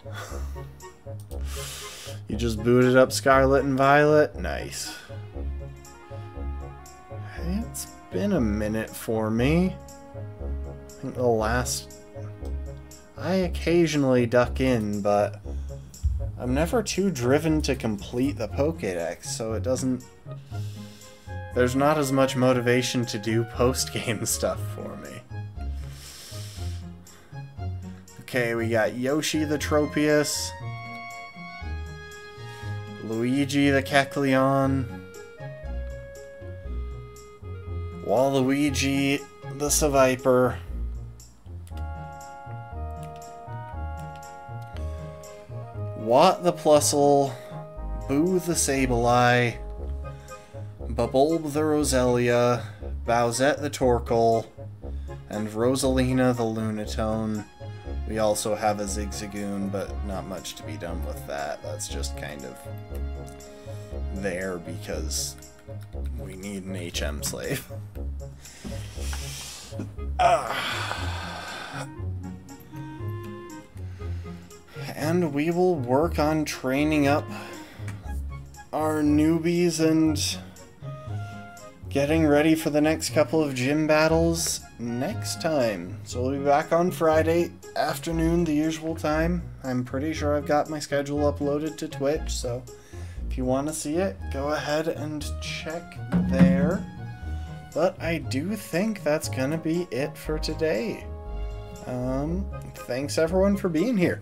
Speaker 1: You just booted up Scarlet and Violet? Nice. It's been a minute for me. I think the last... I occasionally duck in, but I'm never too driven to complete the Pokédex, so it doesn't... There's not as much motivation to do post-game stuff for me. Okay, we got Yoshi the Tropius, Luigi the Kecleon, Waluigi the Seviper, Watt the Plusle, Boo the Sableye, Babulb the Roselia, Bowsette the Torkoal, and Rosalina the Lunatone. We also have a Zigzagoon, but not much to be done with that. That's just kind of there because we need an HM slave. And we will work on training up our newbies and getting ready for the next couple of gym battles next time. So we'll be back on Friday afternoon, the usual time. I'm pretty sure I've got my schedule uploaded to Twitch, so if you want to see it, go ahead and check there. But I do think that's gonna be it for today. Thanks everyone for being here.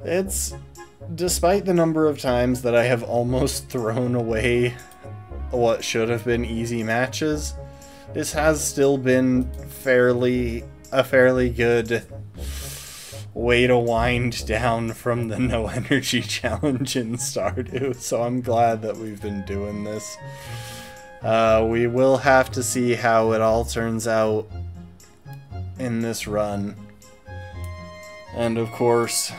Speaker 1: It's... Despite the number of times that I have almost thrown away what should have been easy matches, this has still been a fairly good way to wind down from the no energy challenge in Stardew, so I'm glad that we've been doing this. We will have to see how it all turns out in this run. And of course,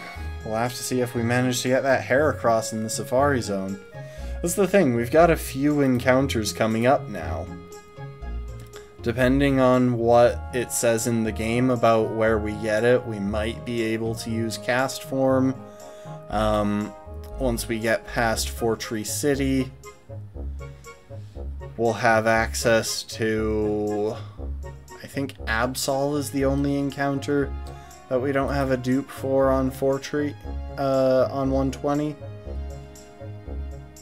Speaker 1: we'll have to see if we manage to get that Heracross in the Safari Zone. That's the thing, we've got a few encounters coming up now. Depending on what it says in the game about where we get it, we might be able to use Cast Form. Once we get past Fortree City, we'll have access to... I think Absol is the only encounter that we don't have a dupe for on Fortree, on 120.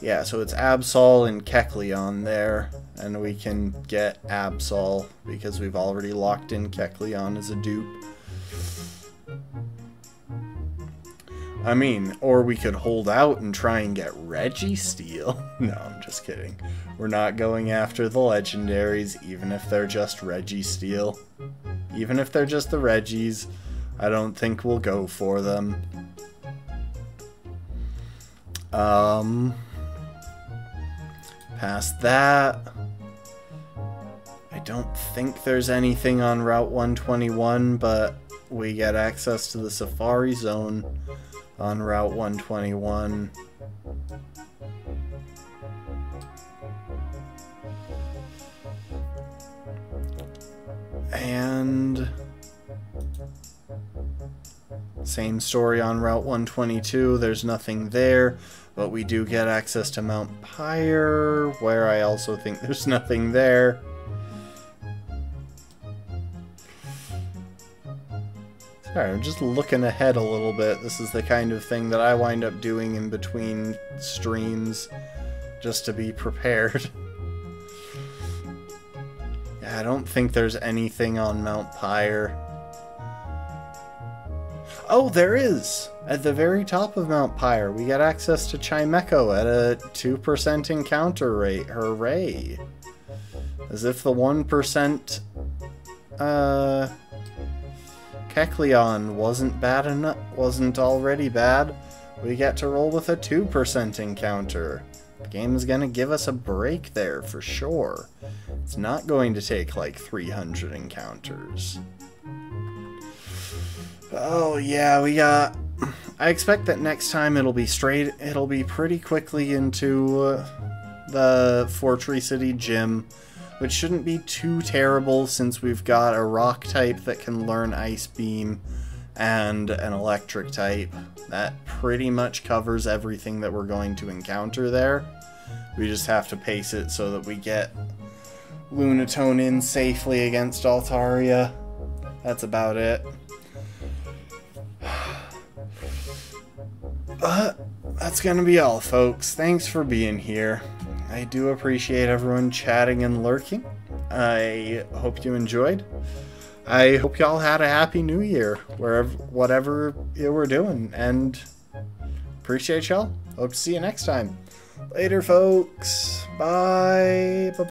Speaker 1: Yeah, so it's Absol and Kecleon there, and we can get Absol because we've already locked in Kecleon as a dupe. I mean, or we could hold out and try and get Registeel. No, I'm just kidding. We're not going after the legendaries, even if they're just Registeel. Even if they're just the Reggies, I don't think we'll go for them. Past that, I don't think there's anything on Route 121, but we get access to the Safari Zone on Route 121. And same story on Route 122. There's nothing there, but we do get access to Mount Pyre, where I also think there's nothing there. Sorry, I'm just looking ahead a little bit. This is the kind of thing that I wind up doing in between streams, just to be prepared. Yeah, I don't think there's anything on Mount Pyre. Oh, there is! At the very top of Mount Pyre, we get access to Chimecho at a 2% encounter rate. Hooray! As if the 1%, Kecleon wasn't already bad. We get to roll with a 2% encounter. The game is gonna give us a break there for sure. It's not going to take like 300 encounters. Oh yeah, I expect that next time it'll be pretty quickly into the Fortree City Gym, which shouldn't be too terrible since we've got a rock type that can learn Ice Beam and an electric type. That pretty much covers everything that we're going to encounter there. We just have to pace it so that we get Lunatone in safely against Altaria. That's about it. But that's gonna be all, folks. Thanks for being here. I do appreciate everyone chatting and lurking. I hope you enjoyed. I hope y'all had a happy new year, whatever you were doing, and appreciate y'all. Hope to see you next time. Later, folks. Bye. Bye.